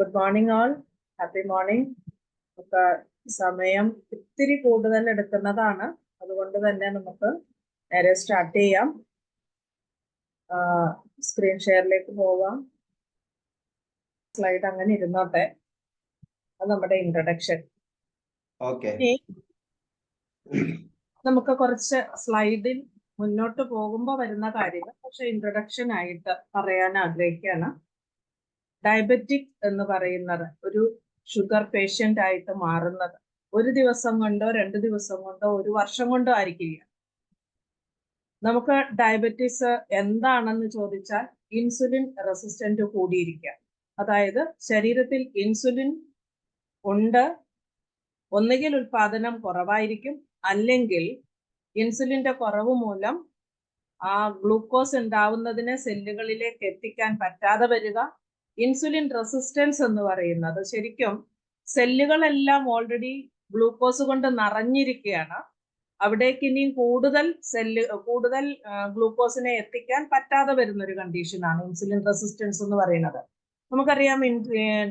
Good morning all, happy morning. നമുക്ക് സമയം ഇത്തിരി കൂടുതൽ എടുക്കുന്നതാണ്, അതുകൊണ്ട് തന്നെ നമുക്ക് നേരെ സ്റ്റാർട്ട് ചെയ്യാം. സ്ക്രീൻ ഷെയറിലേക്ക് പോവാം. സ്ലൈഡ് അങ്ങനെ ഇരുന്നോട്ടെ. അത് നമ്മുടെ ഇൻട്രൊഡക്ഷൻ. നമുക്ക് കുറച്ച് സ്ലൈഡിൽ മുന്നോട്ട് പോകുമ്പോൾ വരുന്ന കാര്യങ്ങൾ പക്ഷെ ഇൻട്രൊഡക്ഷൻ ആയിട്ട് പറയാൻ ആഗ്രഹിക്കുകയാണ്. ഡയബറ്റിക് എന്ന് പറയുന്നത് ഒരു ഷുഗർ പേഷ്യന്റ് ആയിട്ട് മാറുന്നത് ഒരു ദിവസം കൊണ്ടോ 2 ദിവസം കൊണ്ടോ 1 വർഷം കൊണ്ടോ ആയിരിക്കില്ല. നമുക്ക് ഡയബറ്റീസ് എന്താണെന്ന് ചോദിച്ചാൽ ഇൻസുലിൻ റെസിസ്റ്റന്റ് കൂടിയിരിക്കുക, അതായത് ശരീരത്തിൽ ഇൻസുലിൻ ഉണ്ട്, ഒന്നുകിൽ ഉൽപാദനം കുറവായിരിക്കും, അല്ലെങ്കിൽ ഇൻസുലിന്റെ കുറവ് മൂലം ആ ഗ്ലൂക്കോസ് ഉണ്ടാവുന്നതിനെ സെല്ലുകളിലേക്ക് എത്തിക്കാൻ പറ്റാതെ വരിക. ഇൻസുലിൻ റെസിസ്റ്റൻസ് എന്ന് പറയുന്നത് ശരിക്കും സെല്ലുകളെല്ലാം ഓൾറെഡി ഗ്ലൂക്കോസ് കൊണ്ട് നിറഞ്ഞിരിക്കുകയാണ്. അവിടേക്ക് ഇനിയും കൂടുതൽ ഗ്ലൂക്കോസിനെ എത്തിക്കാൻ പറ്റാതെ വരുന്ന ഒരു കണ്ടീഷനാണ് ഇൻസുലിൻ റെസിസ്റ്റൻസ് എന്ന് പറയുന്നത്. നമുക്കറിയാം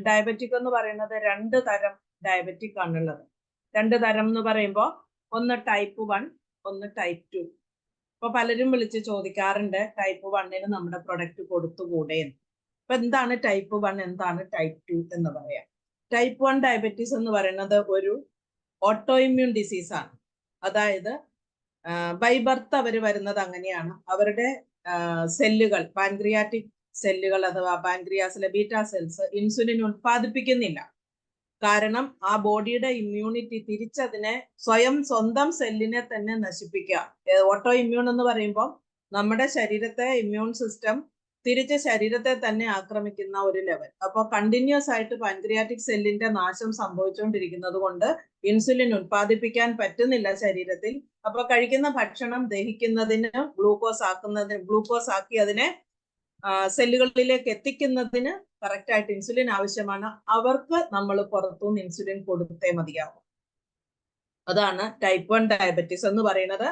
ഡയബറ്റിക് എന്ന് പറയുന്നത് 2 തരം ഡയബറ്റിക് ആണുള്ളത്. 2 തരം എന്ന് പറയുമ്പോൾ ഒന്ന് ടൈപ്പ് 1, ഒന്ന് ടൈപ്പ് 2. ഇപ്പൊ പലരും വിളിച്ച് ചോദിക്കാറുണ്ട് ടൈപ്പ് 1 നമ്മുടെ പ്രൊഡക്റ്റ് കൊടുത്തുകൂടെ. അപ്പൊ എന്താണ് ടൈപ്പ് 1, എന്താണ് ടൈപ്പ് 2 എന്ന് പറയാം. ടൈപ്പ് 1 ഡയബറ്റീസ് എന്ന് പറയുന്നത് ഒരു ഓട്ടോ ഇമ്മ്യൂൺ ഡിസീസ് ആണ്. അതായത് ബൈ ബർത്ത് അവർ വരുന്നത് അങ്ങനെയാണ്. അവരുടെ സെല്ലുകൾ, പാൻക്രിയാറ്റിക് സെല്ലുകൾ അഥവാ പാൻക്രിയാസിലെ ബീറ്റാ സെൽസ് ഇൻസുലിൻ ഉത്പാദിപ്പിക്കുന്നില്ല. കാരണം ആ ബോഡിയുടെ ഇമ്മ്യൂണിറ്റി തിരിച്ചതിനെ സ്വന്തം സെല്ലിനെ തന്നെ നശിപ്പിക്കുക. ഓട്ടോ ഇമ്മ്യൂൺ എന്ന് പറയുമ്പോൾ നമ്മുടെ ശരീരത്തെ ഇമ്മ്യൂൺ സിസ്റ്റം തിരിച്ച് ശരീരത്തെ തന്നെ ആക്രമിക്കുന്ന ഒരു ലെവൽ. അപ്പോൾ കണ്ടിന്യൂസ് ആയിട്ട് പാൻക്രിയാറ്റിക് സെല്ലിന്റെ നാശം സംഭവിച്ചുകൊണ്ടിരിക്കുന്നത് കൊണ്ട് ഇൻസുലിൻ ഉത്പാദിപ്പിക്കാൻ പറ്റുന്നില്ല ശരീരത്തിൽ. അപ്പൊ കഴിക്കുന്ന ഭക്ഷണം ദഹിക്കുന്നതിന് ഗ്ലൂക്കോസ് ആക്കി അതിനെ സെല്ലുകളിലേക്ക് എത്തിക്കുന്നതിന് കറക്റ്റ് ആയിട്ട് ഇൻസുലിൻ ആവശ്യമാണ്. അവർക്ക് നമ്മൾ പുറത്തുനിന്ന് ഇൻസുലിൻ കൊടുത്തേ മതിയാവും. അതാണ് ടൈപ്പ് 1 ഡയബറ്റീസ് എന്ന് പറയുന്നത്.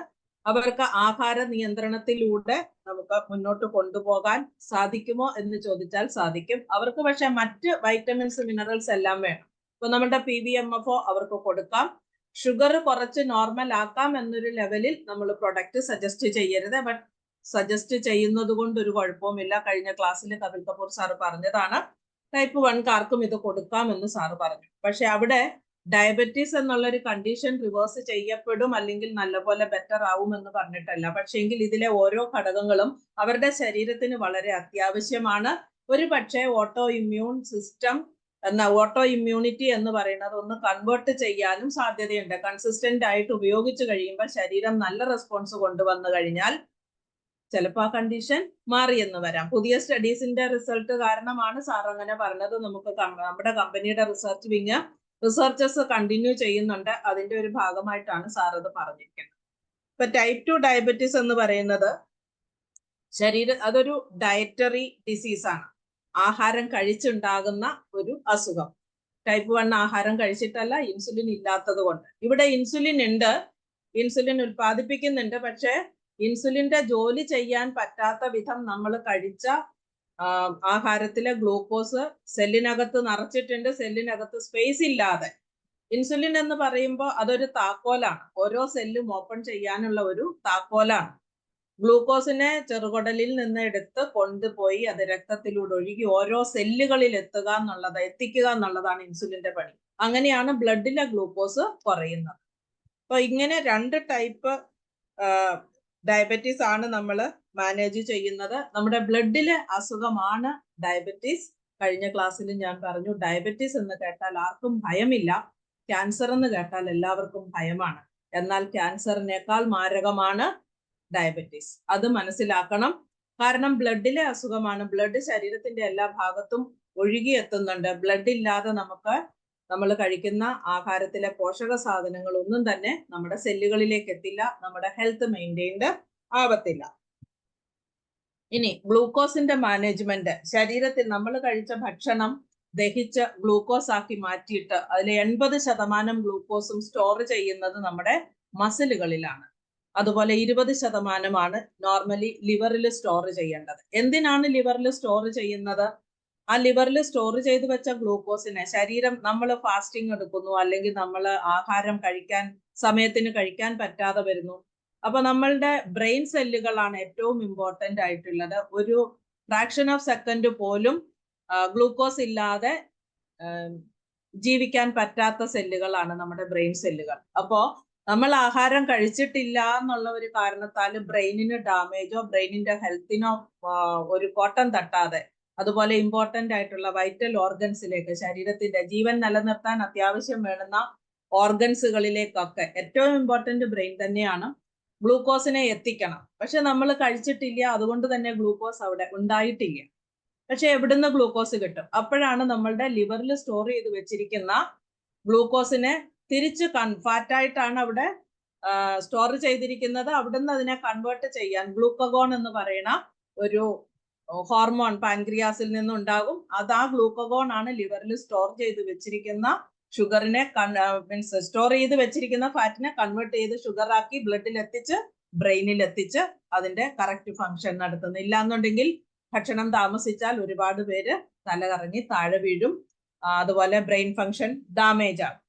അവർക്ക് ആഹാര നിയന്ത്രണത്തിലൂടെ നമുക്ക് മുന്നോട്ട് കൊണ്ടുപോകാൻ സാധിക്കുമോ എന്ന് ചോദിച്ചാൽ സാധിക്കും. അവർക്ക് പക്ഷെ മറ്റ് വൈറ്റമിൻസ്, മിനറൽസ് എല്ലാം വേണം. ഇപ്പൊ നമ്മുടെ PVMFO അവർക്ക് കൊടുക്കാം. ഷുഗർ കുറച്ച് നോർമൽ ആക്കാം എന്നൊരു ലെവലിൽ നമ്മൾ പ്രൊഡക്റ്റ് സജസ്റ്റ് ചെയ്യരുത്. ബട്ട് സജസ്റ്റ് ചെയ്യുന്നത് കൊണ്ട് ഒരു കുഴപ്പവുമില്ല. കഴിഞ്ഞ ക്ലാസ്സിൽ കപിൽ കപൂർ സാറ് പറഞ്ഞതാണ് ടൈപ്പ് 1കാർക്കും ഇത് കൊടുക്കാമെന്ന് സാറ് പറഞ്ഞു. പക്ഷെ അവിടെ ഡയബറ്റീസ് എന്നുള്ളൊരു കണ്ടീഷൻ റിവേഴ്സ് ചെയ്യപ്പെടും അല്ലെങ്കിൽ നല്ലപോലെ ബെറ്റർ ആവുമെന്ന് പറഞ്ഞിട്ടല്ല. പക്ഷെങ്കിൽ ഇതിലെ ഓരോ ഘടകങ്ങളും അവരുടെ ശരീരത്തിന് വളരെ അത്യാവശ്യമാണ്. ഒരു പക്ഷേ ഓട്ടോ ഇമ്മ്യൂണിറ്റി എന്ന് പറയുന്നത് ഒന്ന് കൺവേർട്ട് ചെയ്യാനും സാധ്യതയുണ്ട്. കൺസിസ്റ്റന്റ് ആയിട്ട് ഉപയോഗിച്ച് കഴിയുമ്പോൾ ശരീരം നല്ല റെസ്പോൺസ് കൊണ്ടുവന്നു കഴിഞ്ഞാൽ ചിലപ്പോൾ ആ കണ്ടീഷൻ മാറിയെന്ന് വരാം. പുതിയ സ്റ്റഡീസിന്റെ റിസൾട്ട് കാരണമാണ് സാർ അങ്ങനെ പറഞ്ഞത്. നമുക്ക് നമ്മുടെ കമ്പനിയുടെ റിസർച്ചേഴ്സ് കണ്ടിന്യൂ ചെയ്യുന്നുണ്ട്. അതിന്റെ ഒരു ഭാഗമായിട്ടാണ് സാർ അത് പറഞ്ഞിരിക്കുന്നത്. ഇപ്പൊ ടൈപ്പ് 2 ഡയബറ്റീസ് എന്ന് പറയുന്നത് അതൊരു ഡയറ്ററി ഡിസീസ് ആണ്. ആഹാരം കഴിച്ചുണ്ടാകുന്ന ഒരു അസുഖം. ടൈപ്പ് 1 ആഹാരം കഴിച്ചിട്ടല്ല, ഇൻസുലിൻ ഇല്ലാത്തത് കൊണ്ട്. ഇവിടെ ഇൻസുലിൻ ഉണ്ട്, ഇൻസുലിൻ ഉൽപ്പാദിപ്പിക്കുന്നുണ്ട്. പക്ഷെ ഇൻസുലിന്റെ ജോലി ചെയ്യാൻ പറ്റാത്ത വിധം നമ്മൾ കഴിച്ച ആഹാരത്തിലെ ഗ്ലൂക്കോസ് സെല്ലിനകത്ത് നിറച്ചിട്ടുണ്ട്. സെല്ലിനകത്ത് സ്പേസ് ഇല്ലാതെ. ഇൻസുലിൻ എന്ന് പറയുമ്പോൾ അതൊരു താക്കോലാണ്, ഓരോ സെല്ലും ഓപ്പൺ ചെയ്യാനുള്ള ഒരു താക്കോലാണ്. ഗ്ലൂക്കോസിനെ ചെറുകുടലിൽ നിന്ന് എടുത്ത് കൊണ്ടുപോയി അത് രക്തത്തിലൂടെ ഒഴുകി ഓരോ സെല്ലുകളിൽ എത്തിക്കുക എന്നുള്ളതാണ് ഇൻസുലിന്റെ പണി. അങ്ങനെയാണ് ബ്ലഡിലെ ഗ്ലൂക്കോസ് കുറയുന്നത്. അപ്പൊ ഇങ്ങനെ 2 ടൈപ്പ് ഡയബറ്റീസ് ആണ് നമ്മൾ മാനേജ് ചെയ്യുന്നത്. നമ്മുടെ ബ്ലഡിലെ അസുഖമാണ് ഡയബറ്റീസ്. കഴിഞ്ഞ ക്ലാസ്സിൽ ഞാൻ പറഞ്ഞു ഡയബറ്റീസ് എന്ന് കേട്ടാൽ ആർക്കും ഭയമില്ല, ക്യാൻസർ എന്ന് കേട്ടാൽ എല്ലാവർക്കും ഭയമാണ്. എന്നാൽ ക്യാൻസറിനേക്കാൾ മാരകമാണ് ഡയബറ്റീസ്. അത് മനസ്സിലാക്കണം. കാരണം ബ്ലഡിലെ അസുഖമാണ്. ബ്ലഡ് ശരീരത്തിന്റെ എല്ലാ ഭാഗത്തും ഒഴുകിയെത്തുന്നുണ്ട്. ബ്ലഡ് ഇല്ലാതെ നമ്മൾ കഴിക്കുന്ന ആഹാരത്തിലെ പോഷക സാധനങ്ങൾ ഒന്നും തന്നെ നമ്മുടെ സെല്ലുകളിലേക്ക് എത്തില്ല, നമ്മുടെ ഹെൽത്ത് മെയിൻറ്റെയിൻഡ് ആവത്തില്ല. ഇനി ഗ്ലൂക്കോസിന്റെ മാനേജ്മെന്റ്. ശരീരത്തിൽ നമ്മൾ കഴിച്ച ഭക്ഷണം ദഹിച്ച് ഗ്ലൂക്കോസ് ആക്കി മാറ്റിയിട്ട് അതിൽ 80% ഗ്ലൂക്കോസും സ്റ്റോർ ചെയ്യുന്നത് നമ്മുടെ മസിലുകളിലാണ്. അതുപോലെ 20% നോർമലി ലിവറിൽ സ്റ്റോർ ചെയ്യേണ്ടത്. എന്തിനാണ് ലിവറിൽ സ്റ്റോർ ചെയ്യുന്നത്? ആ ലിവറിൽ സ്റ്റോർ ചെയ്ത് വെച്ച ഗ്ലൂക്കോസിനെ ശരീരം, നമ്മൾ ഫാസ്റ്റിംഗ് എടുക്കുന്നു, അല്ലെങ്കിൽ നമ്മൾ ആഹാരം സമയത്തിന് കഴിക്കാൻ പറ്റാതെ വരുന്നു. അപ്പൊ നമ്മളുടെ ബ്രെയിൻ സെല്ലുകളാണ് ഏറ്റവും ഇമ്പോർട്ടന്റ് ആയിട്ടുള്ളത്. ഒരു ഫ്രാക്ഷൻ ഓഫ് സെക്കൻഡ് പോലും ഗ്ലൂക്കോസ് ഇല്ലാതെ ജീവിക്കാൻ പറ്റാത്ത സെല്ലുകളാണ് നമ്മുടെ ബ്രെയിൻ സെല്ലുകൾ. അപ്പോ നമ്മൾ ആഹാരം കഴിച്ചിട്ടില്ല എന്നുള്ള ഒരു കാരണത്താൽ ബ്രെയിനിന് ഡാമേജോ ബ്രെയിനിന്റെ ഹെൽത്തിനോ ഒരു കോട്ടം തട്ടാതെ, അതുപോലെ ഇമ്പോർട്ടന്റ് ആയിട്ടുള്ള വൈറ്റൽ ഓർഗൻസിലേക്ക്, ശരീരത്തിന്റെ ജീവൻ നിലനിർത്താൻ അത്യാവശ്യം വേണ്ടുന്ന ഓർഗൻസുകളിലേക്കൊക്കെ ഏറ്റവും ഇമ്പോർട്ടന്റ് ബ്രെയിൻ തന്നെയാണ്. ഗ്ലൂക്കോസിനെ എത്തിക്കണം. പക്ഷെ നമ്മൾ കഴിച്ചിട്ടില്ല, അതുകൊണ്ട് തന്നെ ഗ്ലൂക്കോസ് അവിടെ ഉണ്ടായിട്ടില്ല. പക്ഷെ എവിടുന്ന് ഗ്ലൂക്കോസ് കിട്ടും? അപ്പോഴാണ് നമ്മളുടെ ലിവറിൽ സ്റ്റോർ ചെയ്ത് വെച്ചിരിക്കുന്ന ഗ്ലൂക്കോസിനെ തിരിച്ച് ഫാറ്റായിട്ടാണ് അവിടെ സ്റ്റോർ ചെയ്തിരിക്കുന്നത്. അവിടുന്ന് അതിനെ കൺവേർട്ട് ചെയ്യാൻ ഗ്ലൂക്കഗോൺ എന്ന് പറയുന്ന ഒരു ഹോർമോൺ പാൻക്രിയാസിൽ നിന്നുണ്ടാകും. അത് ആ ഗ്ലൂക്കഗോൺ ആണ് ലിവറിൽ സ്റ്റോർ ചെയ്ത് വെച്ചിരിക്കുന്ന ഷുഗറിനെ സ്റ്റോർ ചെയ്ത് വെച്ചിരിക്കുന്ന ഫാറ്റിനെ കൺവേർട്ട് ചെയ്ത് ഷുഗറാക്കി ബ്ലഡിൽ എത്തിച്ച് ബ്രെയിനിൽ എത്തിച്ച് അതിന്റെ കറക്റ്റ് ഫങ്ഷൻ നടത്തുന്നില്ല എന്നുണ്ടെങ്കിൽ ഭക്ഷണം താമസിച്ചാൽ ഒരുപാട് പേര് തലകറങ്ങി താഴെ വീഴും. അതുപോലെ ബ്രെയിൻ ഫങ്ഷൻ ഡാമേജ് ആകും.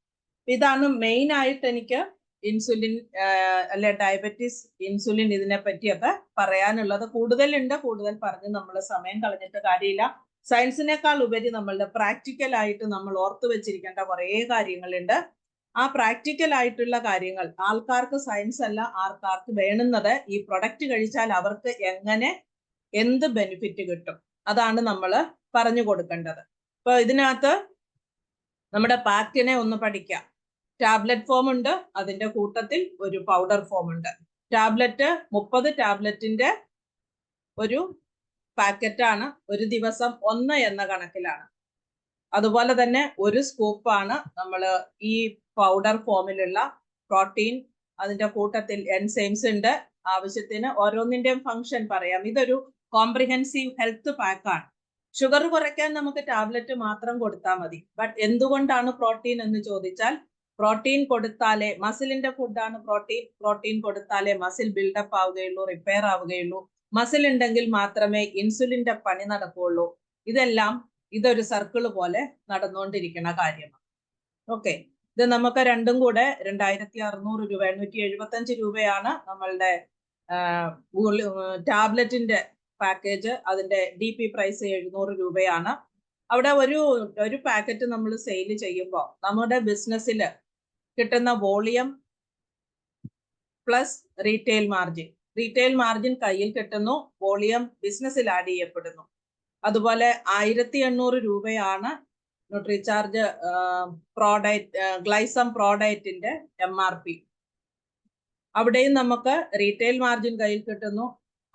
ഇതാണ് മെയിൻ ആയിട്ട് എനിക്ക് ഇൻസുലിൻ അല്ലെ ഡയബറ്റീസ്, ഇൻസുലിൻ, ഇതിനെ പറ്റിയൊക്കെ പറയാനുള്ളത്. കൂടുതലുണ്ട്, കൂടുതൽ പറഞ്ഞ് നമ്മൾ സമയം കളഞ്ഞിട്ട് കാര്യമില്ല. സയൻസിനേക്കാൾ ഉപരി നമ്മളുടെ പ്രാക്ടിക്കൽ ആയിട്ട് നമ്മൾ ഓർത്തു വെച്ചിരിക്കേണ്ട കുറേ കാര്യങ്ങളുണ്ട്. ആ പ്രാക്ടിക്കൽ ആയിട്ടുള്ള കാര്യങ്ങൾ ആൾക്കാർക്ക് സയൻസ് അല്ല, ആൾക്കാർക്ക് വേണ്ടുന്നത് ഈ പ്രൊഡക്റ്റ് കഴിച്ചാൽ അവർക്ക് എന്ത് ബെനിഫിറ്റ് കിട്ടും, അതാണ് നമ്മൾ പറഞ്ഞു കൊടുക്കേണ്ടത്. അപ്പൊ ഇതിനകത്ത് നമ്മുടെ പാക്കിനെ ഒന്ന് പഠിക്കാം. ടാബ്ലറ്റ് ഫോം ഉണ്ട്, അതിന്റെ കൂട്ടത്തിൽ ഒരു പൗഡർ ഫോം ഉണ്ട്. ടാബ്ലറ്റ് 30 ടാബ്ലറ്റിന്റെ ഒരു പാക്കറ്റാണ്, ഒരു ദിവസം 1 എന്ന കണക്കിലാണ്. അതുപോലെ തന്നെ ഒരു സ്കൂപ്പാണ് നമ്മൾ ഈ പൗഡർ ഫോമിലുള്ള പ്രോട്ടീൻ. അതിന്റെ കൂട്ടത്തിൽ എൻസൈംസ് ഉണ്ട്. ആവശ്യത്തിന് ഓരോന്നിന്റെയും ഫംഗ്ഷൻ പറയാം. ഇതൊരു കോംപ്രിഹെൻസീവ് ഹെൽത്ത് പാക്കാണ്. ഷുഗർ കുറയ്ക്കാൻ നമുക്ക് ടാബ്ലറ്റ് മാത്രം കൊടുത്താൽ മതി. ബട്ട് എന്തുകൊണ്ടാണ് പ്രോട്ടീൻ എന്ന് ചോദിച്ചാൽ, പ്രോട്ടീൻ കൊടുത്താലേ, മസിലിന്റെ ഫുഡാണ് പ്രോട്ടീൻ, പ്രോട്ടീൻ കൊടുത്താലേ മസിൽ ബിൽഡപ്പ് ആവുകയുള്ളൂ, റിപ്പയർ ആവുകയുള്ളൂ. മസിൽ ഉണ്ടെങ്കിൽ മാത്രമേ ഇൻസുലിന്റെ പണി നടക്കുകയുള്ളൂ. ഇതൊരു സർക്കിൾ പോലെ നടന്നുകൊണ്ടിരിക്കുന്ന കാര്യമാണ്. ഓക്കെ, ഇത് നമുക്ക് രണ്ടും കൂടെ 2600 രൂപ, 875 രൂപയാണ് നമ്മളുടെ ടാബ്ലറ്റിന്റെ പാക്കേജ്. അതിന്റെ DP പ്രൈസ് 700 രൂപയാണ്. അവിടെ ഒരു പാക്കറ്റ് നമ്മൾ സെയിൽ ചെയ്യുമ്പോൾ നമ്മുടെ ബിസിനസ്സിൽ കിട്ടുന്ന വോളിയം പ്ലസ് റീറ്റെയിൽ മാർജിൻ കയ്യിൽ കിട്ടുന്നു, വോളിയം ബിസിനസ്സിൽ ആഡ് ചെയ്യപ്പെടുന്നു. അതുപോലെ 1800 രൂപയാണ് ന്യൂട്രിചാർജ് ഗ്ലൈസം പ്രോഡക്റ്റിന്റെ MRP. അവിടെയും നമുക്ക് റീറ്റെയിൽ മാർജിൻ കയ്യിൽ കിട്ടുന്നു.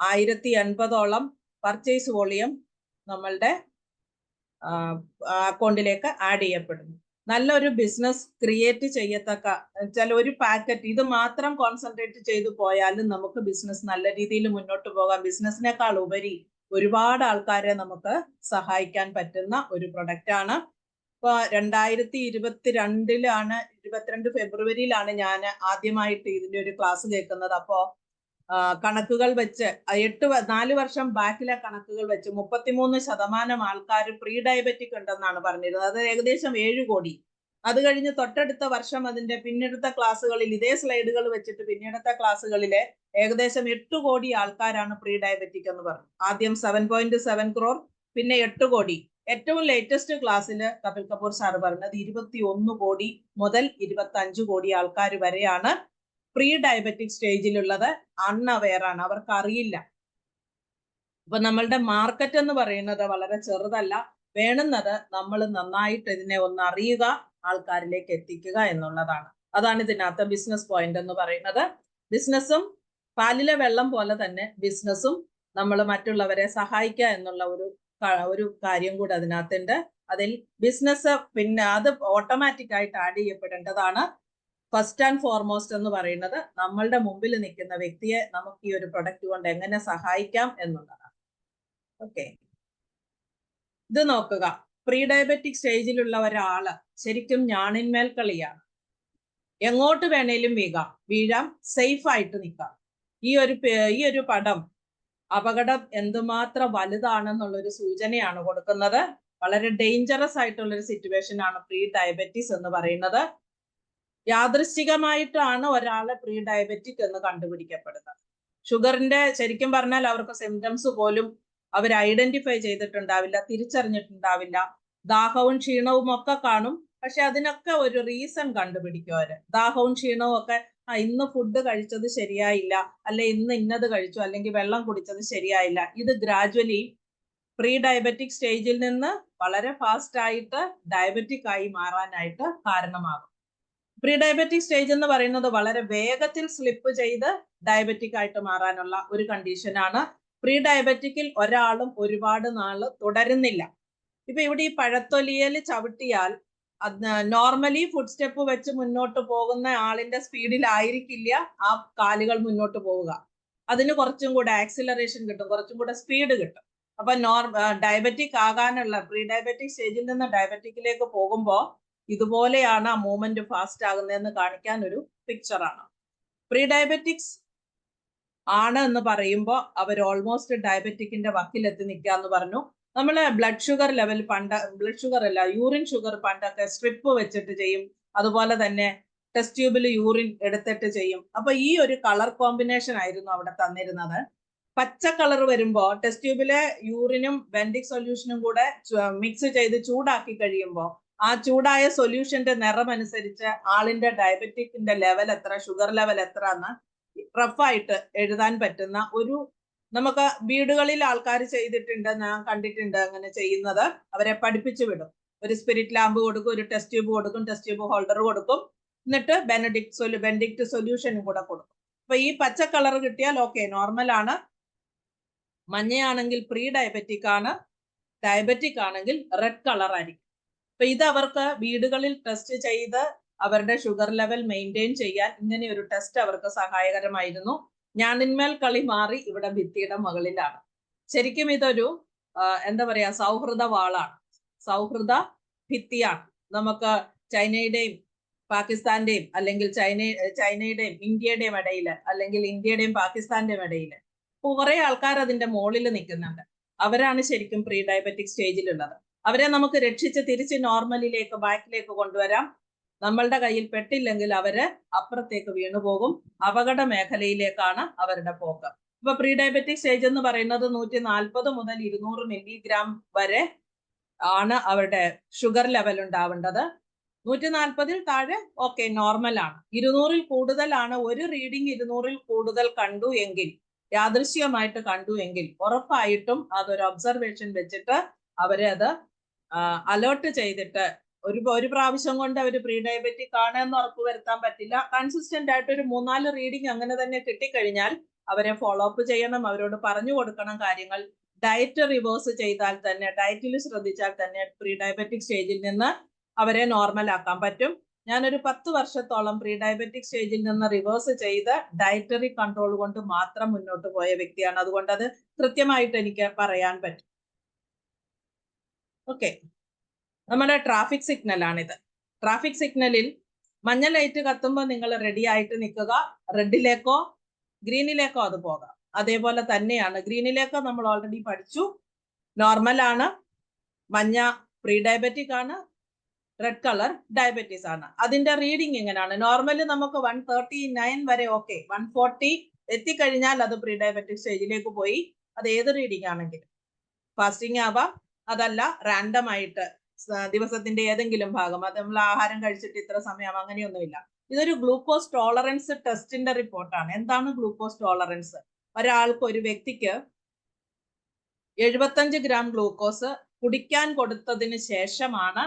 1080ഓളം പർച്ചേസ് വോളിയം നമ്മളുടെ അക്കൗണ്ടിലേക്ക് ആഡ് ചെയ്യപ്പെടുന്നു. നല്ലൊരു ബിസിനസ് ക്രിയേറ്റ് ചെയ്യത്തക്ക ഒരു പാക്കറ്റ് ഇത് മാത്രം കോൺസെൻട്രേറ്റ് ചെയ്തു പോയാലും നമുക്ക് ബിസിനസ് നല്ല രീതിയിൽ മുന്നോട്ട് പോകാം. ബിസിനസിനേക്കാൾ ഉപരി ഒരുപാട് ആൾക്കാരെ നമുക്ക് സഹായിക്കാൻ പറ്റുന്ന ഒരു പ്രൊഡക്റ്റ് ആണ്. ഇപ്പൊ 2022 22 ഫെബ്രുവരിയിലാണ് ഞാൻ ആദ്യമായിട്ട് ഇതിന്റെ ഒരു ക്ലാസ് കേൾക്കുന്നത്. അപ്പോ കണക്കുകൾ വെച്ച് 4 വർഷം ബാക്കിലെ കണക്കുകൾ വെച്ച് 33% ആൾക്കാർ പ്രീ ഡയബറ്റിക് ഉണ്ടെന്നാണ് പറഞ്ഞിരുന്നത്. അത് ഏകദേശം 7 കോടി. അത് കഴിഞ്ഞ് തൊട്ടടുത്ത വർഷം അതിന്റെ പിന്നെടുത്ത ക്ലാസ്സുകളിൽ ഇതേ സ്ലൈഡുകൾ വെച്ചിട്ട് പിന്നെടുത്ത ക്ലാസ്സുകളിലെ ഏകദേശം 8 കോടി ആൾക്കാരാണ് പ്രീ ഡയബറ്റിക് എന്ന് പറഞ്ഞു. ആദ്യം 7.7 crore, പിന്നെ 8 കോടി. ഏറ്റവും ലേറ്റസ്റ്റ് ക്ലാസ്സിൽ കപിൽ കപൂർ സാർ പറഞ്ഞത് 21 കോടി മുതൽ 25 കോടി ആൾക്കാർ വരെയാണ് പ്രീ ഡയബറ്റിക് സ്റ്റേജിലുള്ളത്. അൺഅവെയർ ആണ്, അവർക്ക് അറിയില്ല. അപ്പൊ നമ്മളുടെ മാർക്കറ്റ് എന്ന് പറയുന്നത് വളരെ ചെറുതല്ല. വേണ്ടുന്നത് നമ്മൾ നന്നായിട്ട് ഇതിനെ ഒന്ന് അറിയുക, ആൾക്കാരിലേക്ക് എത്തിക്കുക എന്നുള്ളതാണ്. അതാണ് ഇതിനകത്ത് ബിസിനസ് പോയിന്റ് എന്ന് പറയുന്നത്. ബിസിനസ്സും പാലിലെ വെള്ളം പോലെ തന്നെ ബിസിനസ്സും നമ്മൾ മറ്റുള്ളവരെ സഹായിക്കുക എന്നുള്ള ഒരു കാര്യം കൂടെ അതിനകത്തുണ്ട്. അതിൽ ബിസിനസ് പിന്നെ അത് ഓട്ടോമാറ്റിക് ആയിട്ട് ആഡ് ചെയ്യപ്പെടേണ്ടതാണ്. ഫസ്റ്റ് ആൻഡ് ഫോർമോസ്റ്റ് എന്ന് പറയുന്നത് നമ്മളുടെ മുമ്പിൽ നിൽക്കുന്ന വ്യക്തിയെ നമുക്ക് ഈ ഒരു പ്രൊഡക്റ്റ് കൊണ്ട് എങ്ങനെ സഹായിക്കാം എന്നുള്ളതാണ്. ഓക്കെ, ഇത് നോക്കുക. പ്രീ ഡയബറ്റിക് സ്റ്റേജിലുള്ള ഒരാള് ശരിക്കും ഞാണിന്മേൽ കളിയാണ്. എങ്ങോട്ട് വേണേലും വീഴാം, സേഫ് ആയിട്ട് നിൽക്കാം. ഈ ഒരു പടം അപകടം എന്തുമാത്രം വലുതാണെന്നുള്ളൊരു സൂചനയാണ് കൊടുക്കുന്നത്. വളരെ ഡേഞ്ചറസ് ആയിട്ടുള്ള ഒരു സിറ്റുവേഷൻ ആണ് പ്രീ ഡയബറ്റീസ് എന്ന് പറയുന്നത്. യാദൃശ്ചികമായിട്ടാണ് ഒരാളെ പ്രീ ഡയബറ്റിക് എന്ന് കണ്ടുപിടിക്കപ്പെടുന്നത്. ഷുഗറിന്റെ ശരിക്കും പറഞ്ഞാൽ അവർക്ക് സിംറ്റംസ് പോലും അവർ ഐഡന്റിഫൈ ചെയ്തിട്ടുണ്ടാവില്ല, തിരിച്ചറിഞ്ഞിട്ടുണ്ടാവില്ല. ദാഹവും ക്ഷീണവും ഒക്കെ കാണും, പക്ഷെ അതിനൊക്കെ ഒരു റീസൺ കണ്ടുപിടിക്കും അവര്. ദാഹവും ക്ഷീണവും ഒക്കെ ഇന്ന് ഫുഡ് കഴിച്ചത് ശരിയായില്ല, അല്ലെ ഇന്ന് ഇന്നത് കഴിച്ചു, അല്ലെങ്കിൽ വെള്ളം കുടിച്ചത് ശരിയായില്ല. ഇത് ഗ്രാജുവലി പ്രീ ഡയബറ്റിക് സ്റ്റേജിൽ നിന്ന് വളരെ ഫാസ്റ്റ് ആയിട്ട് ഡയബറ്റിക് ആയി മാറാനായിട്ട് കാരണമാകും. പ്രീ ഡയബറ്റിക് സ്റ്റേജ് എന്ന് പറയുന്നത് വളരെ വേഗത്തിൽ സ്ലിപ്പ് ചെയ്ത് ഡയബറ്റിക് ആയിട്ട് മാറാനുള്ള ഒരു കണ്ടീഷനാണ്. പ്രീ ഡയബറ്റിക്കിൽ ഒരാളും ഒരുപാട് നാള് തുടരുന്നില്ല. ഇപ്പൊ ഇവിടെ ഈ പഴത്തൊലിയിൽ ചവിട്ടിയാൽ നോർമലി ഫുഡ് സ്റ്റെപ്പ് വെച്ച് മുന്നോട്ട് പോകുന്ന ആളിന്റെ സ്പീഡിലായിരിക്കില്ല ആ കാലുകൾ മുന്നോട്ട് പോവുക. അതിന് കുറച്ചും കൂടെ ആക്സിലറേഷൻ കിട്ടും, കുറച്ചും കൂടെ സ്പീഡ് കിട്ടും. അപ്പൊ ഡയബറ്റിക് ആകാനുള്ള പ്രീ ഡയബറ്റിക് സ്റ്റേജിൽ നിന്ന് ഡയബറ്റിക്കിലേക്ക് പോകുമ്പോൾ ഇതുപോലെയാണ് ആ മൂവ്മെന്റ് ഫാസ്റ്റ് ആകുന്നതെന്ന് കാണിക്കാൻ ഒരു പിക്ചറാണ്. പ്രീ ഡയബറ്റിക്സ് ആണ് എന്ന് പറയുമ്പോൾ അവർ ഓൾമോസ്റ്റ് ഡയബറ്റിക്കിന്റെ വക്കിലെത്തി നിൽക്കാന്ന് പറഞ്ഞു. നമ്മള് blood sugar level blood sugar അല്ല, യൂറിൻ ഷുഗർ പണ്ടൊക്കെ സ്ട്രിപ്പ് വെച്ചിട്ട് ചെയ്യും. അതുപോലെ തന്നെ ടെസ്റ്റ് ട്യൂബിൽ യൂറിൻ എടുത്തിട്ട് ചെയ്യും. അപ്പൊ ഈ ഒരു കളർ കോമ്പിനേഷൻ ആയിരുന്നു അവിടെ തന്നിരുന്നത്. പച്ച കളർ വരുമ്പോ ടെസ്റ്റ് ട്യൂബിലെ യൂറിനും ബെൻഡിക് സൊല്യൂഷനും കൂടെ മിക്സ് ചെയ്ത് ചൂടാക്കി കഴിയുമ്പോൾ ആ ചൂടായ സൊല്യൂഷന്റെ നിറം അനുസരിച്ച് ആളിന്റെ ഡയബറ്റിക്കിന്റെ ലെവൽ എത്ര, ഷുഗർ ലെവൽ എത്ര എന്ന് റഫായിട്ട് എഴുതാൻ പറ്റുന്ന ഒരു, നമുക്ക് വീടുകളിൽ ആൾക്കാർ ചെയ്തിട്ടുണ്ട്, ഞാൻ കണ്ടിട്ടുണ്ട് അങ്ങനെ ചെയ്യുന്നത്. അവരെ പഠിപ്പിച്ചു വിടും. ഒരു സ്പിരിറ്റ് ലാമ്പ് കൊടുക്കും, ഒരു ടെസ്റ്റ് ട്യൂബ് കൊടുക്കും, ടെസ്റ്റ് ട്യൂബ് ഹോൾഡർ കൊടുക്കും, എന്നിട്ട് ബെൻഡിക്ട് സൊല്യൂഷനും കൂടെ കൊടുക്കും. അപ്പൊ ഈ പച്ച കളർ കിട്ടിയാൽ ഓക്കെ, നോർമൽ ആണ്. മഞ്ഞയാണെങ്കിൽ പ്രീ ഡയബറ്റിക് ആണ്, ഡയബറ്റിക് ആണെങ്കിൽ റെഡ് കളർ ആയിരിക്കും. അപ്പൊ ഇത് അവർക്ക് വീടുകളിൽ ടെസ്റ്റ് ചെയ്ത് അവരുടെ ഷുഗർ ലെവൽ മെയിൻറ്റെയിൻ ചെയ്യാൻ ഇങ്ങനെ ഒരു ടെസ്റ്റ് അവർക്ക് സഹായകരമായിരുന്നു. ഞാണിന്മേൽ കളി മാറി ഇവിടെ ഭിത്തിയുടെ മുകളിലാണ്. ശരിക്കും ഇതൊരു എന്താ പറയാ, സൗഹൃദ വാളാണ്, സൗഹൃദ ഭിത്തിയാണ്. നമുക്ക് ചൈനയുടെയും പാകിസ്ഥാന്റെയും, അല്ലെങ്കിൽ ചൈനയുടെയും ഇന്ത്യയുടെയും ഇടയില്, അല്ലെങ്കിൽ ഇന്ത്യയുടെയും പാകിസ്ഥാന്റെയും ഇടയില് കുറെ ആൾക്കാർ അതിന്റെ മുകളിൽ നിൽക്കുന്നുണ്ട്. അവരാണ് ശരിക്കും പ്രീ ഡയബറ്റിക് സ്റ്റേജിലുള്ളത്. അവരെ നമുക്ക് രക്ഷിച്ച് തിരിച്ച് നോർമലിലേക്ക്, ബാക്കിലേക്ക് കൊണ്ടുവരാം. നമ്മളുടെ കയ്യിൽ പെട്ടില്ലെങ്കിൽ അവര് അപ്പുറത്തേക്ക് വീണുപോകും. അപകട മേഖലയിലേക്കാണ് അവരുടെ പോക്ക്. ഇപ്പൊ പ്രീ ഡയബറ്റിക് സ്റ്റേജ് എന്ന് പറയുന്നത് 140 മുതൽ 200 മില്ലിഗ്രാം വരെ ആണ് അവരുടെ ഷുഗർ ലെവൽ ഉണ്ടാവേണ്ടത്. 140 താഴെ ഓക്കെ, നോർമൽ ആണ്. 200 കൂടുതലാണ്, ഒരു റീഡിംഗ് 200 കൂടുതൽ കണ്ടു എങ്കിൽ, യാദൃശ്യമായിട്ട് കണ്ടു എങ്കിൽ ഉറപ്പായിട്ടും അതൊരു ഒബ്സർവേഷൻ വെച്ചിട്ട് അവരെ അത് അലേർട്ട് ചെയ്തിട്ട്, ഒരു പ്രാവശ്യം കൊണ്ട് അവർ പ്രീ ഡയബറ്റിക് ആണ് എന്ന് ഉറപ്പുവരുത്താൻ പറ്റില്ല. കൺസിസ്റ്റന്റ് ആയിട്ട് ഒരു 3-4 റീഡിംഗ് അങ്ങനെ തന്നെ കിട്ടിക്കഴിഞ്ഞാൽ അവരെ ഫോളോ അപ്പ് ചെയ്യണം, അവരോട് പറഞ്ഞു കൊടുക്കണം കാര്യങ്ങൾ. ഡയറ്റ് റിവേഴ്സ് ചെയ്താൽ തന്നെ, ഡയറ്റിൽ ശ്രദ്ധിച്ചാൽ തന്നെ പ്രീ ഡയബറ്റിക് സ്റ്റേജിൽ നിന്ന് അവരെ നോർമൽ ആക്കാൻ പറ്റും. ഞാനൊരു 10 വർഷത്തോളം പ്രീ ഡയബറ്റിക് സ്റ്റേജിൽ നിന്ന് റിവേഴ്സ് ചെയ്ത് ഡയറ്ററി കൺട്രോൾ കൊണ്ട് മാത്രം മുന്നോട്ട് പോയ വ്യക്തിയാണ്. അതുകൊണ്ട് അത് കൃത്യമായിട്ട് എനിക്ക് പറയാൻ പറ്റും. ഓക്കെ, നമ്മുടെ ട്രാഫിക് സിഗ്നൽ ആണിത്. ട്രാഫിക് സിഗ്നലിൽ മഞ്ഞ ലൈറ്റ് കത്തുമ്പോൾ നിങ്ങൾ റെഡി ആയിട്ട് നിൽക്കുക. റെഡിലേക്കോ ഗ്രീനിലേക്കോ അത് പോകാം. അതേപോലെ തന്നെയാണ്, ഗ്രീനിലേക്കോ നമ്മൾ ഓൾറെഡി പഠിച്ചു, നോർമൽ ആണ്. മഞ്ഞ പ്രീ ഡയബറ്റിക് ആണ്, റെഡ് കളർ ഡയബറ്റീസ് ആണ്. അതിന്റെ റീഡിങ് എങ്ങനെയാണ്? നോർമല് നമുക്ക് 139 വരെ ഓക്കെ, 140 എത്തിക്കഴിഞ്ഞാൽ അത് പ്രീ ഡയബറ്റിക് സ്റ്റേജിലേക്ക് പോയി. അത് ഏത് റീഡിങ് ആണെങ്കിലും, ഫാസ്റ്റിംഗ് ആവാം, അതല്ല റാൻഡം ആയിട്ട് ദിവസത്തിന്റെ ഏതെങ്കിലും ഭാഗം, അത് നമ്മൾ ആഹാരം കഴിച്ചിട്ട് ഇത്ര സമയം അങ്ങനെയൊന്നുമില്ല. ഇതൊരു ഗ്ലൂക്കോസ് ടോളറൻസ് ടെസ്റ്റിന്റെ റിപ്പോർട്ടാണ്. എന്താണ് ഗ്ലൂക്കോസ് ടോളറൻസ്? ഒരാൾക്ക്, ഒരു വ്യക്തിക്ക് 75 ഗ്രാം ഗ്ലൂക്കോസ് കുടിക്കാൻ കൊടുത്തതിന് ശേഷമാണ്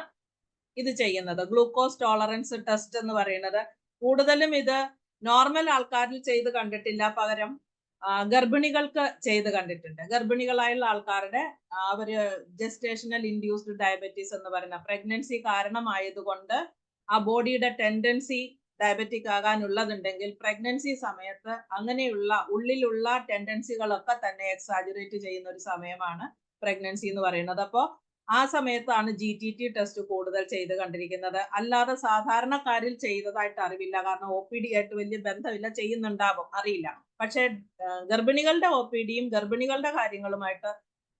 ഇത് ചെയ്യുന്നത്. ഗ്ലൂക്കോസ് ടോളറൻസ് ടെസ്റ്റ് എന്ന് പറയുന്നത് കൂടുതലും ഇത് നോർമൽ ആൾക്കാരിൽ ചെയ്ത് കണ്ടിട്ടില്ല, പകരം ഗർഭിണികൾക്ക് ചെയ്ത് കണ്ടിട്ടുണ്ട്. ഗർഭിണികളായുള്ള ആൾക്കാരുടെ അവര് ജസ്റ്റേഷണൽ ഇൻഡ്യൂസ്ഡ് ഡയബറ്റീസ് എന്ന് പറയുന്ന പ്രഗ്നൻസി കാരണമായതുകൊണ്ട് ആ ബോഡിയുടെ ടെൻഡൻസി ഡയബറ്റിക് ആകാനുള്ളതുണ്ടെങ്കിൽ പ്രഗ്നൻസി സമയത്ത് അങ്ങനെയുള്ള ഉള്ളിലുള്ള ടെൻഡൻസികളൊക്കെ തന്നെ എക്സാജുറേറ്റ് ചെയ്യുന്ന ഒരു സമയമാണ് പ്രഗ്നൻസി എന്ന് പറയുന്നത്. അപ്പോൾ ആ സമയത്താണ് GTT ടെസ്റ്റ് കൂടുതൽ ചെയ്ത് കണ്ടിരിക്കുന്നത്. അല്ലാതെ സാധാരണക്കാരിൽ ചെയ്തതായിട്ട് അറിവില്ല, കാരണം OPD ആയിട്ട് വലിയ ബന്ധമില്ല, ചെയ്യുന്നുണ്ടാവും, അറിയില്ല. പക്ഷെ ഗർഭിണികളുടെ OPDയും ഗർഭിണികളുടെ കാര്യങ്ങളുമായിട്ട്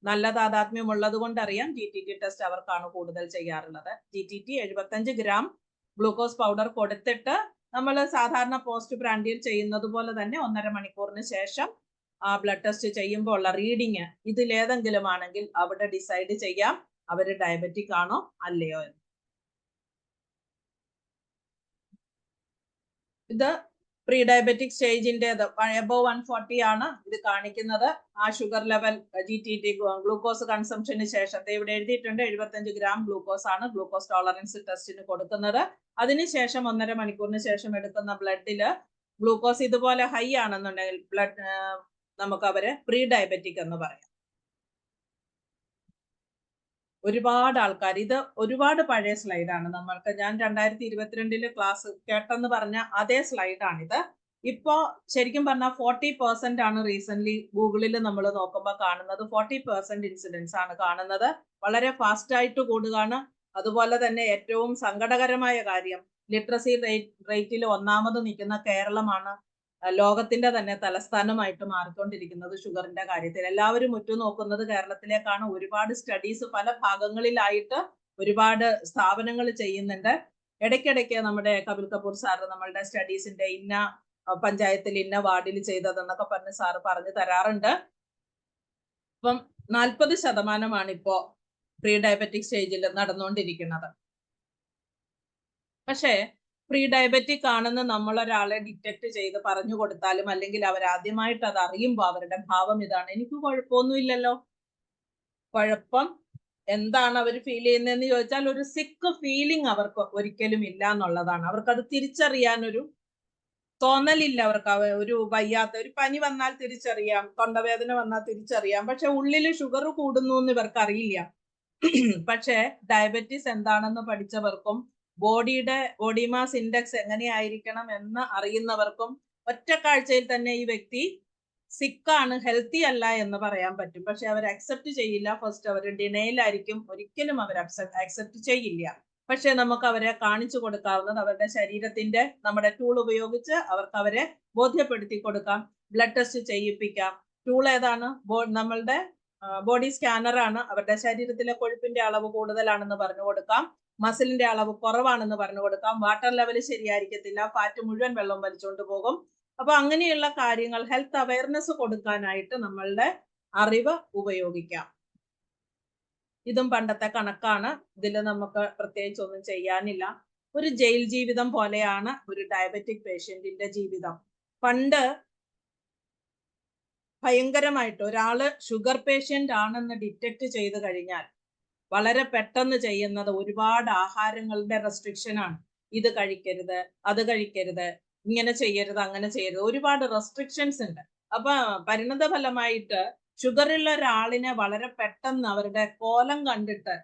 നല്ല താതാത്മ്യം ഉള്ളത് കൊണ്ടറിയാം GTT ടെസ്റ്റ് അവർക്കാണ് കൂടുതൽ ചെയ്യാറുള്ളത്. GTT 75 ഗ്രാം ഗ്ലൂക്കോസ് പൗഡർ കൊടുത്തിട്ട് നമ്മൾ സാധാരണ പോസ്റ്റ് പ്രാൻഡിയൽ ചെയ്യുന്നത് പോലെ തന്നെ 1.5 മണിക്കൂറിന് ശേഷം ബ്ലഡ് ടെസ്റ്റ് ചെയ്യുമ്പോൾ ഉള്ള റീഡിങ് ഇതിലേതെങ്കിലും ആണെങ്കിൽ അവിടെ ഡിസൈഡ് ചെയ്യാം അവർ ഡയബറ്റിക് ആണോ അല്ലയോ എന്ന്. ഇത് പ്രീ ഡയബറ്റിക് സ്റ്റേജിൻ്റെത് എബോവ് 140 ആണ് ഇത് കാണിക്കുന്നത്. ആ ഷുഗർ ലെവൽ GTT ഗ്ലൂക്കോസ് കൺസംഷന് ശേഷം ഇവിടെ എഴുതിയിട്ടുണ്ട് 75 ഗ്രാം ഗ്ലൂക്കോസ് ആണ് ഗ്ലൂക്കോസ് ടോളറൻസ് ടെസ്റ്റിന് കൊടുക്കുന്നത്. അതിനുശേഷം 1.5 മണിക്കൂറിന് ശേഷം എടുക്കുന്ന ബ്ലഡില് ഗ്ലൂക്കോസ് ഇതുപോലെ ഹൈ ആണെന്നുണ്ടെങ്കിൽ ബ്ലഡ് നമുക്ക് അവരെ പ്രീ ഡയബറ്റിക് എന്ന് പറയാം. ഒരുപാട് ആൾക്കാർ, ഇത് ഒരുപാട് പഴയ സ്ലൈഡാണ്. നമ്മൾക്ക് ഞാൻ 2022 ക്ലാസ് കേട്ടെന്ന് പറഞ്ഞ അതേ സ്ലൈഡാണിത്. ഇപ്പോ ശരിക്കും പറഞ്ഞാൽ 40% ആണ് റീസെന്റ് ഗൂഗിളിൽ നമ്മൾ നോക്കുമ്പോൾ കാണുന്നത്. 40% ഇൻസിഡൻസ് ആണ് കാണുന്നത്. വളരെ ഫാസ്റ്റ് ആയിട്ട് കൂടുകയാണ്. അതുപോലെ തന്നെ ഏറ്റവും സങ്കടകരമായ കാര്യം ലിറ്ററസി റേറ്റിൽ ഒന്നാമത് നിൽക്കുന്ന കേരളമാണ് ലോകത്തിന്റെ തന്നെ തലസ്ഥാനമായിട്ട് മാറിക്കൊണ്ടിരിക്കുന്നത് ഷുഗറിന്റെ കാര്യത്തിൽ. എല്ലാവരും ഉറ്റുനോക്കുന്നത് കേരളത്തിലേക്കാണ്. ഒരുപാട് സ്റ്റഡീസ് പല ഭാഗങ്ങളിലായിട്ട് ഒരുപാട് സ്ഥാപനങ്ങൾ ചെയ്യുന്നുണ്ട്. ഇടയ്ക്കിടയ്ക്ക് നമ്മുടെ കപിൽ കപൂർ സാറ് നമ്മളുടെ സ്റ്റഡീസിന്റെ ഇന്ന പഞ്ചായത്തിൽ ഇന്ന വാർഡിൽ ചെയ്തതെന്നൊക്കെ പറഞ്ഞ് സാറ് പറഞ്ഞു തരാറുണ്ട്. അപ്പം 40% ഇപ്പോ പ്രീ ഡയബറ്റിക് സ്റ്റേജിൽ നടന്നുകൊണ്ടിരിക്കുന്നത്. പക്ഷേ പ്രീ ഡയബറ്റിക് ആണെന്ന് നമ്മൾ ഒരാളെ ഡിറ്റക്ട് ചെയ്ത് പറഞ്ഞു കൊടുത്താലും അല്ലെങ്കിൽ അവർ ആദ്യമായിട്ട് അത് അറിയുമ്പോൾ അവരുടെ ഭാവം ഇതാണ്, എനിക്ക് കുഴപ്പമൊന്നുമില്ലല്ലോ. കുഴപ്പം എന്താണ് അവർ ഫീൽ ചെയ്യുന്നതെന്ന് ചോദിച്ചാൽ ഒരു സിക്ക് ഫീലിംഗ് അവർക്ക് ഒരിക്കലും ഇല്ല എന്നുള്ളതാണ്. അവർക്കത് തിരിച്ചറിയാനൊരു തോന്നലില്ല. അവർക്ക് ഒരു വയ്യാത്ത ഒരു പനി വന്നാൽ തിരിച്ചറിയാം, തൊണ്ടവേദന വന്നാൽ തിരിച്ചറിയാം, പക്ഷെ ഉള്ളിൽ ഷുഗർ കൂടുന്നു എന്ന് ഇവർക്ക് അറിയില്ല. പക്ഷെ ഡയബറ്റീസ് എന്താണെന്ന് പഠിച്ചവർക്കും ബോഡി മാസ് ഇൻഡെക്സ് എങ്ങനെയായിരിക്കണം എന്ന് അറിയുന്നവർക്കും ഒറ്റ കാഴ്ചയിൽ തന്നെ ഈ വ്യക്തി സിക്കാണ്, ഹെൽത്തി അല്ല എന്ന് പറയാൻ പറ്റും. പക്ഷെ അവർ അക്സെപ്റ്റ് ചെയ്യില്ല. ഫസ്റ്റ് അവർ ഡിനയിലായിരിക്കും, ഒരിക്കലും അവർ അക്സെപ്റ്റ് ചെയ്യില്ല. പക്ഷെ നമുക്ക് അവരെ കാണിച്ചു കൊടുക്കാവുന്നത് അവരുടെ ശരീരത്തിന്റെ നമ്മുടെ ടൂൾ ഉപയോഗിച്ച് അവർക്ക് അവരെ ബോധ്യപ്പെടുത്തി കൊടുക്കാം. Blood test ചെയ്യിപ്പിക്കാം. ടൂൾ ഏതാണ്? നമ്മളുടെ ബോഡി സ്കാനർ ആണ്. അവരുടെ ശരീരത്തിലെ കൊഴുപ്പിന്റെ അളവ് കൂടുതലാണെന്ന് പറഞ്ഞു കൊടുക്കാം, മസിലിന്റെ അളവ് കുറവാണെന്ന് പറഞ്ഞു കൊടുക്കാം, വാട്ടർ ലെവൽ ശരിയായിരിക്കത്തില്ല, ഫാറ്റ് മുഴുവൻ വെള്ളം വലിച്ചുകൊണ്ട് പോകും. അപ്പൊ അങ്ങനെയുള്ള കാര്യങ്ങൾ ഹെൽത്ത് അവയർനെസ് കൊടുക്കാനായിട്ട് നമ്മളുടെ അറിവ് ഉപയോഗിക്കാം. ഇതും പണ്ടത്തെ കണക്കാണ്. ഇതിൽ നമുക്ക് പ്രത്യേകിച്ച് ഒന്നും ചെയ്യാനില്ല. ഒരു ജയിൽ ജീവിതം പോലെയാണ് ഒരു ഡയബറ്റിക് പേഷ്യന്റിന്റെ ജീവിതം. പണ്ട് ഭയങ്കരമായിട്ട് ഒരാള് ഷുഗർ പേഷ്യന്റ് ആണെന്ന് ഡിറ്റക്ട് ചെയ്ത് കഴിഞ്ഞാൽ വളരെ പെട്ടെന്ന് ചെയ്യുന്നത് ഒരുപാട് ആഹാരങ്ങളുടെ റെസ്ട്രിക്ഷൻ ആണ്. ഇത് കഴിക്കരുത്, അത് കഴിക്കരുത്, ഇങ്ങനെ ചെയ്യരുത്, അങ്ങനെ ചെയ്യരുത്, ഒരുപാട് റെസ്ട്രിക്ഷൻസ് ഉണ്ട്. അപ്പൊ പരിണത ഫലമായിട്ട് ഷുഗറുള്ള ഒരാളിനെ വളരെ പെട്ടെന്ന് അവരുടെ കോലം കണ്ടിട്ട്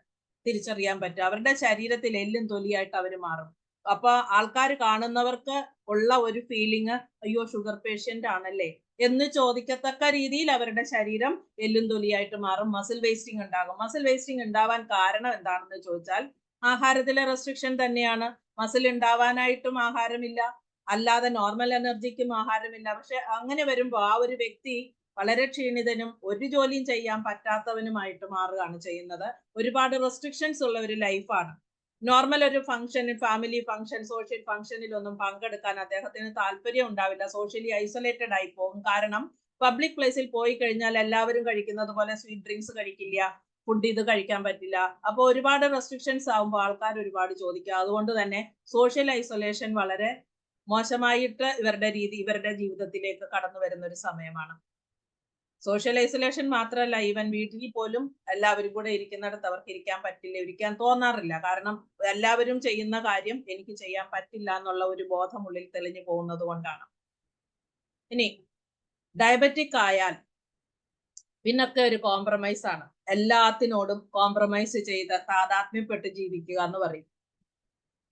തിരിച്ചറിയാൻ പറ്റും. അവരുടെ ശരീരത്തിൽ എല്ലും തൊലിയായിട്ട് അവർ മാറും. അപ്പൊ ആൾക്കാർ കാണുന്നവർക്ക് ഉള്ള ഒരു ഫീലിംഗ്, അയ്യോ ഷുഗർ പേഷ്യന്റ് ആണല്ലേ എന്ന് ചോദിക്കത്തക്ക രീതിയിൽ അവരുടെ ശരീരം എല്ലും തൊലിയായിട്ട് മാറും. മസിൽ വേസ്റ്റിംഗ് ഉണ്ടാകും. മസിൽ വേസ്റ്റിംഗ് ഉണ്ടാവാൻ കാരണം എന്താണെന്ന് ചോദിച്ചാൽ ആഹാരത്തിലെ റെസ്ട്രിക്ഷൻ തന്നെയാണ്. മസിൽ ഉണ്ടാവാനായിട്ടും ആഹാരമില്ല, അല്ലാതെ നോർമൽ എനർജിക്കും ആഹാരമില്ല. പക്ഷെ അങ്ങനെ വരുമ്പോൾ ആ ഒരു വ്യക്തി വളരെ ക്ഷീണിതനും ഒരു ജോലിയും ചെയ്യാൻ പറ്റാത്തവനുമായിട്ട് മാറുകയാണ് ചെയ്യുന്നത്. ഒരുപാട് റെസ്ട്രിക്ഷൻസ് ഉള്ള ഒരു ലൈഫാണ്. നോർമൽ ഒരു ഫംഗ്ഷന്, ഫാമിലി ഫംഗ്ഷൻ, സോഷ്യൽ ഫംഗ്ഷനിലൊന്നും പങ്കെടുക്കാൻ അദ്ദേഹത്തിന് താല്പര്യം ഉണ്ടാവില്ല. സോഷ്യലി ഐസൊലേറ്റഡ് ആയി പോകും. കാരണം പബ്ലിക് പ്ലേസിൽ പോയി കഴിഞ്ഞാൽ എല്ലാവരും കഴിക്കുന്നത് പോലെ സ്വീറ്റ് ഡ്രിങ്ക്സ് കഴിക്കില്ല, ഫുഡ് ഇത് കഴിക്കാൻ പറ്റില്ല. അപ്പോൾ ഒരുപാട് റെസ്ട്രിക്ഷൻസ് ആകുമ്പോൾ ആൾക്കാർ ഒരുപാട് ചോദിക്കുക. അതുകൊണ്ട് തന്നെ സോഷ്യൽ ഐസൊലേഷൻ വളരെ മോശമായിട്ട് ഇവരുടെ ജീവിതത്തിലേക്ക് കടന്നു വരുന്ന ഒരു സമയമാണ്. സോഷ്യൽ ഐസൊലേഷൻ മാത്രമല്ല, ഈവൻ വീട്ടിൽ പോലും എല്ലാവരും കൂടെ ഇരിക്കുന്നിടത്ത് അവർക്ക് ഇരിക്കാൻ പറ്റില്ല, ഇരിക്കാൻ തോന്നാറില്ല. കാരണം എല്ലാവരും ചെയ്യുന്ന കാര്യം എനിക്ക് ചെയ്യാൻ പറ്റില്ല എന്നുള്ള ഒരു ബോധം ഉള്ളിൽ തെളിഞ്ഞു പോകുന്നത് കൊണ്ടാണ്. ഇനി ഡയബറ്റിക് ആയാൽ പിന്നൊക്കെ ഒരു കോംപ്രമൈസ് ആണ്. എല്ലാത്തിനോടും കോംപ്രമൈസ് ചെയ്ത് താതാത്മ്യപ്പെട്ട് ജീവിക്കുക എന്ന് പറയും.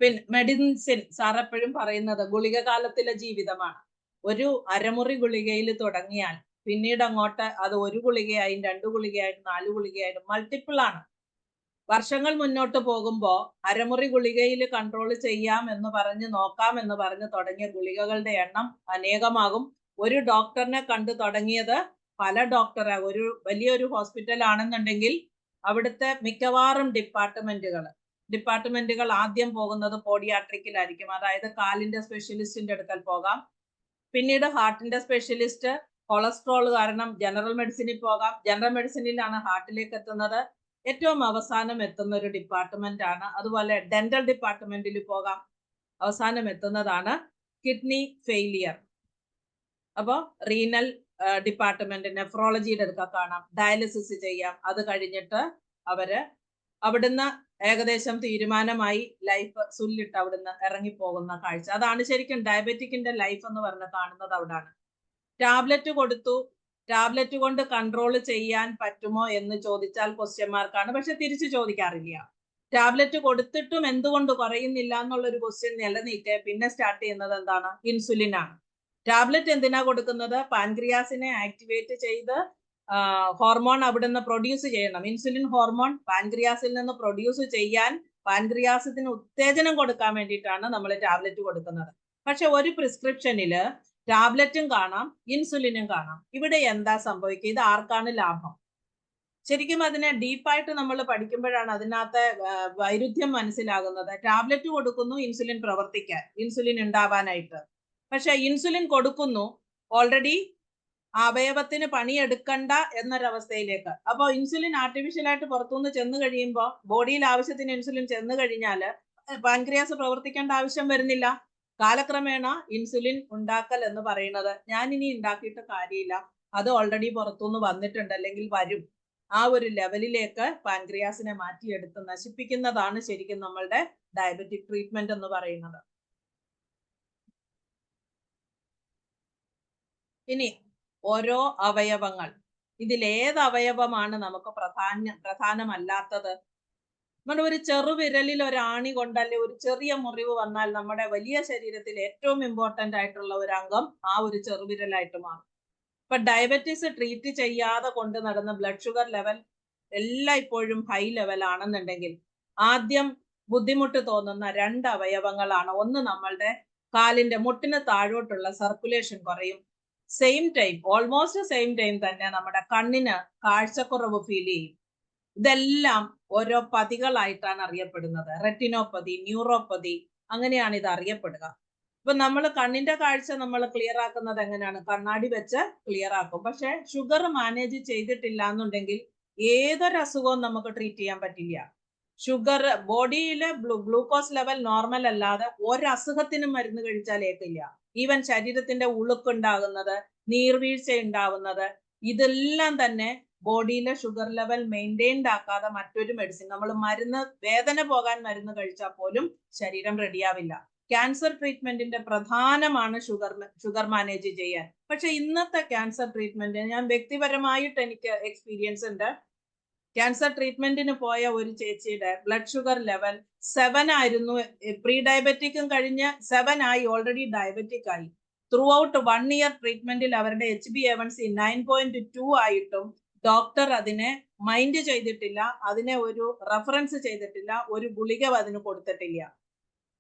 പിന്നെ മെഡിസിൻ സാർ എപ്പോഴും പറയുന്നത് ഗുളിക കാലത്തിലെ ജീവിതമാണ്. ഒരു അരമുറി ഗുളികയിൽ തുടങ്ങിയാൽ പിന്നീട് അങ്ങോട്ട് അത് 1 ഗുളികയായും 2 ഗുളികയായിട്ടും 4 ഗുളികയായിട്ടും മൾട്ടിപ്പിൾ ആണ്. വർഷങ്ങൾ മുന്നോട്ട് പോകുമ്പോൾ അരമുറി ഗുളികയിൽ കൺട്രോൾ ചെയ്യാം എന്ന് പറഞ്ഞ് നോക്കാം എന്ന് പറഞ്ഞ് തുടങ്ങിയ ഗുളികകളുടെ എണ്ണം അനേകമാകും. ഒരു ഡോക്ടറിനെ കണ്ടു തുടങ്ങിയത് പല ഡോക്ടർ, ഒരു വലിയൊരു ഹോസ്പിറ്റൽ ആണെന്നുണ്ടെങ്കിൽ അവിടുത്തെ മിക്കവാറും ഡിപ്പാർട്ട്മെന്റുകൾ ആദ്യം പോകുന്നത് പോഡിയാട്രിക്കിലായിരിക്കും. അതായത് കാലിന്റെ സ്പെഷ്യലിസ്റ്റിന്റെ അടുക്കൽ പോകാം, പിന്നീട് ഹാർട്ടിന്റെ സ്പെഷ്യലിസ്റ്റ്, കൊളസ്ട്രോൾ കാരണം ജനറൽ മെഡിസിനിൽ പോകാം, ജനറൽ മെഡിസിനിലാണ് ഹാർട്ടിലേക്ക് എത്തുന്നത്, ഏറ്റവും അവസാനം എത്തുന്ന ഒരു ഡിപ്പാർട്ട്മെന്റ് ആണ്. അതുപോലെ ഡെന്റൽ ഡിപ്പാർട്ട്മെന്റിൽ പോകാം, അവസാനം എത്തുന്നതാണ് കിഡ്നി ഫെയിലിയർ. അപ്പോൾ റീനൽ ഡിപ്പാർട്ട്മെന്റ്, നെഫ്രോളജിയുടെ അടുക്ക കാണാം, ഡയാലിസിസ് ചെയ്യാം. അത് കഴിഞ്ഞിട്ട് അവിടുന്ന് ഏകദേശം തീരുമാനമായി ലൈഫ് സുല്ലിട്ട് അവിടുന്ന് ഇറങ്ങിപ്പോകുന്ന കാഴ്ച. അതാണ് ശരിക്കും ഡയബറ്റിക്കിന്റെ ലൈഫ് എന്ന് പറഞ്ഞ് കാണുന്നത് അവിടാണ്. ടാബ്ലറ്റ് കൊടുത്തു, ടാബ്ലറ്റ് കൊണ്ട് കൺട്രോൾ ചെയ്യാൻ പറ്റുമോ എന്ന് ചോദിച്ചാൽ ക്വസ്റ്റ്യൻ മാർക്കാണ്. പക്ഷെ തിരിച്ചു ചോദിക്കാറില്ല. ടാബ്ലറ്റ് കൊടുത്തിട്ടും എന്തുകൊണ്ട് കുറയുന്നില്ല എന്നുള്ളൊരു ക്വസ്റ്റ്യൻ നിലനിൽക്കെ പിന്നെ സ്റ്റാർട്ട് ചെയ്യുന്നത് എന്താണ്? ഇൻസുലിൻ ആണ്. ടാബ്ലറ്റ് എന്തിനാ കൊടുക്കുന്നത്? പാൻക്രിയാസിനെ ആക്ടിവേറ്റ് ചെയ്ത് ഹോർമോൺ അവിടുന്ന് പ്രൊഡ്യൂസ് ചെയ്യണം. ഇൻസുലിൻ ഹോർമോൺ പാൻക്രിയാസിൽ നിന്ന് പ്രൊഡ്യൂസ് ചെയ്യാൻ പാൻക്രിയാസത്തിന് ഉത്തേജനം കൊടുക്കാൻ വേണ്ടിയിട്ടാണ് നമ്മൾ ടാബ്ലറ്റ് കൊടുക്കുന്നത്. പക്ഷെ ഒരു പ്രിസ്ക്രിപ്ഷനില് ടാബ്ലറ്റും കാണാം, ഇൻസുലിനും കാണാം. ഇവിടെ എന്താ സംഭവിക്കുക? ഇത് ആർക്കാണ് ലാഭം? ശരിക്കും അതിനെ ഡീപ്പായിട്ട് നമ്മൾ പഠിക്കുമ്പോഴാണ് അതിനകത്ത് വൈരുദ്ധ്യം മനസ്സിലാകുന്നത്. ടാബ്ലറ്റ് കൊടുക്കുന്നു ഇൻസുലിൻ പ്രവർത്തിക്കാൻ, ഇൻസുലിൻ ഉണ്ടാവാനായിട്ട്. പക്ഷെ ഇൻസുലിൻ കൊടുക്കുന്നു ഓൾറെഡി അവയവത്തിന് പണിയെടുക്കണ്ട എന്നൊരവസ്ഥയിലേക്ക്. അപ്പോൾ ഇൻസുലിൻ ആർട്ടിഫിഷ്യലായിട്ട് പുറത്തുനിന്ന് ചെന്ന് കഴിയുമ്പോൾ ബോഡിയിൽ ആവശ്യത്തിന് ഇൻസുലിൻ ചെന്ന് കഴിഞ്ഞാൽ പാൻക്രിയാസ് പ്രവർത്തിക്കേണ്ട ആവശ്യം വരുന്നില്ല. കാലക്രമേണ ഇൻസുലിൻ ഉണ്ടാക്കൽ എന്ന് പറയുന്നത് ഞാൻ ഇനി ഉണ്ടാക്കിയിട്ട് കാര്യമില്ല, അത് ഓൾറെഡി പുറത്തുനിന്ന് വന്നിട്ടുണ്ട് അല്ലെങ്കിൽ വരും, ആ ഒരു ലെവലിലേക്ക് പാൻക്രിയാസിനെ മാറ്റിയെടുത്ത് നശിപ്പിക്കുന്നതാണ് ശരിക്കും നമ്മളുടെ ഡയബറ്റിക് ട്രീറ്റ്മെന്റ് എന്ന് പറയുന്നത്. ഇനി ഓരോ അവയവങ്ങൾ, ഇതിലേത് അവയവമാണ് നമുക്ക് പ്രധാനമല്ലാത്തത്? നമ്മുടെ ഒരു ചെറുവിരലിൽ ഒരു ആണി കൊണ്ടല്ലേ ഒരു ചെറിയ മുറിവ് വന്നാൽ നമ്മുടെ വലിയ ശരീരത്തിൽ ഏറ്റവും ഇമ്പോർട്ടന്റ് ആയിട്ടുള്ള ഒരു അംഗം ആ ഒരു ചെറുവിരലായിട്ട് മാറും. ഇപ്പൊ ഡയബറ്റീസ് ട്രീറ്റ് ചെയ്യാതെ കൊണ്ട് നടന്ന ബ്ലഡ് ഷുഗർ ലെവൽ എല്ലാം ഇപ്പോഴും ഹൈ ലെവൽ ആണെന്നുണ്ടെങ്കിൽ ആദ്യം ബുദ്ധിമുട്ട് തോന്നുന്ന 2 അവയവങ്ങളാണ്. ഒന്ന് നമ്മളുടെ കാലിന്റെ മുട്ടിന് താഴോട്ടുള്ള സർക്കുലേഷൻ കുറയും. ഓൾമോസ്റ്റ് സെയിം ടൈം തന്നെ നമ്മുടെ കണ്ണിന് കാഴ്ചക്കുറവ് ഫീൽ ചെയ്യും. ഇതെല്ലാം ഓരോ പതികളായിട്ടാണ് അറിയപ്പെടുന്നത്. റെറ്റിനോപ്പതി, ന്യൂറോപ്പതി, അങ്ങനെയാണ് ഇത് അറിയപ്പെടുക. ഇപ്പൊ നമ്മൾ കണ്ണിന്റെ കാഴ്ച നമ്മൾ ക്ലിയർ ആക്കുന്നത് എങ്ങനെയാണ്? കണ്ണാടി വെച്ച് ക്ലിയർ ആക്കും. പക്ഷെ ഷുഗർ മാനേജ് ചെയ്തിട്ടില്ല എന്നുണ്ടെങ്കിൽ ഏതൊരു അസുഖവും നമുക്ക് ട്രീറ്റ് ചെയ്യാൻ പറ്റില്ല. ഷുഗർ ബോഡിയിലെ ഗ്ലൂക്കോസ് ലെവൽ നോർമൽ അല്ലാതെ ഒരസുഖത്തിനും മരുന്ന് കഴിച്ചാൽ ഏക്കില്ല. ഈവൻ ശരീരത്തിന്റെ ഉളുക്കുണ്ടാകുന്നത്, നീർവീഴ്ച ഉണ്ടാവുന്നത്, ഇതെല്ലാം തന്നെ ബോഡിയിലെ ഷുഗർ ലെവൽ മെയിൻറ്റെയിൻഡ് ആക്കാതെ മറ്റൊരു മെഡിസിൻ, നമ്മൾ വേദന പോകാൻ മരുന്ന് കഴിച്ചാൽ പോലും ശരീരം റെഡിയാവില്ല. ക്യാൻസർ ട്രീറ്റ്മെന്റിന്റെ പ്രധാനമാണ് ഷുഗർ മാനേജ് ചെയ്യാൻ. പക്ഷെ ഇന്നത്തെ ക്യാൻസർ ട്രീറ്റ്മെന്റ് ഞാൻ വ്യക്തിപരമായിട്ട് എനിക്ക് എക്സ്പീരിയൻസ് ഉണ്ട്. ക്യാൻസർ ട്രീറ്റ്മെന്റിന് പോയ ഒരു ചേച്ചിയുടെ ബ്ലഡ് ഷുഗർ ലെവൽ 7 ആയിരുന്നു. പ്രീ ഡയബറ്റിക്കും കഴിഞ്ഞ് 7 ആയി, ഓൾറെഡി ഡയബറ്റിക് ആയി. ത്രൂ ഔട്ട് 1 ഇയർ ട്രീറ്റ്മെന്റിൽ അവരുടെ HbA1c 9.2 ആയിട്ടും ഡോക്ടർ അതിനെ മൈൻഡ് ചെയ്തിട്ടില്ല, അതിനെ ഒരു റെഫറൻസ് ചെയ്തിട്ടില്ല, ഒരു ഗുളിക അതിന് കൊടുത്തിട്ടില്ല.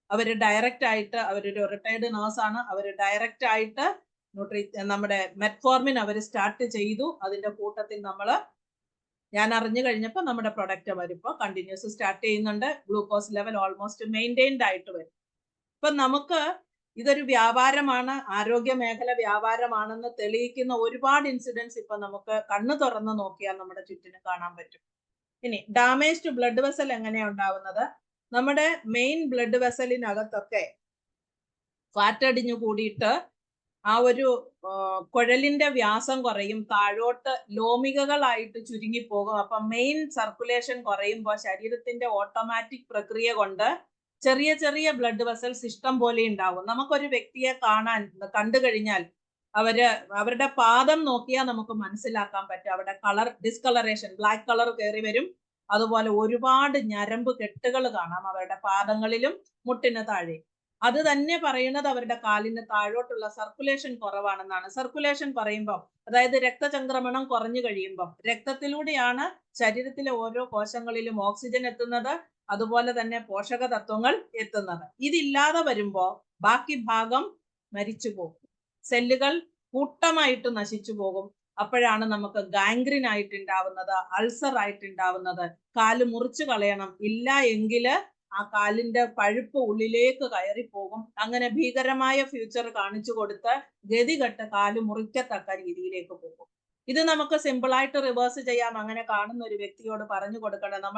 അവര് ഡയറക്റ്റ് ആയിട്ട്, അവരൊരു റിട്ടയർഡ് നേഴ്സാണ്, അവര് ഡയറക്റ്റ് ആയിട്ട് നമ്മുടെ മെറ്റ്ഫോർമിൻ അവർ സ്റ്റാർട്ട് ചെയ്തു. അതിന്റെ കൂട്ടത്തിൽ ഞാൻ അറിഞ്ഞു കഴിഞ്ഞപ്പോൾ നമ്മുടെ പ്രൊഡക്റ്റ് അവരിപ്പോൾ കണ്ടിന്യൂസ് സ്റ്റാർട്ട് ചെയ്യുന്നുണ്ട്. ഗ്ലൂക്കോസ് ലെവൽ ഓൾമോസ്റ്റ് മെയിൻറ്റെയിൻഡ് ആയിട്ട് വരും. ഇപ്പൊ നമുക്ക് ഇതൊരു വ്യാപാരമാണ്, ആരോഗ്യ മേഖല വ്യാപാരമാണെന്ന് തെളിയിക്കുന്ന ഒരുപാട് ഇൻസിഡൻസ് ഇപ്പൊ നമുക്ക് കണ്ണു തുറന്ന് നോക്കിയാൽ നമ്മുടെ ചുറ്റിനും കാണാൻ പറ്റും. ഇനി ഡാമേജ്ഡ് ബ്ലഡ് വെസൽ എങ്ങനെയാണ് ഉണ്ടാവുന്നത്? നമ്മുടെ മെയിൻ ബ്ലഡ് വെസലിനകത്തൊക്കെ ഫാറ്റ് അടിഞ്ഞു കൂടിയിട്ട് ആ ഒരു കുഴലിന്റെ വ്യാസം കുറയും, താഴോട്ട് ലോമികകളായിട്ട് ചുരുങ്ങിപ്പോകും. അപ്പൊ മെയിൻ സർക്കുലേഷൻ കുറയുമ്പോൾ ശരീരത്തിന്റെ ഓട്ടോമാറ്റിക് പ്രക്രിയ കൊണ്ട് ചെറിയ ചെറിയ ബ്ലഡ് വെസൽസ് ഇഷ്ടം പോലെ ഉണ്ടാവും. നമുക്കൊരു വ്യക്തിയെ കണ്ടു കഴിഞ്ഞാൽ അവരുടെ പാദം നോക്കിയാൽ നമുക്ക് മനസ്സിലാക്കാൻ പറ്റും. അവിടെ കളർ ഡിസ്കളറേഷൻ, ബ്ലാക്ക് കളർ കയറി വരും. അതുപോലെ ഒരുപാട് ഞരമ്പ് കെട്ടുകൾ കാണാം അവരുടെ പാദങ്ങളിലും മുട്ടിന് താഴെ. അത് തന്നെ പറയുന്നത് അവരുടെ കാലിന് താഴോട്ടുള്ള സർക്കുലേഷൻ കുറവാണെന്നാണ്. സർക്കുലേഷൻ പറയുമ്പോൾ അതായത് രക്തചംക്രമണം കുറഞ്ഞു കഴിയുമ്പോൾ രക്തത്തിലൂടെയാണ് ശരീരത്തിലെ ഓരോ കോശങ്ങളിലും ഓക്സിജൻ എത്തുന്നത്, അതുപോലെ തന്നെ പോഷക തത്വങ്ങൾ എത്തുന്നത്. ഇതില്ലാതെ വരുമ്പോൾ ബാക്കി ഭാഗം മരിച്ചു പോകും, സെല്ലുകൾ കൂട്ടമായിട്ട് നശിച്ചു പോകും. അപ്പോഴാണ് നമുക്ക് ഗാംഗ്രീൻ ആയിട്ടുണ്ടാവുന്നത്, അൾസർ ആയിട്ടുണ്ടാവുന്നത്. കാല് മുറിച്ചു കളയണം, ഇല്ല എങ്കില് ആ കാലിന്റെ പഴുപ്പ് ഉള്ളിലേക്ക് കയറിപ്പോകും. അങ്ങനെ ഭീകരമായ ഫ്യൂച്ചർ കാണിച്ചു കൊടുത്ത് ഗതികെട്ട് കാല് മുറിക്കത്തക്ക രീതിയിലേക്ക് പോകും. ഇത് നമുക്ക് സിമ്പിളായിട്ട് റിവേഴ്സ് ചെയ്യാം. അങ്ങനെ കാണുന്ന ഒരു വ്യക്തിയോട് പറഞ്ഞു കൊടുക്കണം,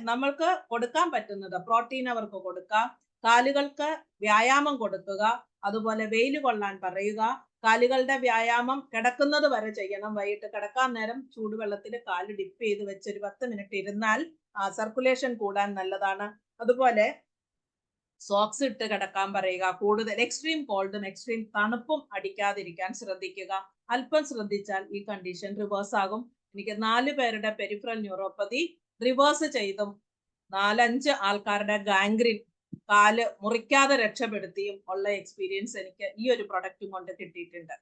നമ്മൾക്ക് കൊടുക്കാൻ പറ്റുന്നത് പ്രോട്ടീൻ അവർക്ക് കൊടുക്കാം, കാലുകൾക്ക് വ്യായാമം കൊടുക്കുക, അതുപോലെ വെയിൽ കൊള്ളാൻ പറയുക. കാലുകളുടെ വ്യായാമം കിടക്കുന്നത് വരെ ചെയ്യണം. വൈകിട്ട് കിടക്കാൻ നേരം ചൂടുവെള്ളത്തിൽ കാല് ഡിപ്പ് ചെയ്ത് വെച്ച് ഒരു 10 മിനിറ്റ് ഇരുന്നാൽ സർക്കുലേഷൻ കൂടാൻ നല്ലതാണ്. അതുപോലെ സോക്സ് ഇട്ട് കിടക്കാൻ പറയുക. കൂടുതൽ എക്സ്ട്രീം കോൾഡും എക്സ്ട്രീം തണുപ്പും അടിക്കാതിരിക്കാൻ ശ്രദ്ധിക്കുക. അല്പം ശ്രദ്ധിച്ചാൽ ഈ കണ്ടീഷൻ റിവേഴ്സ് ആകും. എനിക്ക് 4 പേരുടെ പെരിഫറൽ ന്യൂറോപ്പതി റിവേഴ്സ് ചെയ്തും 4-5 ആൾക്കാരുടെ ഗാംഗ്രീൻ കാല് മുറിക്കാതെ രക്ഷപ്പെടുത്തിയും ഉള്ള എക്സ്പീരിയൻസ് എനിക്ക് ഈ ഒരു പ്രൊഡക്റ്റും കൊണ്ട് കിട്ടിയിട്ടുണ്ട്.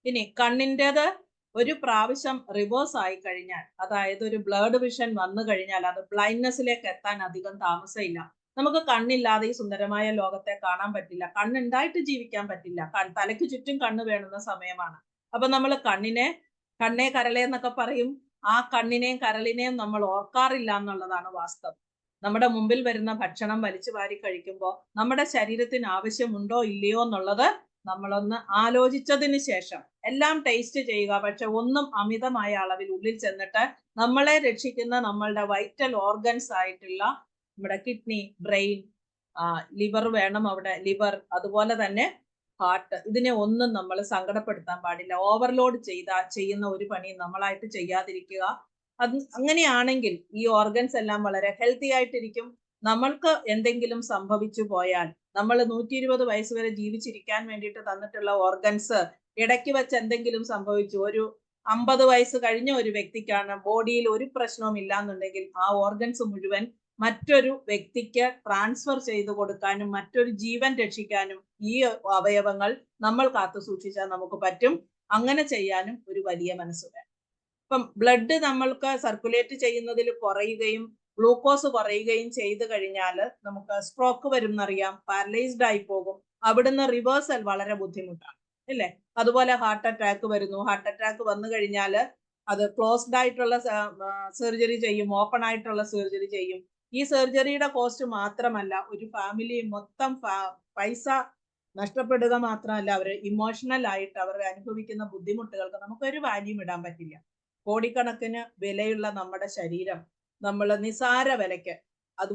ഇനി കണ്ണിൻ്റെത് ഒരു പ്രാവശ്യം റിവേഴ്സ് ആയി കഴിഞ്ഞാൽ, അതായത് ഒരു ബ്ലഡ് വിഷൻ വന്നു കഴിഞ്ഞാൽ അത് ബ്ലൈൻഡ്നെസ്സിലേക്ക് എത്താൻ അധികം താമസമില്ല. നമുക്ക് കണ്ണില്ലാതെ ഈ സുന്ദരമായ ലോകത്തെ കാണാൻ പറ്റില്ല. കണ്ണുണ്ടായിട്ട് ജീവിക്കാൻ പറ്റില്ല. തലയ്ക്ക് ചുറ്റും കണ്ണ് വേണ്ടുന്ന സമയമാണ്. അപ്പൊ നമ്മൾ കണ്ണേ കരളേ എന്നൊക്കെ പറയും. ആ കണ്ണിനെയും കരളിനെയും നമ്മൾ ഓർക്കാറില്ല എന്നുള്ളതാണ് വാസ്തവം. നമ്മുടെ മുമ്പിൽ വരുന്ന ഭക്ഷണം വലിച്ചു വാരി കഴിക്കുമ്പോൾ നമ്മുടെ ശരീരത്തിന് ആവശ്യമുണ്ടോ ഇല്ലയോ എന്നുള്ളത് നമ്മളൊന്ന് ആലോചിച്ചതിന് ശേഷം എല്ലാം ടേസ്റ്റ് ചെയ്യുക. പക്ഷെ ഒന്നും അമിതമായ അളവിൽ ഉള്ളിൽ ചെന്നിട്ട് നമ്മളെ രക്ഷിക്കുന്ന നമ്മളുടെ വൈറ്റൽ ഓർഗൻസ് ആയിട്ടുള്ള നമ്മുടെ കിഡ്നി, ബ്രെയിൻ, ലിവർ വേണം അവിടെ, ലിവർ, അതുപോലെ തന്നെ ഹാർട്ട്, ഇതിനെ ഒന്നും നമ്മൾ സങ്കടപ്പെടുത്താൻ പാടില്ല. ഓവർലോഡ് ചെയ്യുന്ന ഒരു പണിയും നമ്മളായിട്ട് ചെയ്യാതിരിക്കുക. അങ്ങനെയാണെങ്കിൽ ഈ ഓർഗൻസ് എല്ലാം വളരെ ഹെൽത്തി ആയിട്ടിരിക്കും. നമ്മൾക്ക് എന്തെങ്കിലും സംഭവിച്ചു പോയാൽ, നമ്മൾ 120 വയസ്സ് വരെ ജീവിച്ചിരിക്കാൻ വേണ്ടിയിട്ട് തന്നിട്ടുള്ള ഓർഗൻസ് ഇടയ്ക്ക് വെച്ച് എന്തെങ്കിലും സംഭവിച്ചു, ഒരു 50 വയസ്സ് കഴിഞ്ഞ ഒരു വ്യക്തിക്കാണ് ബോഡിയിൽ ഒരു പ്രശ്നവും ഇല്ലാന്നുണ്ടെങ്കിൽ ആ ഓർഗൻസ് മുഴുവൻ മറ്റൊരു വ്യക്തിക്ക് ട്രാൻസ്ഫർ ചെയ്തു കൊടുക്കാനും മറ്റൊരു ജീവൻ രക്ഷിക്കാനും ഈ അവയവങ്ങൾ നമ്മൾ കാത്തു സൂക്ഷിച്ചാൽ നമുക്ക് പറ്റും. അങ്ങനെ ചെയ്യാനും ഒരു വലിയ മനസ്സ് വേണം. ഇപ്പം ബ്ലഡ് നമ്മൾക്ക് സർക്കുലേറ്റ് ചെയ്യുന്നതിൽ കുറയുകയും ഗ്ലൂക്കോസ് കുറയുകയും ചെയ്തു കഴിഞ്ഞാൽ നമുക്ക് സ്ട്രോക്ക് വരും എന്നറിയാം, പാരലൈസ്ഡ് ആയി പോകും. അവിടുന്ന് റിവേഴ്സൽ വളരെ ബുദ്ധിമുട്ടാണ്, അല്ലേ? അതുപോലെ ഹാർട്ട് അറ്റാക്ക് വരുന്നു. ഹാർട്ട് അറ്റാക്ക് വന്നു കഴിഞ്ഞാൽ അത് ക്ലോസ്ഡ് ആയിട്ടുള്ള സർജറി ചെയ്യും, ഓപ്പൺ ആയിട്ടുള്ള സർജറി ചെയ്യും. ഈ സർജറിയുടെ കോസ്റ്റ് മാത്രമല്ല, ഒരു ഫാമിലി മൊത്തം പൈസ നഷ്ടപ്പെടുക മാത്രമല്ല, അവർ ഇമോഷണൽ ആയിട്ട് അവർ അനുഭവിക്കുന്ന ബുദ്ധിമുട്ടുകൾക്ക് നമുക്കൊരു വാല്യൂം ഇടാൻ പറ്റില്ല. കോടിക്കണക്കിന് വിലയുള്ള നമ്മുടെ ശരീരം നമ്മൾ നിസാര വിലയ്ക്ക്, അത്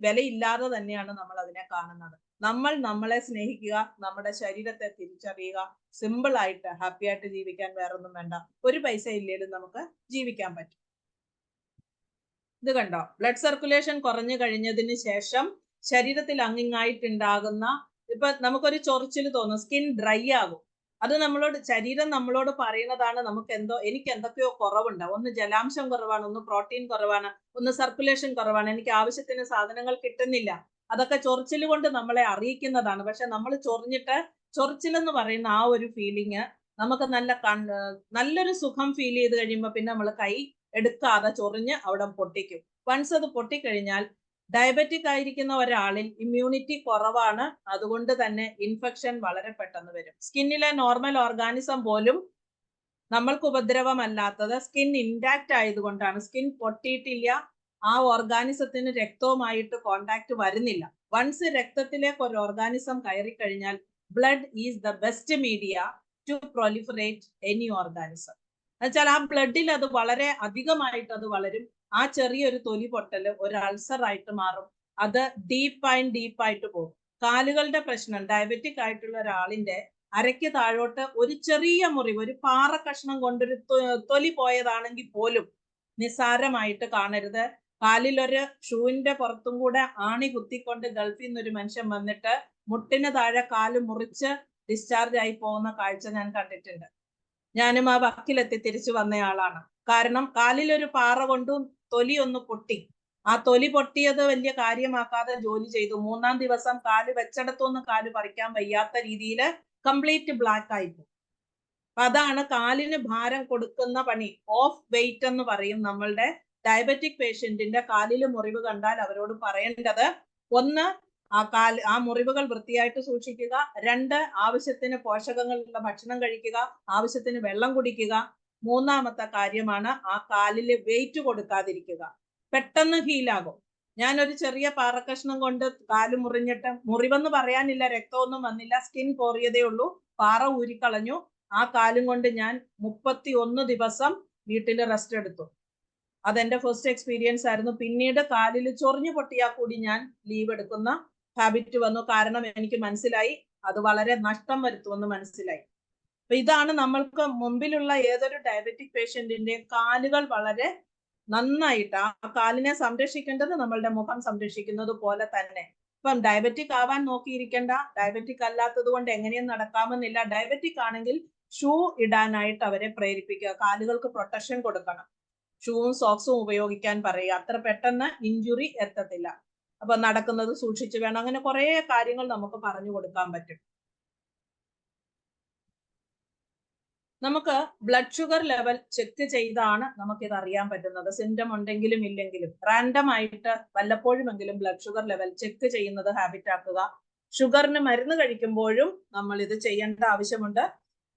വിലയില്ലാതെ തന്നെയാണ് നമ്മൾ അതിനെ കാണുന്നത്. നമ്മൾ നമ്മളെ സ്നേഹിക്കുക, നമ്മുടെ ശരീരത്തെ തിരിച്ചറിയുക. സിമ്പിൾ ആയിട്ട് ഹാപ്പി ആയിട്ട് ജീവിക്കാൻ വേറൊന്നും വേണ്ട. ഒരു പൈസ ഇല്ലേലും നമുക്ക് ജീവിക്കാൻ പറ്റും. ഇത് കണ്ടോ, ബ്ലഡ് സർക്കുലേഷൻ കുറഞ്ഞു കഴിഞ്ഞതിന് ശേഷം ശരീരത്തിൽ അങ്ങിങ്ങായിട്ടുണ്ടാകുന്ന, ഇപ്പൊ നമുക്കൊരു ചൊറിച്ചിൽ തോന്നും, സ്കിൻ ഡ്രൈ ആകും. അത് ശരീരം നമ്മളോട് പറയുന്നതാണ്, എനിക്ക് എന്തൊക്കെയോ കുറവുണ്ട്. ഒന്ന് ജലാംശം കുറവാണ്, ഒന്ന് പ്രോട്ടീൻ കുറവാണ്, ഒന്ന് സർക്കുലേഷൻ കുറവാണ്, എനിക്ക് ആവശ്യത്തിന് സാധനങ്ങൾ കിട്ടുന്നില്ല. അതൊക്കെ ചൊറിച്ചിൽ കൊണ്ട് നമ്മളെ അറിയിക്കുന്നതാണ്. പക്ഷെ നമ്മൾ ചൊറിച്ചിലെന്ന് പറയുന്ന ആ ഒരു ഫീലിങ് നമുക്ക് നല്ലൊരു സുഖം ഫീൽ ചെയ്ത് കഴിയുമ്പോൾ പിന്നെ നമ്മൾ കൈ എടുക്കാതെ ചൊറിഞ്ഞ് അവിടെ പൊട്ടിക്കും. വൺസ് അത് പൊട്ടിക്കഴിഞ്ഞാൽ, ഡയബറ്റിക് ആയിരിക്കുന്ന ഒരാളിൽ ഇമ്മ്യൂണിറ്റി കുറവാണ്, അതുകൊണ്ട് തന്നെ ഇൻഫെക്ഷൻ വളരെ പെട്ടെന്ന് വരും. സ്കിന്നിലെ നോർമൽ ഓർഗാനിസം പോലും നമ്മൾക്ക് ഉപദ്രവമല്ലാത്തത് സ്കിൻ ഇൻടാക്ട് ആയതുകൊണ്ടാണ്. സ്കിൻ പൊട്ടിയിട്ടില്ല, ആ ഓർഗാനിസത്തിന് രക്തവുമായിട്ട് കോണ്ടാക്ട് വരുന്നില്ല. വൺസ് രക്തത്തിലേക്ക് ഒരു ഓർഗാനിസം കയറി കഴിഞ്ഞാൽ, blood is the best media to proliferate any organism. എന്നുവെച്ചാൽ ആ ബ്ലഡിൽ അത് വളരെ അധികമായിട്ട് അത് വളരും. ആ ചെറിയൊരു തൊലി പൊട്ടല് ഒരു അൾസർ ആയിട്ട് മാറും. അത് ഡീപ്പായിട്ട് പോകും. കാലുകളുടെ പ്രശ്നം, ഡയബറ്റിക് ആയിട്ടുള്ള ഒരാളിന്റെ അരയ്ക്ക് താഴോട്ട് ഒരു ചെറിയ മുറിവ്, ഒരു പാറ കഷ്ണം കൊണ്ടൊരു തൊലി പോയതാണെങ്കിൽ പോലും നിസ്സാരമായിട്ട് കാണരുത്. കാലിലൊരു ഷൂവിന്റെ പുറത്തും കൂടെ ആണി കുത്തിക്കൊണ്ട് ഗൾഫിൽ നിന്ന് ഒരു മനുഷ്യൻ വന്നിട്ട് മുട്ടിന് താഴെ കാല് മുറിച്ച് ഡിസ്ചാർജ് ആയി പോകുന്ന കാഴ്ച ഞാൻ കണ്ടിട്ടുണ്ട്. ഞാനും ആ വക്കിലെത്തി തിരിച്ചു വന്നയാളാണ്. കാരണം കാലിലൊരു പാറ കൊണ്ടും തൊലി ഒന്ന് പൊട്ടി. ആ തൊലി പൊട്ടിയത് വലിയ കാര്യമാക്കാതെ ജോലി ചെയ്തു. 3-ാം ദിവസം കാല് വെച്ചിടത്തൊന്നും കാല് പറിക്കാൻ വയ്യാത്ത രീതിയിൽ കംപ്ലീറ്റ് ബ്ലാക്ക് ആയിപ്പോയി. അതാണ് കാലിന് ഭാരം കൊടുക്കുന്ന പണി. ഓഫ് വെയിറ്റ് എന്ന് പറയും. നമ്മളുടെ ഡയബറ്റിക് പേഷ്യന്റിന്റെ കാലിൽ മുറിവ് കണ്ടാൽ അവരോട് പറയേണ്ടത്, ഒന്ന് ആ മുറിവുകൾ വൃത്തിയായിട്ട് സൂക്ഷിക്കുക. 2, ആവശ്യത്തിന് പോഷകങ്ങളുള്ള ഭക്ഷണം കഴിക്കുക, ആവശ്യത്തിന് വെള്ളം കുടിക്കുക. 3-മത്തെ കാര്യമാണ് ആ കാലില് വെയിറ്റ് കൊടുക്കാതിരിക്കുക. പെട്ടെന്ന് ഹീലാകും. ഞാനൊരു ചെറിയ പാറക്കഷ്ണം കൊണ്ട് കാല് മുറിഞ്ഞിട്ട്, മുറിവെന്ന് പറയാനില്ല, രക്തമൊന്നും വന്നില്ല, സ്കിൻ പോറിയതേ ഉള്ളൂ, പാറ ഊരിക്കളഞ്ഞു. ആ കാലും കൊണ്ട് ഞാൻ 31 ദിവസം വീട്ടിൽ റെസ്റ്റ് എടുത്തു. അതെന്റെ ഫസ്റ്റ് എക്സ്പീരിയൻസ് ആയിരുന്നു. പിന്നീട് കാലിൽ ചൊറിഞ്ഞു പൊട്ടിയാൽ കൂടി ഞാൻ ലീവ് എടുക്കുന്ന ഹാബിറ്റ് വന്നു. കാരണം എനിക്ക് മനസ്സിലായി അത് വളരെ നഷ്ടം വരുത്തുമെന്ന് മനസ്സിലായി. അപ്പൊ ഇതാണ് നമ്മൾക്ക് മുമ്പിലുള്ള ഏതൊരു ഡയബറ്റിക് പേഷ്യന്റിന്റെയും കാലുകൾ വളരെ നന്നായിട്ട്, ആ കാലിനെ സംരക്ഷിക്കേണ്ടത് നമ്മളുടെ മുഖം സംരക്ഷിക്കുന്നത് പോലെ തന്നെ. ഇപ്പം ഡയബറ്റിക് ആവാൻ നോക്കിയിരിക്കേണ്ട, ഡയബറ്റിക് അല്ലാത്തത് കൊണ്ട് എങ്ങനെയും നടക്കാമെന്നില്ല. ഡയബറ്റിക് ആണെങ്കിൽ ഷൂ ഇടാനായിട്ട് അവരെ പ്രേരിപ്പിക്കുക, കാലുകൾക്ക് പ്രൊട്ടക്ഷൻ കൊടുക്കണം, ഷൂവും സോക്സും ഉപയോഗിക്കാൻ പറയുക. അത്ര പെട്ടെന്ന് ഇഞ്ചുറി എത്തത്തില്ല. അപ്പൊ നടക്കുന്നത് സൂക്ഷിച്ചു വേണം. അങ്ങനെ കുറെ കാര്യങ്ങൾ നമുക്ക് പറഞ്ഞു കൊടുക്കാൻ പറ്റും. നമുക്ക് ബ്ലഡ് ഷുഗർ ലെവൽ ചെക്ക് ചെയ്താണ് നമുക്കിത് അറിയാൻ പറ്റുന്നത്. സിംറ്റം ഉണ്ടെങ്കിലും ഇല്ലെങ്കിലും റാൻഡം ആയിട്ട് വല്ലപ്പോഴുമെങ്കിലും ബ്ലഡ് ഷുഗർ ലെവൽ ചെക്ക് ചെയ്യുന്നത് ഹാബിറ്റ് ആക്കുക. ഷുഗറിന് മരുന്ന് കഴിക്കുമ്പോഴും നമ്മൾ ഇത് ചെയ്യേണ്ട ആവശ്യമുണ്ട്.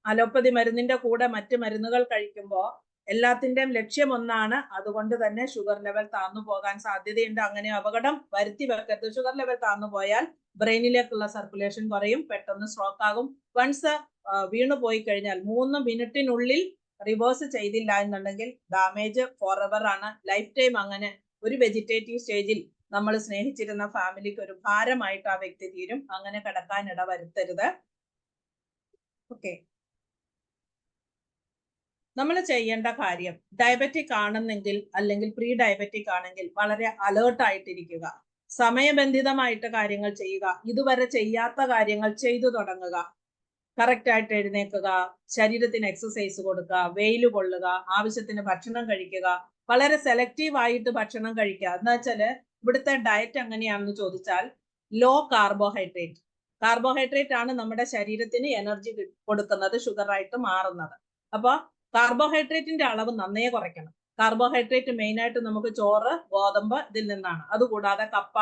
അലോപ്പതി മരുന്നിന്റെ കൂടെ മറ്റ് മരുന്നുകൾ കഴിക്കുമ്പോൾ എല്ലാത്തിന്റെയും ലക്ഷ്യം ഒന്നാണ്. അതുകൊണ്ട് തന്നെ ഷുഗർ ലെവൽ താഴ്ന്നു പോകാൻ സാധ്യതയുണ്ട്. അങ്ങനെ അപകടം വരുത്തി വെക്കരുത്. ഷുഗർ ലെവൽ താഴ്ന്നു പോയാൽ ബ്രെയിനിലേക്കുള്ള സർക്കുലേഷൻ കുറയും, പെട്ടെന്ന് സ്ട്രോക്ക് ആകും. വൺസ് വീണു പോയി കഴിഞ്ഞാൽ 3 മിനിറ്റിനുള്ളിൽ റിവേഴ്സ് ചെയ്തില്ല എന്നുണ്ടെങ്കിൽ ഡാമേജ് ഫോർ എവർ ആണ്, ലൈഫ് ടൈം. അങ്ങനെ ഒരു വെജിറ്റേറ്റീവ് സ്റ്റേജിൽ നമ്മൾ സ്നേഹിച്ചിരുന്ന ഫാമിലിക്ക് ഒരു ഭാരമായിട്ട് ആ വ്യക്തി തീരും. അങ്ങനെ കിടക്കാൻ ഇട വരുത്തരുത്. ഓക്കെ, നമ്മൾ ചെയ്യേണ്ട കാര്യം, ഡയബറ്റിക് ആണെന്നെങ്കിൽ അല്ലെങ്കിൽ പ്രീ ഡയബറ്റിക് ആണെങ്കിൽ വളരെ അലേർട്ട് ആയിട്ടിരിക്കുക, സമയബന്ധിതമായിട്ട് കാര്യങ്ങൾ ചെയ്യുക, ഇതുവരെ ചെയ്യാത്ത കാര്യങ്ങൾ ചെയ്തു തുടങ്ങുക, കറക്റ്റ് ആയിട്ട് എഴുന്നേൽക്കുക, ശരീരത്തിന് എക്സസൈസ് കൊടുക്കുക, വെയിൽ കൊള്ളുക, ആവശ്യത്തിന് ഭക്ഷണം കഴിക്കുക, വളരെ സെലക്റ്റീവ് ആയിട്ട് ഭക്ഷണം കഴിക്കുക. എന്താ വെച്ചാല് ഇവിടുത്തെ ഡയറ്റ് എങ്ങനെയാണെന്ന് ചോദിച്ചാൽ ലോ കാർബോഹൈഡ്രേറ്റ്. കാർബോഹൈഡ്രേറ്റ് ആണ് നമ്മുടെ ശരീരത്തിന് എനർജി കൊടുക്കുന്നത്, ഷുഗർ ആയിട്ട് മാറുന്നത്. അപ്പൊ കാർബോഹൈഡ്രേറ്റിന്റെ അളവ് നന്നേ കുറയ്ക്കണം. കാർബോഹൈഡ്രേറ്റ് മെയിൻ ആയിട്ട് നമുക്ക് ചോറ്, ഗോതമ്പ് ഇതിൽ നിന്നാണ്. അതുകൂടാതെ കപ്പ,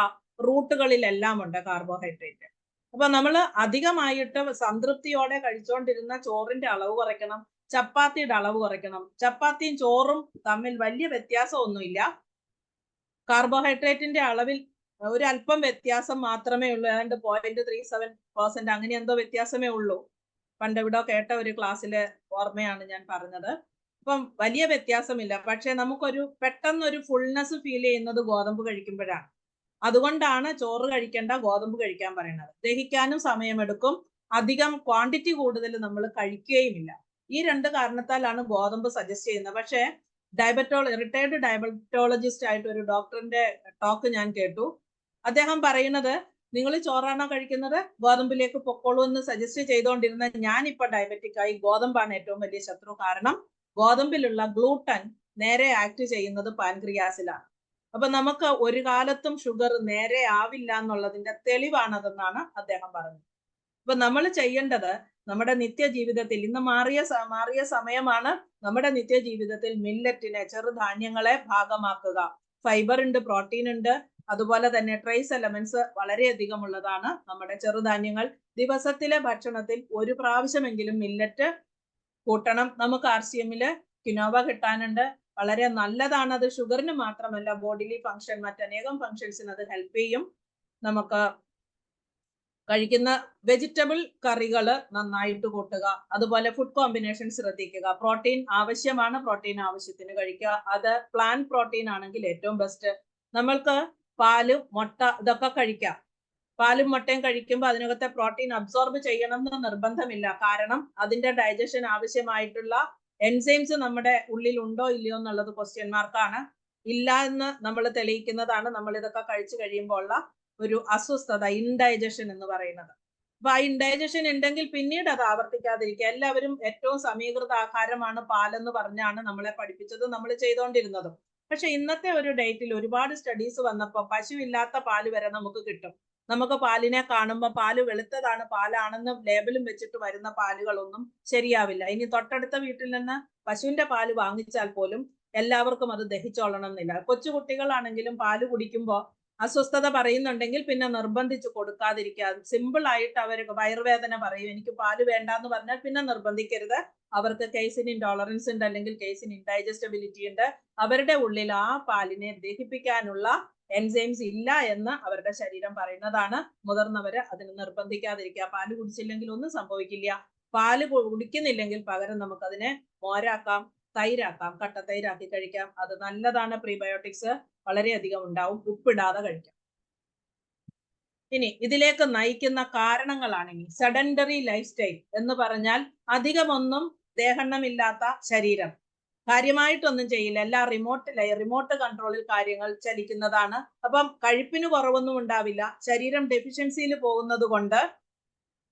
റൂട്ടുകളിലെല്ലാം ഉണ്ട് കാർബോഹൈഡ്രേറ്റ്. അപ്പൊ നമ്മൾ അധികമായിട്ട് സംതൃപ്തിയോടെ കഴിച്ചുകൊണ്ടിരുന്ന ചോറിന്റെ അളവ് കുറയ്ക്കണം, ചപ്പാത്തിയുടെ അളവ് കുറയ്ക്കണം. ചപ്പാത്തിയും ചോറും തമ്മിൽ വലിയ വ്യത്യാസമൊന്നുമില്ല. കാർബോഹൈഡ്രേറ്റിന്റെ അളവിൽ ഒരു അല്പം വ്യത്യാസം മാത്രമേ ഉള്ളൂ. ഏതാണ്ട് 0.37% അങ്ങനെ എന്തോ വ്യത്യാസമേ ഉള്ളൂ. പണ്ട് ഇവിടെ കേട്ട ഒരു ക്ലാസ്സിലെ ഓർമ്മയാണ് ഞാൻ പറഞ്ഞത്. അപ്പം വലിയ വ്യത്യാസമില്ല. പക്ഷെ നമുക്കൊരു പെട്ടെന്നൊരു ഫുൾനെസ് ഫീൽ ചെയ്യുന്നത് ഗോതമ്പ് കഴിക്കുമ്പോഴാണ്. അതുകൊണ്ടാണ് ചോറ് കഴിക്കേണ്ട, ഗോതമ്പ് കഴിക്കാൻ പറയുന്നത്. ദഹിക്കാനും സമയമെടുക്കും, അധികം ക്വാണ്ടിറ്റി കൂടുതൽ നമ്മൾ കഴിക്കുകയുമില്ല. ഈ 2 കാരണത്താലാണ് ഗോതമ്പ് സജസ്റ്റ് ചെയ്യുന്നത്. പക്ഷേ റിട്ടയർഡ് ഡയബറ്റോളജിസ്റ്റ് ആയിട്ട് ഒരു ഡോക്ടറിന്റെ ടോക്ക് ഞാൻ കേട്ടു. അദ്ദേഹം പറയുന്നത്, നിങ്ങൾ ചോറാണോ കഴിക്കുന്നത്, ഗോതമ്പിലേക്ക് പൊക്കോളൂ എന്ന് സജസ്റ്റ് ചെയ്തുകൊണ്ടിരുന്ന ഞാനിപ്പോ ഡയബറ്റിക് ആയി. ഗോതമ്പാണ് ഏറ്റവും വലിയ ശത്രു. കാരണം ഗോതമ്പിലുള്ള ഗ്ലൂട്ടൻ നേരെ ആക്ട് ചെയ്യുന്നത് പാൻക്രിയാസിലാണ്. അപ്പൊ നമുക്ക് ഒരു കാലത്തും ഷുഗർ നേരെ ആവില്ല എന്നുള്ളതിന്റെ തെളിവാണതെന്നാണ് അദ്ദേഹം പറഞ്ഞത്. അപ്പൊ നമ്മൾ ചെയ്യേണ്ടത്, നമ്മുടെ നിത്യജീവിതത്തിൽ ഇന്ന് മാറിയ സമയമാണ്. നമ്മുടെ നിത്യജീവിതത്തിൽ മില്ലറ്റിനെ, ചെറുധാന്യങ്ങളെ ഭാഗമാക്കുക. ഫൈബർ ഉണ്ട്, പ്രോട്ടീൻ ഉണ്ട്, അതുപോലെ തന്നെ ട്രേസ് എലമെന്റ്സ് വളരെയധികം ഉള്ളതാണ് നമ്മുടെ ചെറുധാന്യങ്ങൾ. ദിവസത്തിലെ ഭക്ഷണത്തിൽ ഒരു പ്രാവശ്യമെങ്കിലും മില്ലറ്റ് കൂട്ടണം. നമുക്ക് RCMല് കിനോവ കിട്ടാനുണ്ട്, വളരെ നല്ലതാണ്. അത് ഷുഗറിന് മാത്രമല്ല, ബോഡിലി ഫങ്ഷൻ, മറ്റനേകം ഫങ്ഷൻസിന് അത് ഹെൽപ്പ് ചെയ്യും. നമുക്ക് കഴിക്കുന്ന വെജിറ്റബിൾ കറികൾ നന്നായിട്ട് കൂട്ടുക, അതുപോലെ ഫുഡ് കോമ്പിനേഷൻ ശ്രദ്ധിക്കുക. പ്രോട്ടീൻ ആവശ്യമാണ്, പ്രോട്ടീൻ ആവശ്യത്തിന് കഴിക്കുക. അത് പ്ലാന്റ് പ്രോട്ടീൻ ആണെങ്കിൽ ഏറ്റവും ബെസ്റ്റ്. നമ്മൾക്ക് പാല്, മുട്ട ഇതൊക്കെ കഴിക്കാം. പാലും മുട്ടയും കഴിക്കുമ്പോൾ അതിനകത്തെ പ്രോട്ടീൻ അബ്സോർബ് ചെയ്യണം എന്ന് നിർബന്ധമില്ല. കാരണം അതിന്റെ ഡൈജഷൻ ആവശ്യമായിട്ടുള്ള എൻസൈംസ് നമ്മുടെ ഉള്ളിൽ ഉണ്ടോ ഇല്ലയോ എന്നുള്ളത് ക്വസ്റ്റ്യൻ മാർക്കാണ്. ഇല്ല എന്ന് നമ്മൾ തെളിയിക്കുന്നതാണ് നമ്മൾ ഇതൊക്കെ കഴിച്ചു കഴിയുമ്പോൾ ഉള്ള ഒരു അസ്വസ്ഥത, ഇൻഡൈജഷൻ എന്ന് പറയുന്നത്. അപ്പൊ ആ ഇൻഡൈജഷൻ ഉണ്ടെങ്കിൽ പിന്നീട് അത് ആവർത്തിക്കാതിരിക്കുക. എല്ലാവരും ഏറ്റവും സമീകൃത ആഹാരമാണ് പാലെന്ന് പറഞ്ഞാണ് നമ്മളെ പഠിപ്പിച്ചത്, നമ്മൾ ചെയ്തുകൊണ്ടിരുന്നതും. പക്ഷെ ഇന്നത്തെ ഒരു ഡേറ്റിൽ ഒരുപാട് സ്റ്റഡീസ് വന്നപ്പോൾ പശുവില്ലാത്ത പാല് വരെ നമുക്ക് കിട്ടും. നമുക്ക് പാലിനെ കാണുമ്പോൾ പാല് വെളുത്തതാണ്, പാലാണെന്ന് ലേബലും വെച്ചിട്ട് വരുന്ന പാലുകളൊന്നും ശരിയാവില്ല. ഇനി തൊട്ടടുത്ത വീട്ടിൽ നിന്ന് പശുവിന്റെ പാല് വാങ്ങിച്ചാൽ പോലും എല്ലാവർക്കും അത് ദഹിച്ചോളണം എന്നില്ല. കൊച്ചുകുട്ടികളാണെങ്കിലും പാല് കുടിക്കുമ്പോൾ അസ്വസ്ഥത പറയുന്നുണ്ടെങ്കിൽ പിന്നെ നിർബന്ധിച്ച് കൊടുക്കാതിരിക്കുക. സിമ്പിൾ ആയിട്ട് അവർ വയറുവേദന പറയും, എനിക്ക് പാല് വേണ്ടാന്ന് പറഞ്ഞാൽ പിന്നെ നിർബന്ധിക്കരുത്. അവർക്ക് കേസിൻ ഇൻടോളറൻസ് ഉണ്ട്, അല്ലെങ്കിൽ കേസിൻ ഇൻഡൈജസ്റ്റബിലിറ്റി ഉണ്ട്. അവരുടെ ഉള്ളിൽ ആ പാലിനെ ദഹിപ്പിക്കാനുള്ള എൻസൈംസ് ഇല്ല എന്ന് അവരുടെ ശരീരം പറയുന്നതാണ്. മുതിർന്നവര് അതിന് നിർബന്ധിക്കാതിരിക്കുക. പാല് കുടിച്ചില്ലെങ്കിൽ ഒന്നും സംഭവിക്കില്ല. പാല് കുടിക്കുന്നില്ലെങ്കിൽ പകരം നമുക്കതിനെ മോരാക്കാം, തൈരാക്കാം, കട്ടത്തൈരാക്കി കഴിക്കാം. അത് നല്ലതാണ്. പ്രീബയോട്ടിക്സ് വളരെയധികം ഉണ്ടാവും. ഉപ്പിടാതെ കഴിക്കാം. ഇനി ഇതിലേക്ക് നയിക്കുന്ന കാരണങ്ങളാണെങ്കിൽ സെഡൻഡറി ലൈഫ് സ്റ്റൈൽ എന്ന് പറഞ്ഞാൽ അധികമൊന്നും ദേഹണ്ണമില്ലാത്ത ശരീരം, കാര്യമായിട്ടൊന്നും ചെയ്യില്ല, എല്ലാം റിമോട്ട് കൺട്രോളിൽ കാര്യങ്ങൾ ചലിക്കുന്നതാണ്. അപ്പം കഴിപ്പിന് കുറവൊന്നും ഉണ്ടാവില്ല. ശരീരം ഡെഫിഷ്യൻസിയിൽ പോകുന്നത് കൊണ്ട്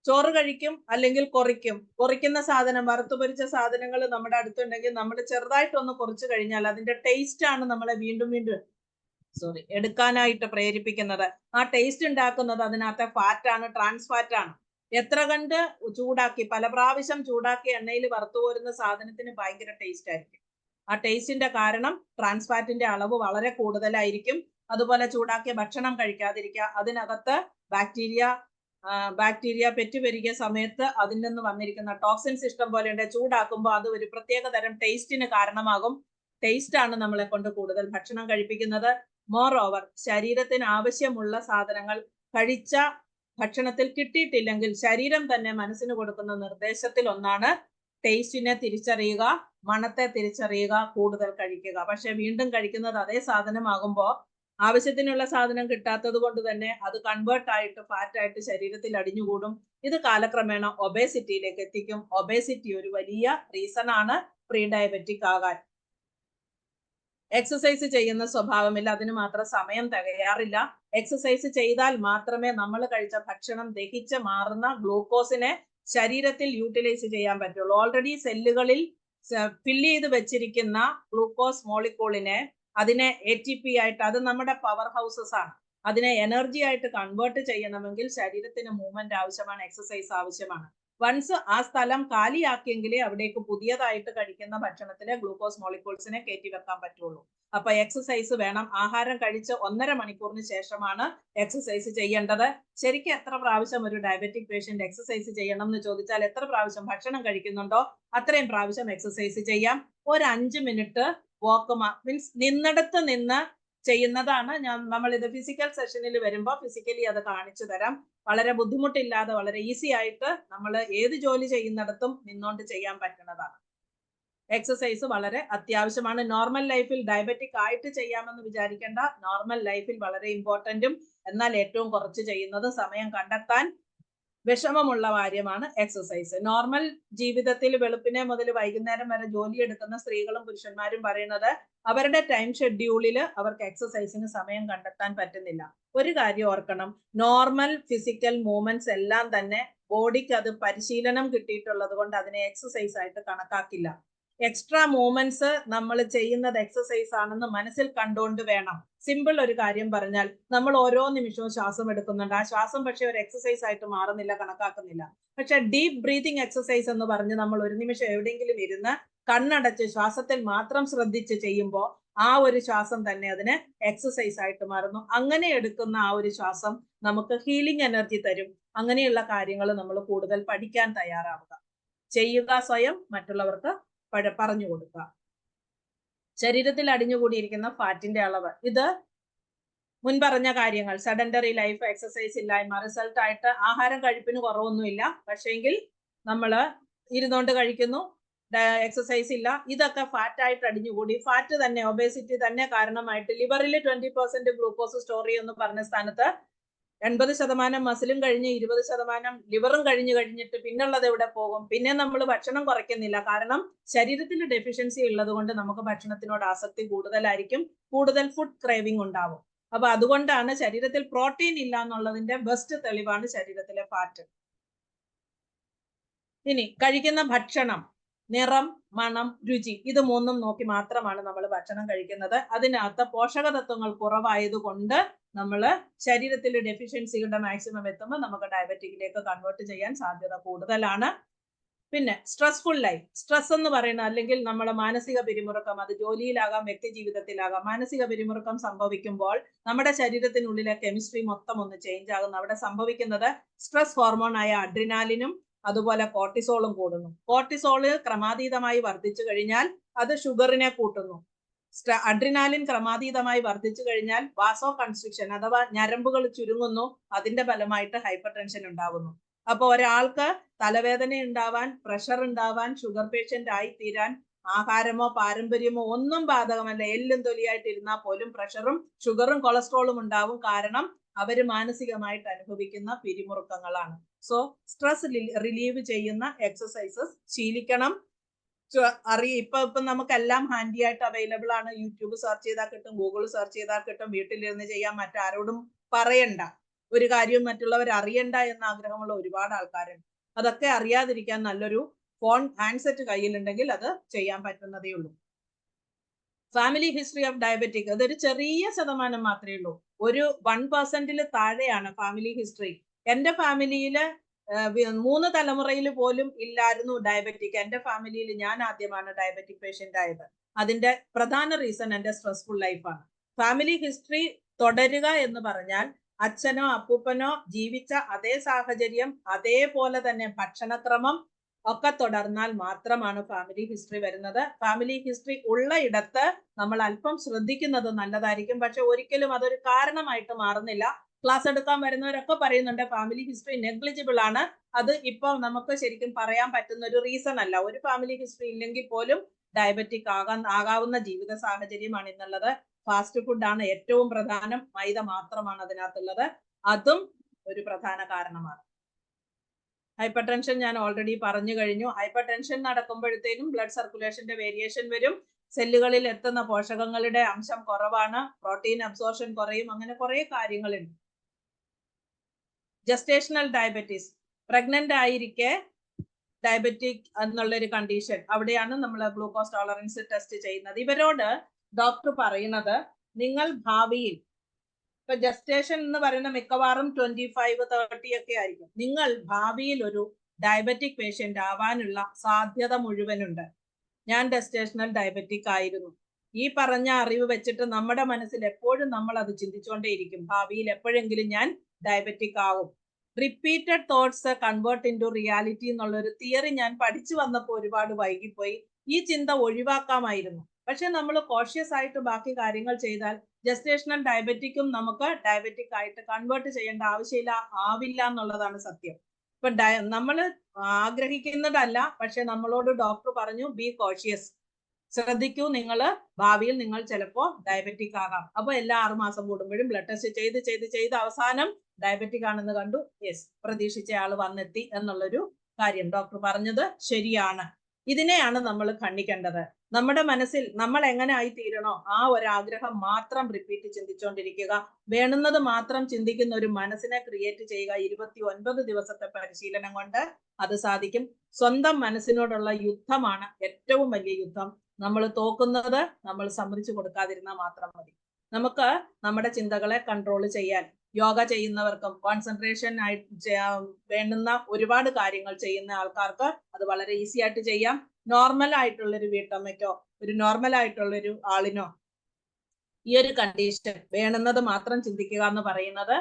ചോറ് കഴിക്കും, അല്ലെങ്കിൽ കുറയ്ക്കുന്ന സാധനം, വറുത്തുപൊരിച്ച സാധനങ്ങൾ നമ്മുടെ അടുത്തുണ്ടെങ്കിൽ നമ്മൾ ചെറുതായിട്ടൊന്ന് കുറച്ച് കഴിഞ്ഞാൽ അതിന്റെ ടേസ്റ്റ് ആണ് നമ്മളെ വീണ്ടും വീണ്ടും എടുക്കാനായിട്ട് പ്രേരിപ്പിക്കുന്നത്. ആ ടേസ്റ്റ് ഉണ്ടാക്കുന്നത് അതിനകത്തെ ഫാറ്റാണ്, ട്രാൻസ് ഫാറ്റാണ്. എത്ര കണ്ട് ചൂടാക്കി, പല പ്രാവശ്യം ചൂടാക്കി എണ്ണയിൽ വറുത്തു പോരുന്ന സാധനത്തിന് ഭയങ്കര ടേസ്റ്റ് ആയിരിക്കും. ആ ടേസ്റ്റിന്റെ കാരണം ട്രാൻസ് ഫാറ്റിന്റെ അളവ് വളരെ കൂടുതലായിരിക്കും. അതുപോലെ ചൂടാക്കിയ ഭക്ഷണം കഴിക്കാതിരിക്കുക. അതിനകത്ത് ബാക്ടീരിയ പെറ്റുപെരുകിയ സമയത്ത് അതിൽ നിന്ന് വന്നിരിക്കുന്ന ടോക്സിൻസ് ഇഷ്ടം പോലെ ഉണ്ട്. ചൂടാക്കുമ്പോൾ അത് ഒരു പ്രത്യേക തരം ടേസ്റ്റിന് കാരണമാകും. ടേസ്റ്റ് ആണ് നമ്മളെ കൊണ്ട് കൂടുതൽ ഭക്ഷണം കഴിപ്പിക്കുന്നത്. മോർ ഓവർ ശരീരത്തിന് ആവശ്യമുള്ള സാധനങ്ങൾ കഴിച്ച ഭക്ഷണത്തിൽ കിട്ടിയിട്ടില്ലെങ്കിൽ ശരീരം തന്നെ മനസ്സിന് കൊടുക്കുന്ന നിർദ്ദേശത്തിൽ ഒന്നാണ് ടേസ്റ്റിനെ തിരിച്ചറിയുക, മണത്തെ തിരിച്ചറിയുക, കൂടുതൽ കഴിക്കുക. പക്ഷെ വീണ്ടും കഴിക്കുന്നത് അതേ സാധനമാകുമ്പോൾ ആവശ്യത്തിനുള്ള സാധനം കിട്ടാത്തത് കൊണ്ട് തന്നെ അത് കൺവേർട്ട് ആയിട്ട് ഫാറ്റായിട്ട് ശരീരത്തിൽ അടിഞ്ഞുകൂടും. ഇത് കാലക്രമേണ ഒബേസിറ്റിയിലേക്ക് എത്തിക്കും. ഒബേസിറ്റി ഒരു വലിയ റീസൺ ആണ് പ്രീ ഡയബറ്റിക് ആകാൻ. എക്സസൈസ് ചെയ്യുന്ന സ്വഭാവമില്ല, അതിന് മാത്രം സമയം തികയാറില്ല. എക്സസൈസ് ചെയ്താൽ മാത്രമേ നമ്മൾ കഴിച്ച ഭക്ഷണം ദഹിച്ച് മാറുന്ന ഗ്ലൂക്കോസിനെ ശരീരത്തിൽ യൂട്ടിലൈസ് ചെയ്യാൻ പറ്റുള്ളൂ. ഓൾറെഡി സെല്ലുകളിൽ ഫില്ല് ചെയ്ത് വെച്ചിരിക്കുന്ന ഗ്ലൂക്കോസ് മോളിക്കൂളിനെ, അതിനെ ATP ആയിട്ട്, അത് നമ്മുടെ പവർ ഹൗസസ് ആണ്, അതിനെ എനർജി ആയിട്ട് കൺവേർട്ട് ചെയ്യണമെങ്കിൽ ശരീരത്തിന് മൂവ്മെന്റ് ആവശ്യമാണ്, എക്സസൈസ് ആവശ്യമാണ്. വൺസ് ആ സ്ഥലം കാലിയാക്കിയെങ്കിലേ അവിടേക്ക് പുതിയതായിട്ട് കഴിക്കുന്ന ഭക്ഷണത്തിലെ ഗ്ലൂക്കോസ് മോളിക്യൂൾസിനെ കയറ്റി വെക്കാൻ പറ്റുള്ളൂ. അപ്പൊ എക്സസൈസ് വേണം. ആഹാരം കഴിച്ച് 1.5 മണിക്കൂറിന് ശേഷമാണ് എക്സസൈസ് ചെയ്യേണ്ടത്. ശരിക്കും എത്ര പ്രാവശ്യം ഒരു ഡയബറ്റിക് പേഷ്യന്റ് എക്സസൈസ് ചെയ്യണം എന്ന് ചോദിച്ചാൽ, എത്ര പ്രാവശ്യം ഭക്ഷണം കഴിക്കുന്നുണ്ടോ അത്രയും പ്രാവശ്യം എക്സസൈസ് ചെയ്യാം. ഒരു 5 മിനിറ്റ് വാക്ക്, മീൻസ് നിന്നിടത്ത് നിന്ന് ചെയ്യുന്നതാണ്. നമ്മൾ ഇത് ഫിസിക്കൽ സെഷനിൽ വരുമ്പോൾ ഫിസിക്കലി അത് കാണിച്ചു തരാം. വളരെ ബുദ്ധിമുട്ടില്ലാതെ വളരെ ഈസി ആയിട്ട് നമ്മൾ ഏത് ജോലി ചെയ്യുന്നിടത്തും നിന്നോണ്ട് ചെയ്യാൻ പറ്റുന്നതാണ്. എക്സസൈസ് വളരെ അത്യാവശ്യമാണ്. നോർമൽ ലൈഫിൽ ഡയബറ്റിക് ആയിട്ട് ചെയ്യാമെന്ന് വിചാരിക്കേണ്ട. നോർമൽ ലൈഫിൽ വളരെ ഇമ്പോർട്ടന്റും എന്നാൽ ഏറ്റവും കുറച്ച് ചെയ്യുന്നത്, സമയം കണ്ടെത്താൻ വിഷമമുള്ള കാര്യമാണ് എക്സസൈസ്. നോർമൽ ജീവിതത്തിൽ വെളുപ്പിനെ മുതൽ വൈകുന്നേരം വരെ ജോലി എടുക്കുന്ന സ്ത്രീകളും പുരുഷന്മാരും പറയുന്നത് അവരുടെ ടൈം ഷെഡ്യൂളിൽ അവർക്ക് എക്സസൈസിന് സമയം കണ്ടെത്താൻ പറ്റുന്നില്ല. ഒരു കാര്യം ഓർക്കണം, നോർമൽ ഫിസിക്കൽ മൂവ്മെന്റ്സ് എല്ലാം തന്നെ ബോഡിക്ക് അത് പരിശീലനം കിട്ടിയിട്ടുള്ളത് കൊണ്ട് അതിനെ എക്സസൈസ് ആയിട്ട് കണക്കാക്കില്ല. എക്സ്ട്രാ മൂവ്മെന്റ്സ് നമ്മൾ ചെയ്യുന്നത് എക്സസൈസ് ആണെന്ന് മനസ്സിൽ കണ്ടുകൊണ്ട് വേണം. സിമ്പിൾ ഒരു കാര്യം പറഞ്ഞാൽ, നമ്മൾ ഓരോ നിമിഷവും ശ്വാസം എടുക്കുന്നുണ്ട്. ആ ശ്വാസം പക്ഷെ ഒരു എക്സസൈസ് ആയിട്ട് മാറുന്നില്ല, കണക്കാക്കുന്നില്ല. പക്ഷെ ഡീപ്പ് ബ്രീതിങ് എക്സസൈസ് എന്ന് പറഞ്ഞ് നമ്മൾ ഒരു നിമിഷം എവിടെയെങ്കിലും ഇരുന്ന് കണ്ണടച്ച് ശ്വാസത്തിൽ മാത്രം ശ്രദ്ധിച്ച് ചെയ്യുമ്പോൾ ആ ഒരു ശ്വാസം തന്നെ അതിന് എക്സസൈസ് ആയിട്ട് മാറുന്നു. അങ്ങനെ എടുക്കുന്ന ആ ഒരു ശ്വാസം നമുക്ക് ഹീലിംഗ് എനർജി തരും. അങ്ങനെയുള്ള കാര്യങ്ങൾ നമ്മൾ കൂടുതൽ പഠിക്കാൻ തയ്യാറാവുക, ചെയ്യുക, സ്വയം മറ്റുള്ളവർക്ക് പറഞ്ഞു കൊടുക്കുക. ശരീരത്തിൽ അടിഞ്ഞുകൂടിയിരിക്കുന്ന ഫാറ്റിന്റെ അളവ്, ഇത് മുൻപറഞ്ഞ കാര്യങ്ങൾ, സെഡൻഡറി ലൈഫ്, എക്സസൈസ് ഇല്ലായ്മ, റിസൾട്ട് ആയിട്ട് ആഹാരം കഴിപ്പിന് കുറവൊന്നുമില്ല, പക്ഷേങ്കിൽ നമ്മൾ ഇരുന്നോണ്ട് കഴിക്കുന്നു, എക്സസൈസ് ഇല്ല, ഇതൊക്കെ ഫാറ്റ് ആയിട്ട് അടിഞ്ഞുകൂടി. ഫാറ്റ് തന്നെ, ഒബേസിറ്റി തന്നെ കാരണമായിട്ട് ലിവറിൽ 20% ഗ്ലൂക്കോസ് സ്റ്റോർ ചെയ്യുമെന്ന് പറഞ്ഞ സ്ഥാനത്ത് 80% മസിലും കഴിഞ്ഞ് 20% ലിവറും കഴിഞ്ഞിട്ട് പിന്നുള്ളത് എവിടെ പോകും? പിന്നെ നമ്മൾ ഭക്ഷണം കുറയ്ക്കുന്നില്ല. കാരണം ശരീരത്തിൽ ഡെഫിഷ്യൻസി ഉള്ളത് കൊണ്ട് നമുക്ക് ഭക്ഷണത്തിനോട് ആസക്തി കൂടുതലായിരിക്കും, കൂടുതൽ ഫുഡ് ക്രേവിംഗ് ഉണ്ടാവും. അപ്പൊ അതുകൊണ്ടാണ് ശരീരത്തിൽ പ്രോട്ടീൻ ഇല്ല എന്നുള്ളതിന്റെ ബെസ്റ്റ് തെളിവാണ് ശരീരത്തിലെ ഫാറ്റ്. ഇനി കഴിക്കുന്ന ഭക്ഷണം, നിറം, മണം, രുചി, ഇത് മൂന്നും നോക്കി മാത്രമാണ് നമ്മൾ ഭക്ഷണം കഴിക്കുന്നത്. അതിനകത്ത് പോഷകതത്വങ്ങൾ കുറവായതുകൊണ്ട് നമ്മൾ ശരീരത്തിൽ ഡെഫിഷ്യൻസികളുടെ മാക്സിമം എത്തുമ്പോൾ നമുക്ക് ഡയബറ്റിക്കിലേക്ക് കൺവേർട്ട് ചെയ്യാൻ സാധ്യത കൂടുതലാണ്. പിന്നെ സ്ട്രെസ്ഫുൾ ലൈഫ്. സ്ട്രെസ് എന്ന് പറയുന്നത് അല്ലെങ്കിൽ നമ്മളെ മാനസിക പിരിമുറുക്കം, അത് ജോലിയിലാകാം വ്യക്തി ജീവിതത്തിലാകാം. മാനസിക പിരിമുറുക്കം സംഭവിക്കുമ്പോൾ നമ്മുടെ ശരീരത്തിനുള്ളിലെ കെമിസ്ട്രി മൊത്തം ഒന്ന് ചേഞ്ച് ആകുന്നു. അവിടെ സംഭവിക്കുന്നത് സ്ട്രെസ് ഹോർമോൺ ആയ അഡ്രിനാലിനും അതുപോലെ കോർട്ടിസോളും കൂടുന്നു. കോർട്ടിസോള് ക്രമാതീതമായി വർദ്ധിച്ചു കഴിഞ്ഞാൽ അത് ഷുഗറിനെ കൂട്ടുന്നു. അഡ്രിനാലിൻ ക്രമാതീതമായി വർദ്ധിച്ചു കഴിഞ്ഞാൽ വാസോ കൺസ്ട്രിക്ഷൻ അഥവാ ഞരമ്പുകൾ ചുരുങ്ങുന്നു. അതിന്റെ ഫലമായിട്ട് ഹൈപ്പർ ടെൻഷൻ ഉണ്ടാകുന്നു. അപ്പൊ ഒരാൾക്ക് തലവേദന ഉണ്ടാവാൻ, പ്രഷർ ഉണ്ടാവാൻ, ഷുഗർ പേഷ്യന്റ് ആയി തീരാൻ ആഹാരമോ പാരമ്പര്യമോ ഒന്നും ബാധകമല്ല. എല്ലും തൊലിയായിട്ട് ഇരുന്നാൽ പോലും പ്രഷറും ഷുഗറും കൊളസ്ട്രോളും ഉണ്ടാവും. കാരണം അവര് മാനസികമായിട്ട് അനുഭവിക്കുന്ന പിരിമുറുക്കങ്ങളാണ്. സോ സ്ട്രെസ് റിലീവ് ചെയ്യുന്ന എക്സസൈസസ് ശീലിക്കണം. ഇപ്പൊ നമുക്കെല്ലാം ഹാൻഡി ആയിട്ട് അവൈലബിൾ ആണ്. യൂട്യൂബ് സെർച്ച് ചെയ്താൽ കിട്ടും, ഗൂഗിൾ സെർച്ച് ചെയ്താൽ കിട്ടും. വീട്ടിലിരുന്ന് ചെയ്യാൻ, മറ്റാരോടും പറയണ്ട. ഒരു കാര്യവും മറ്റുള്ളവർ അറിയണ്ട എന്ന ആഗ്രഹമുള്ള ഒരുപാട് ആൾക്കാരുണ്ട്. അതൊക്കെ അറിയാതിരിക്കാൻ നല്ലൊരു ഫോൺ ഹാൻഡ്സെറ്റ് കയ്യിലുണ്ടെങ്കിൽ അത് ചെയ്യാൻ പറ്റുന്നതേ ഉള്ളൂ. ഫാമിലി ഹിസ്റ്ററി ഓഫ് ഡയബറ്റിക്, അതൊരു ചെറിയ ശതമാനം മാത്രമേ ഉള്ളൂ. ഒരു 1% താഴെയാണ് ഫാമിലി ഹിസ്റ്ററി. എന്റെ ഫാമിലിയില് 3 തലമുറയിൽ പോലും ഇല്ലായിരുന്നു ഡയബറ്റിക്. എന്റെ ഫാമിലിയിൽ ഞാൻ ആദ്യമാണ് ഡയബറ്റിക് പേഷ്യന്റ് ആയത്. അതിന്റെ പ്രധാന റീസൺ എന്റെ സ്ട്രെസ്ഫുൾ ലൈഫാണ്. ഫാമിലി ഹിസ്റ്ററി തുടരുക എന്ന് പറഞ്ഞാൽ അച്ഛനോ അപ്പൂപ്പനോ ജീവിച്ച അതേ സാഹചര്യം, അതേപോലെ തന്നെ ഭക്ഷണക്രമം ഒക്കെ തുടർന്നാൽ മാത്രമാണ് ഫാമിലി ഹിസ്റ്ററി വരുന്നത്. ഫാമിലി ഹിസ്റ്ററി ഉള്ള ഇടത്ത് നമ്മൾ അല്പം ശ്രദ്ധിക്കുന്നത് നല്ലതായിരിക്കും. പക്ഷെ ഒരിക്കലും അതൊരു കാരണമായിട്ട് മാറുന്നില്ല. ക്ലാസ് എടുക്കാൻ വരുന്നവരൊക്കെ പറയുന്നുണ്ട് ഫാമിലി ഹിസ്റ്ററി നെഗ്ലിജിബിൾ ആണ്. അത് ഇപ്പൊ നമുക്ക് ശരിക്കും പറയാൻ പറ്റുന്ന ഒരു റീസൺ അല്ല. ഒരു ഫാമിലി ഹിസ്റ്ററി ഇല്ലെങ്കിൽ പോലും ഡയബറ്റിക് ആകാവുന്ന ജീവിത സാഹചര്യമാണ് ഇന്നുള്ളത്. ഫാസ്റ്റ് ഫുഡാണ് ഏറ്റവും പ്രധാനം. മൈദ മാത്രമാണ് അതിനകത്തുള്ളത്. അതും ഒരു പ്രധാന കാരണമാണ്. ഹൈപ്പർ ടെൻഷൻ ഞാൻ ഓൾറെഡി പറഞ്ഞു കഴിഞ്ഞു. ഹൈപ്പർ ടെൻഷൻ നടക്കുമ്പോഴത്തേനും ബ്ലഡ് സർക്കുലേഷന്റെ വേരിയേഷൻ വരും. സെല്ലുകളിൽ എത്തുന്ന പോഷകങ്ങളുടെ അംശം കുറവാണ്. പ്രോട്ടീൻ അബ്സോർഷൻ കുറയും. അങ്ങനെ കുറെ കാര്യങ്ങളുണ്ട്. ജസ്റ്റേഷണൽ ഡയബറ്റീസ്, പ്രഗ്നന്റ് ആയിരിക്കെ ഡയബറ്റിക് എന്നുള്ളൊരു കണ്ടീഷൻ, അവിടെയാണ് നമ്മൾ ഗ്ലൂക്കോസ് ടോളറൻസ് ടെസ്റ്റ് ചെയ്യുന്നത്. ഇവരോട് ഡോക്ടർ പറയുന്നത്, നിങ്ങൾ ഭാവിയിൽ, ഇപ്പൊ ജസ്റ്റേഷൻ എന്ന് പറയുന്ന മിക്കവാറും 25-30 ഒക്കെ ആയിരിക്കും. നിങ്ങൾ ഭാവിയിൽ ഒരു ഡയബറ്റിക് പേഷ്യന്റ് ആവാനുള്ള സാധ്യത മുഴുവനുണ്ട്. ഞാൻ ജസ്റ്റേഷണൽ ഡയബറ്റിക് ആയിരുന്നു. ഈ പറഞ്ഞ അറിവ് വെച്ചിട്ട് നമ്മുടെ മനസ്സിൽ എപ്പോഴും നമ്മൾ അത് ചിന്തിച്ചുകൊണ്ടേയിരിക്കും, ഭാവിയിൽ എപ്പോഴെങ്കിലും ഞാൻ ഡയബറ്റിക് ആവും. Repeated thoughts convert into reality എന്നുള്ളൊരു തിയറി ഞാൻ പഠിച്ചു വന്നപ്പോൾ ഒരുപാട് വൈകിപ്പോയി. ഈ ചിന്ത ഒഴിവാക്കാമായിരുന്നു. പക്ഷെ നമ്മൾ കോഷ്യസ് ആയിട്ട് ബാക്കി കാര്യങ്ങൾ ചെയ്താൽ ജസ്റ്റേഷണൽ ഡയബറ്റിക്കും നമുക്ക് ഡയബറ്റിക് ആയിട്ട് കൺവേർട്ട് ചെയ്യേണ്ട ആവില്ല എന്നുള്ളതാണ് സത്യം. ഇപ്പൊ നമ്മൾ ആഗ്രഹിക്കുന്നതല്ല, പക്ഷെ നമ്മളോട് ഡോക്ടർ പറഞ്ഞു ബി കോഷ്യസ്, ശ്രദ്ധിക്കൂ, ഭാവിയിൽ നിങ്ങൾ ചിലപ്പോ ഡയബറ്റിക് ആകാം. അപ്പൊ എല്ലാ 6 മാസം കൂടുമ്പോഴും ബ്ലഡ് ടെസ്റ്റ് ചെയ്ത് അവസാനം ഡയബറ്റിക് ആണെന്ന് കണ്ടു. യെസ്, പ്രതീക്ഷിച്ച ആള് വന്നെത്തി എന്നുള്ളൊരു കാര്യം ഡോക്ടർ പറഞ്ഞത് ശരിയാണ്. ഇതിനെയാണ് നമ്മൾ ഖണ്ഡിക്കേണ്ടത്. നമ്മുടെ മനസ്സിൽ നമ്മൾ എങ്ങനെ ആയി തീരണോ ആ ഒരു ആഗ്രഹം മാത്രം റിപ്പീറ്റ് ചിന്തിച്ചുകൊണ്ടിരിക്കുക. വേണ്ടുന്നത് മാത്രം ചിന്തിക്കുന്ന ഒരു മനസ്സിനെ ക്രിയേറ്റ് ചെയ്യുക. 29 ദിവസത്തെ പരിശീലനം കൊണ്ട് അത് സാധിക്കും. സ്വന്തം മനസ്സിനോടുള്ള യുദ്ധമാണ് ഏറ്റവും വലിയ യുദ്ധം. നമ്മൾ തോക്കുന്നത് നമ്മൾ സമ്മതിച്ചു കൊടുക്കാതിരുന്നാൽ മാത്രം മതി. നമുക്ക് നമ്മുടെ ചിന്തകളെ കൺട്രോൾ ചെയ്യാൻ യോഗ ചെയ്യുന്നവർക്കും കോൺസെൻട്രേഷൻ ആയിട്ട് വേണ്ടുന്ന ഒരുപാട് കാര്യങ്ങൾ ചെയ്യുന്ന ആൾക്കാർക്ക് അത് വളരെ ഈസി ആയിട്ട് ചെയ്യാം. നോർമൽ ആയിട്ടുള്ളൊരു വീട്ടമ്മയ്ക്കോ ഒരു നോർമൽ ആയിട്ടുള്ളൊരു ആളിനോ ഈ ഒരു കണ്ടീഷൻ വേണ്ടുന്നത് മാത്രം ചിന്തിക്കുക എന്ന് പറയുന്നത്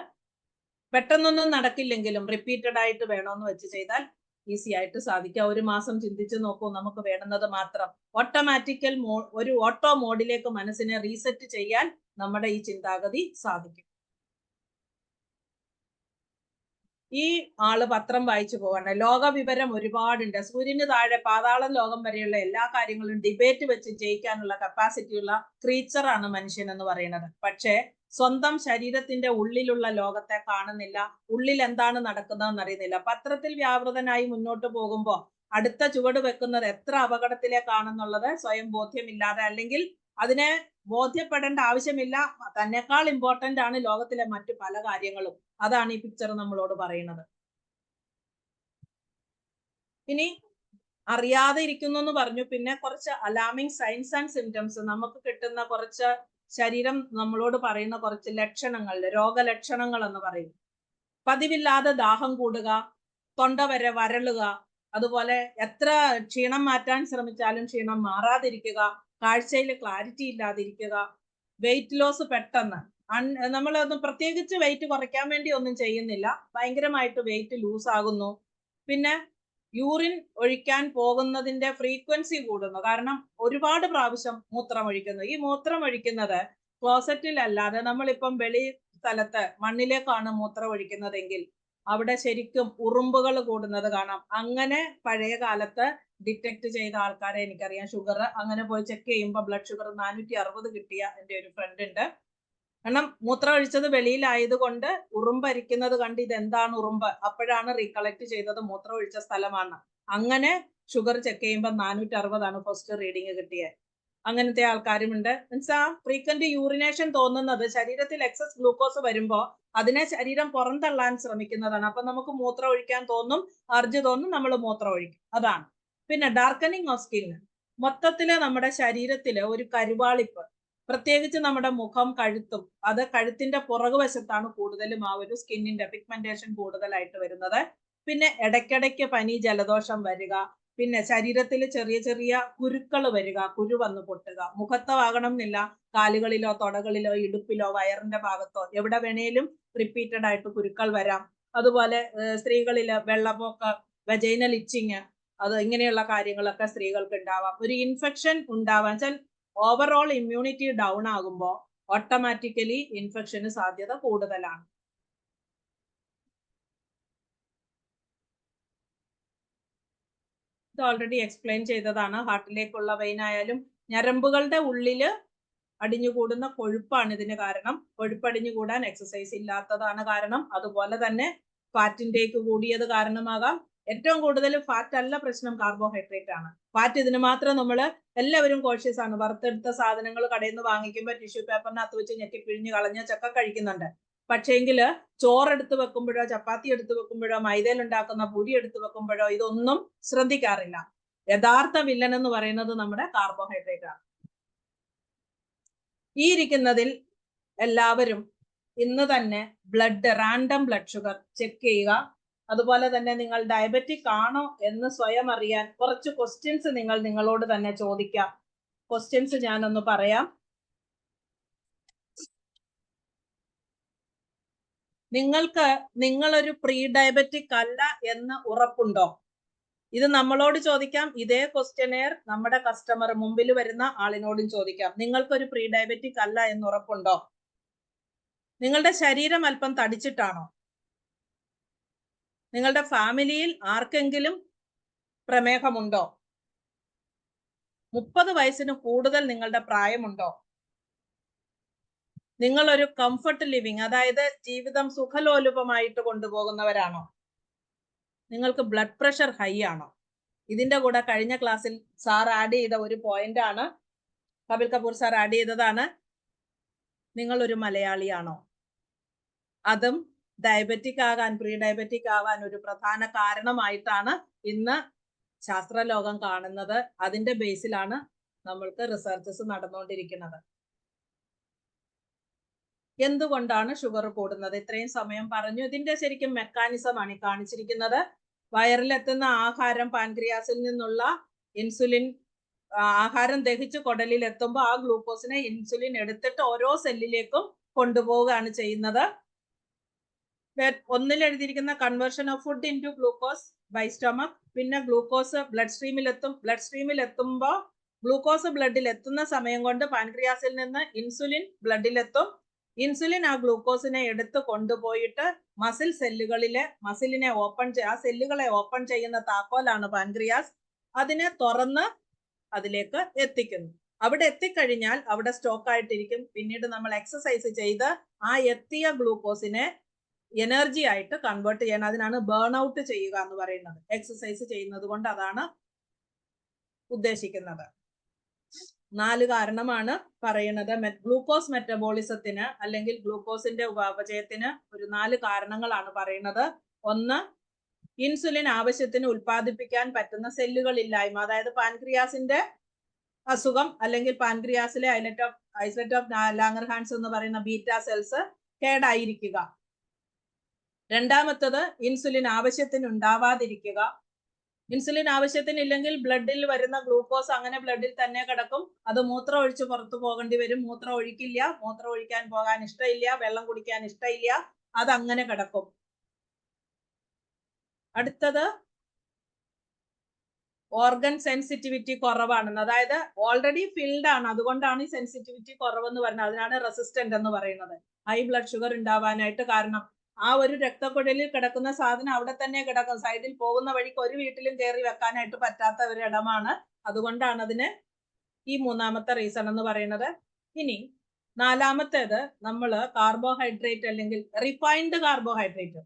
പെട്ടെന്നൊന്നും നടക്കില്ലെങ്കിലും റിപ്പീറ്റഡ് ആയിട്ട് വേണമെന്ന് വെച്ച് ചെയ്താൽ ഈസി ആയിട്ട് സാധിക്കാം. 1 മാസം ചിന്തിച്ചു നോക്കൂ, നമുക്ക് വേണ്ടുന്നത് മാത്രം. ഒരു ഓട്ടോ മോഡിലേക്ക് മനസ്സിനെ റീസെറ്റ് ചെയ്യാൻ നമ്മുടെ ഈ ചിന്താഗതി സാധിക്കും. ഈ ആള് പത്രം വായിച്ചു പോകണ്ട. ലോക വിവരം ഒരുപാടുണ്ട്. സൂര്യന് താഴെ പാതാളം ലോകം വരെയുള്ള എല്ലാ കാര്യങ്ങളും ഡിബേറ്റ് വെച്ച് ജയിക്കാനുള്ള കപ്പാസിറ്റി ഉള്ള ക്രീച്ചറാണ് മനുഷ്യൻ എന്ന് പറയുന്നത്. പക്ഷേ സ്വന്തം ശരീരത്തിന്റെ ഉള്ളിലുള്ള ലോകത്തെ കാണുന്നില്ല. ഉള്ളിൽ എന്താണ് നടക്കുന്നതെന്ന് അറിയുന്നില്ല. പത്രത്തിൽ വ്യാപൃതനായി മുന്നോട്ട് പോകുമ്പോൾ അടുത്ത ചുവട് വെക്കുന്നത് എത്ര അപകടത്തിലേക്കാണെന്നുള്ളത് സ്വയം ബോധ്യമില്ലാതെ, അല്ലെങ്കിൽ അതിനെ ബോധ്യപ്പെടേണ്ട ആവശ്യമില്ല, തന്നെക്കാൾ ഇമ്പോർട്ടന്റ് ആണ് ലോകത്തിലെ മറ്റു പല കാര്യങ്ങളും. അതാണ് ഈ പിക്ചർ നമ്മളോട് പറയുന്നത്. ഇനി അറിയാതെ ഇരിക്കുന്നു എന്ന് പറഞ്ഞു. പിന്നെ കുറച്ച് അലാമിങ് സൈൻസ് ആൻഡ് സിംറ്റംസ്, നമുക്ക് കിട്ടുന്ന കുറച്ച് ശരീരം നമ്മളോട് പറയുന്ന കുറച്ച് ലക്ഷണങ്ങൾ, രോഗലക്ഷണങ്ങൾ എന്ന് പറയും. പതിവില്ലാതെ ദാഹം കൂടുക, തൊണ്ട വരളുക, അതുപോലെ എത്ര ക്ഷീണം മാറ്റാൻ ശ്രമിച്ചാലും ക്ഷീണം മാറാതിരിക്കുക, കാഴ്ചയിൽ ക്ലാരിറ്റി ഇല്ലാതിരിക്കുക, വെയിറ്റ് ലോസ് പെട്ടെന്ന് നമ്മളൊന്നും പ്രത്യേകിച്ച് വെയിറ്റ് കുറയ്ക്കാൻ വേണ്ടി ഒന്നും ചെയ്യുന്നില്ല, ഭയങ്കരമായിട്ട് വെയിറ്റ് ലൂസ് ആകുന്നു. പിന്നെ യൂറിൻ ഒഴിക്കാൻ പോകുന്നതിന്റെ ഫ്രീക്വൻസി കൂടുന്നു, കാരണം ഒരുപാട് പ്രാവശ്യം മൂത്രം ഒഴിക്കുന്നു. ഈ മൂത്രം ഒഴിക്കുന്നത് ക്ലോസറ്റിൽ അല്ലാതെ നമ്മളിപ്പം വെളി സ്ഥലത്ത് മണ്ണിലേക്കാണ് മൂത്രം ഒഴിക്കുന്നതെങ്കിൽ അവിടെ ശരിക്കും ഉറുമ്പുകൾ കൂടുന്നത് കാണാം. അങ്ങനെ പഴയ കാലത്ത് ഡിറ്റക്ട് ചെയ്ത ആൾക്കാരെ എനിക്കറിയാം. ഷുഗർ അങ്ങനെ പോയി ചെക്ക് ചെയ്യുമ്പോൾ ബ്ലഡ് ഷുഗർ 460 കിട്ടിയ എൻ്റെ ഒരു ഫ്രണ്ട് ഉണ്ട്. കാരണം മൂത്രം ഒഴിച്ചത് വെളിയിലായതുകൊണ്ട് ഉറുമ്പരിക്കുന്നത് കണ്ട് ഇതെന്താണ് ഉറുമ്പ്, അപ്പോഴാണ് റീകളക്ട് ചെയ്തത് മൂത്രം ഒഴിച്ച സ്ഥലമാണ്. അങ്ങനെ ഷുഗർ ചെക്ക് ചെയ്യുമ്പോൾ 460 ഫസ്റ്റ് റീഡിങ് കിട്ടിയത്. അങ്ങനത്തെ ആൾക്കാരുമുണ്ട്. മീൻസ് ആ ഫ്രീക്വന്റ് യൂറിനേഷൻ തോന്നുന്നത് ശരീരത്തിൽ എക്സസ് ഗ്ലൂക്കോസ് വരുമ്പോൾ അതിനെ ശരീരം പുറന്തള്ളാൻ ശ്രമിക്കുന്നതാണ്. അപ്പൊ നമുക്ക് മൂത്രം ഒഴിക്കാൻ തോന്നും, അർജ് തോന്നും, നമ്മൾ മൂത്രം ഒഴിക്കും. അതാണ്. പിന്നെ ഡാർക്കനിങ് ഓഫ് സ്കിൻ, മൊത്തത്തില് നമ്മുടെ ശരീരത്തില് ഒരു കരുവാളിപ്പ്, പ്രത്യേകിച്ച് നമ്മുടെ മുഖം, കഴുത്തും, അത് കഴുത്തിന്റെ പുറകുവശത്താണ് കൂടുതലും ആ ഒരു സ്കിന്നിന്റെ പിഗ്മെന്റേഷൻ കൂടുതലായിട്ട് വരുന്നത്. പിന്നെ ഇടയ്ക്കിടയ്ക്ക് പനി, ജലദോഷം വരിക, പിന്നെ ശരീരത്തിൽ ചെറിയ ചെറിയ കുരുക്കൾ വരിക, കുരു വന്ന് പൊട്ടുക. മുഖത്താകണം എന്നില്ല, കാലുകളിലോ തൊടകളിലോ ഇടുപ്പിലോ വയറിന്റെ ഭാഗത്തോ എവിടെ വേണേലും റിപ്പീറ്റഡ് ആയിട്ട് കുരുക്കൾ വരാം. അതുപോലെ സ്ത്രീകളില് വെള്ളപ്പൊക്ക, വെജൈനൽ ഇച്ചിങ്, അത് ഇങ്ങനെയുള്ള കാര്യങ്ങളൊക്കെ സ്ത്രീകൾക്ക് ഉണ്ടാവാം. ഒരു ഇൻഫെക്ഷൻ ഉണ്ടാവാൻ വെച്ചാൽ ഓവറോൾ ഇമ്മ്യൂണിറ്റി ഡൗൺ ആകുമ്പോൾ ഓട്ടോമാറ്റിക്കലി ഇൻഫെക്ഷന് സാധ്യത കൂടുതലാണ്. ഇത് ഓൾറെഡി എക്സ്പ്ലെയിൻ ചെയ്തതാണ്. ഹാർട്ടിലേക്കുള്ള വെയിൻ ആയാലും ഞരമ്പുകളുടെ ഉള്ളില് അടിഞ്ഞുകൂടുന്ന കൊഴുപ്പാണ് ഇതിന് കാരണം. കൊഴുപ്പടിഞ്ഞുകൂടാൻ എക്സസൈസ് ഇല്ലാത്തതാണ് കാരണം. അതുപോലെ തന്നെ ഫാറ്റ് ഇൻടേക്ക് കൂടിയത് കാരണമാകാം. ഏറ്റവും കൂടുതൽ ഫാറ്റ് അല്ല പ്രശ്നം, കാർബോഹൈഡ്രേറ്റ് ആണ്. ഫാറ്റ് ഇതിന് മാത്രം നമ്മൾ എല്ലാവരും കോഷ്യസ് ആണ്. വറുത്തെടുത്ത സാധനങ്ങൾ കടയിൽ നിന്ന് വാങ്ങിക്കുമ്പോൾ ടിഷ്യൂ പേപ്പറിനകത്ത് വെച്ച് ഞെക്കി പിഴിഞ്ഞ് കളഞ്ഞ ചക്ക കഴിക്കുന്നുണ്ട്. പക്ഷേങ്കിൽ ചോറെടുത്ത് വെക്കുമ്പോഴോ ചപ്പാത്തി എടുത്ത് വെക്കുമ്പോഴോ മൈദയിൽ ഉണ്ടാക്കുന്ന പൊടി എടുത്ത് വെക്കുമ്പോഴോ ഇതൊന്നും ശ്രദ്ധിക്കാറില്ല. യഥാർത്ഥ വില്ലൻ എന്ന് പറയുന്നത് നമ്മുടെ കാർബോഹൈഡ്രേറ്റ് ആണ്. ഈ ഇരിക്കുന്നതിൽ എല്ലാവരും ഇന്ന് തന്നെ റാൻഡം ബ്ലഡ് ഷുഗർ ചെക്ക് ചെയ്യുക. അതുപോലെ തന്നെ നിങ്ങൾ ഡയബറ്റിക് ആണോ എന്ന് സ്വയം അറിയാൻ കുറച്ച് ക്വസ്റ്റ്യൻസ് നിങ്ങളോട് തന്നെ ചോദിക്കാം. ക്വസ്റ്റ്യൻസ് ഞാനൊന്ന് പറയാം. നിങ്ങളൊരു പ്രീ ഡയബറ്റിക് അല്ല എന്ന് ഉറപ്പുണ്ടോ? ഇത് നമ്മളോട് ചോദിക്കാം. ഇതേ ക്വസ്റ്റ്യനെയർ നമ്മുടെ കസ്റ്റമർ മുമ്പിൽ വരുന്ന ആളിനോടും ചോദിക്കാം. നിങ്ങൾക്കൊരു പ്രീ ഡയബറ്റിക് അല്ല എന്ന് ഉറപ്പുണ്ടോ? നിങ്ങളുടെ ശരീരം അല്പം തടിച്ചിട്ടാണോ? നിങ്ങളുടെ ഫാമിലിയിൽ ആർക്കെങ്കിലും പ്രമേഹമുണ്ടോ? 30 വയസ്സിന് കൂടുതൽ നിങ്ങളുടെ പ്രായമുണ്ടോ? നിങ്ങളൊരു കംഫർട്ട് ലിവിങ്, അതായത് ജീവിതം സുഖലോലുപമായിട്ട് കൊണ്ടുപോകുന്നവരാണോ? നിങ്ങൾക്ക് ബ്ലഡ് പ്രഷർ ഹൈ ആണോ? ഇതിന്റെ കൂടെ കഴിഞ്ഞ ക്ലാസ്സിൽ സാർ ആഡ് ചെയ്ത ഒരു പോയിന്റ് ആണ്, കപിൽ കപൂർ സാർ ആഡ് ചെയ്തതാണ്. നിങ്ങളൊരു മലയാളിയാണോ? അതും ഡയബറ്റിക് ആകാൻ, പ്രീ ഡയബറ്റിക് ആവാൻ ഒരു പ്രധാന കാരണമായിട്ടാണ് ഇന്ന് ശാസ്ത്രലോകം കാണുന്നത്. അതിന്റെ ബേസിലാണ് നമ്മൾക്ക് റിസർച്ചസ് നടന്നുകൊണ്ടിരിക്കുന്നത്. എന്തുകൊണ്ടാണ് ഷുഗർ കൂടുന്നത്? ഇത്രയും സമയം പറഞ്ഞു. ഇതിന്റെ ശരിക്കും മെക്കാനിസം ആണ് കാണിച്ചിരിക്കുന്നത്. വയറിലെത്തുന്ന ആഹാരം പാൻക്രിയാസിൽ നിന്നുള്ള ഇൻസുലിൻ, ആഹാരം ദഹിച്ച് കുടലിൽ എത്തുമ്പോൾ ആ ഗ്ലൂക്കോസിനെ ഇൻസുലിൻ എടുത്തിട്ട് ഓരോ സെല്ലിലേക്കും കൊണ്ടുപോവുകയാണ് ചെയ്യുന്നത്. ഒന്നിൽ എഴുതിയിരിക്കുന്ന conversion of food into glucose by stomach. പിന്നെ ഗ്ലൂക്കോസ് ബ്ലഡ് സ്ട്രീമിൽ എത്തും. ബ്ലഡ് സ്ട്രീമിൽ എത്തുമ്പോൾ ഗ്ലൂക്കോസ് ബ്ലഡിൽ എത്തുന്ന സമയം കൊണ്ട് പാൻക്രിയാസിൽ നിന്ന് ഇൻസുലിൻ ബ്ലഡിലെത്തും. ഇൻസുലിൻ ആ ഗ്ലൂക്കോസിനെ എടുത്ത് കൊണ്ടുപോയിട്ട് മസിൽ സെല്ലുകളിലെ മസിലിനെ ആ സെല്ലുകളെ ഓപ്പൺ ചെയ്യുന്ന താക്കോലാണ് പാൻക്രിയാസ്. അതിനെ തുറന്ന് അതിലേക്ക് എത്തിക്കുന്നു. അവിടെ എത്തിക്കഴിഞ്ഞാൽ അവിടെ സ്റ്റോക്ക് ആയിട്ടിരിക്കും. പിന്നീട് നമ്മൾ എക്സസൈസ് ചെയ്ത് ആ എത്തിയ ഗ്ലൂക്കോസിനെ എനർജി ആയിട്ട് കൺവേർട്ട് ചെയ്യണം. അതിനാണ് ബേൺ ഔട്ട് ചെയ്യുക എന്ന് പറയുന്നത്. എക്സസൈസ് ചെയ്യുന്നത് കൊണ്ട് അതാണ് ഉദ്ദേശിക്കുന്നത്. 4 കാരണമാണ് പറയുന്നത്. ഗ്ലൂക്കോസ് മെറ്റബോളിസത്തിന് അല്ലെങ്കിൽ ഗ്ലൂക്കോസിന്റെ ഉപാപചയത്തിന് ഒരു 4 കാരണങ്ങളാണ് പറയുന്നത്. 1, ഇൻസുലിൻ ആവശ്യത്തിന് ഉൽപ്പാദിപ്പിക്കാൻ പറ്റുന്ന സെല്ലുകൾ ഇല്ലായ്മ, അതായത് പാൻക്രിയാസിന്റെ അസുഖം അല്ലെങ്കിൽ പാൻക്രിയാസിലെ ഐസ്ലെറ്റ് ഓഫ് ലാംഗർഹാൻസ് എന്ന് പറയുന്ന ബീറ്റാ സെൽസ് കേടായിരിക്കുക. രണ്ടാമത്തത് ഇൻസുലിൻ ആവശ്യത്തിന് ഉണ്ടാവാതിരിക്കുക. ഇൻസുലിൻ ആവശ്യത്തിനില്ലെങ്കിൽ ബ്ലഡിൽ വരുന്ന ഗ്ലൂക്കോസ് അങ്ങനെ ബ്ലഡിൽ തന്നെ കിടക്കും. അത് മൂത്രം ഒഴിച്ച് പുറത്തു പോകേണ്ടി വരും. മൂത്രം ഒഴിക്കില്ല, മൂത്രം ഒഴിക്കാൻ പോകാൻ ഇഷ്ടമില്ല, വെള്ളം കുടിക്കാൻ ഇഷ്ടമില്ല, അതങ്ങനെ കിടക്കും. അടുത്തത് ഓർഗൻ സെൻസിറ്റിവിറ്റി കുറവാണെന്ന്, അതായത് ഓൾറെഡി ഫിൽഡ് ആണ്, അതുകൊണ്ടാണ് ഈ സെൻസിറ്റിവിറ്റി കുറവെന്ന് പറയുന്നത്. അതിനാണ് റെസിസ്റ്റന്റ് എന്ന് പറയുന്നത്. ഹൈ ബ്ലഡ് ഷുഗർ ഉണ്ടാവാനായിട്ട് കാരണം ആ ഒരു രക്തക്കുഴലിൽ കിടക്കുന്ന സാധനം അവിടെ തന്നെ കിടക്കും. സൈഡിൽ പോകുന്ന വഴിക്ക് ഒരു വീട്ടിലും കയറി വെക്കാനായിട്ട് പറ്റാത്ത ഒരു ഇടമാണ്. അതുകൊണ്ടാണ് അതിന് ഈ മൂന്നാമത്തെ റീസൺ എന്ന് പറയുന്നത്. ഇനി നാലാമത്തേത് നമ്മൾ കാർബോഹൈഡ്രേറ്റ് അല്ലെങ്കിൽ റിഫൈൻഡ് കാർബോഹൈഡ്രേറ്റ്,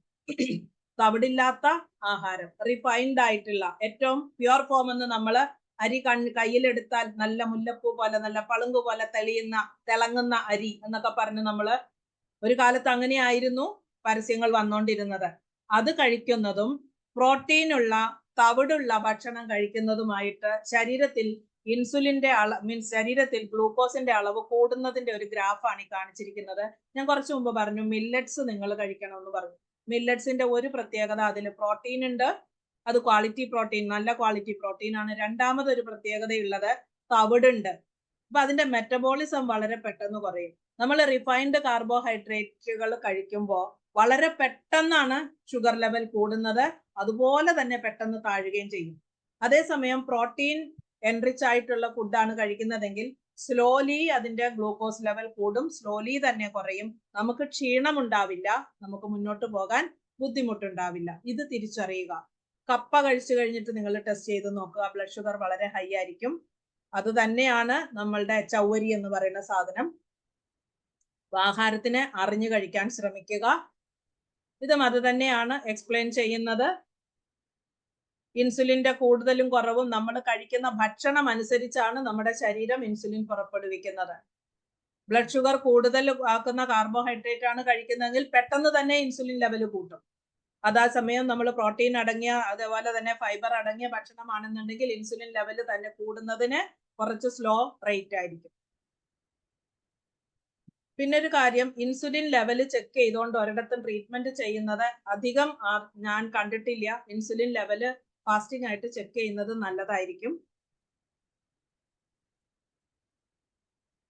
തവിടില്ലാത്ത ആഹാരം, റിഫൈൻഡ് ആയിട്ടുള്ള ഏറ്റവും പ്യുവർ ഫോം എന്ന് നമ്മൾ അരി കയ്യിലെടുത്താൽ നല്ല മുല്ലപ്പൂ പോലെ നല്ല പളുങ്ക് പോലെ തിളങ്ങുന്ന അരി എന്നൊക്കെ പറഞ്ഞ് നമ്മൾ ഒരു കാലത്ത് അങ്ങനെയായിരുന്നു പരസ്യങ്ങൾ വന്നുകൊണ്ടിരുന്നത്. അത് കഴിക്കുന്നതും പ്രോട്ടീനുള്ള തവിടുള്ള ഭക്ഷണം കഴിക്കുന്നതുമായിട്ട് ശരീരത്തിൽ ഇൻസുലിന്റെ ശരീരത്തിൽ ഗ്ലൂക്കോസിന്റെ അളവ് കൂടുന്നതിന്റെ ഒരു ഗ്രാഫാണ് ഈ കാണിച്ചിരിക്കുന്നത്. ഞാൻ കുറച്ചു മുമ്പ് പറഞ്ഞു മില്ലറ്റ്സ് നിങ്ങൾ കഴിക്കണമെന്ന് പറഞ്ഞു. മില്ലറ്റ്സിന്റെ ഒരു പ്രത്യേകത, അതിൽ പ്രോട്ടീൻ ഉണ്ട്, അത് ക്വാളിറ്റി പ്രോട്ടീൻ, നല്ല ക്വാളിറ്റി പ്രോട്ടീൻ ആണ്. രണ്ടാമതൊരു പ്രത്യേകതയുള്ളത് തവിടുണ്ട്. അപ്പൊ അതിന്റെ മെറ്റബോളിസം വളരെ പെട്ടെന്ന് കുറയും. നമ്മൾ റിഫൈൻഡ് കാർബോഹൈഡ്രേറ്റുകൾ കഴിക്കുമ്പോൾ വളരെ പെട്ടെന്നാണ് ഷുഗർ ലെവൽ കൂടുന്നത്, അതുപോലെ തന്നെ പെട്ടെന്ന് താഴുകയും ചെയ്യും. അതേസമയം പ്രോട്ടീൻ എൻറിച്ച് ആയിട്ടുള്ള ഫുഡാണ് കഴിക്കുന്നതെങ്കിൽ സ്ലോലി അതിന്റെ ഗ്ലൂക്കോസ് ലെവൽ കൂടും, സ്ലോലി തന്നെ കുറയും, നമുക്ക് ക്ഷീണം ഉണ്ടാവില്ല, നമുക്ക് മുന്നോട്ട് പോകാൻ ബുദ്ധിമുട്ടുണ്ടാവില്ല. ഇത് തിരിച്ചറിയുക. കപ്പ കഴിച്ചു കഴിഞ്ഞിട്ട് നിങ്ങൾ ടെസ്റ്റ് ചെയ്ത് നോക്കുക, ബ്ലഡ് ഷുഗർ വളരെ ഹൈ ആയിരിക്കും. അത് തന്നെയാണ് നമ്മളുടെ ചൗവരി എന്ന് പറയുന്ന സാധനം. ആഹാരത്തിന് അറിഞ്ഞു കഴിക്കാൻ ശ്രമിക്കുക. ഇതും അത് തന്നെയാണ് എക്സ്പ്ലെയിൻ ചെയ്യുന്നത്. ഇൻസുലിന്റെ കൂടുതലും കുറവും നമ്മൾ കഴിക്കുന്ന ഭക്ഷണം അനുസരിച്ചാണ് നമ്മുടെ ശരീരം ഇൻസുലിൻ പുറപ്പെടുവിക്കുന്നത്. ബ്ലഡ് ഷുഗർ കൂടുതൽ ആക്കുന്ന കാർബോഹൈഡ്രേറ്റ് ആണ് കഴിക്കുന്നതെങ്കിൽ പെട്ടെന്ന് തന്നെ ഇൻസുലിൻ ലെവൽ കൂട്ടും. അതേസമയം നമ്മൾ പ്രോട്ടീൻ അടങ്ങിയ അതേപോലെ തന്നെ ഫൈബർ അടങ്ങിയ ഭക്ഷണമാണെന്നുണ്ടെങ്കിൽ ഇൻസുലിൻ ലെവൽ തന്നെ കൂടുന്നതിന് കുറച്ച് സ്ലോ റേറ്റ് ആയിരിക്കും. പിന്നെ ഒരു കാര്യം, ഇൻസുലിൻ ലെവൽ ചെക്ക് ചെയ്തുകൊണ്ട് ഒരിടത്തും ട്രീറ്റ്മെന്റ് ചെയ്യുന്നത് അധികം ഞാൻ കണ്ടിട്ടില്ല. ഇൻസുലിൻ ലെവല് ഫാസ്റ്റിംഗ് ആയിട്ട് ചെക്ക് ചെയ്യുന്നത് നല്ലതായിരിക്കും.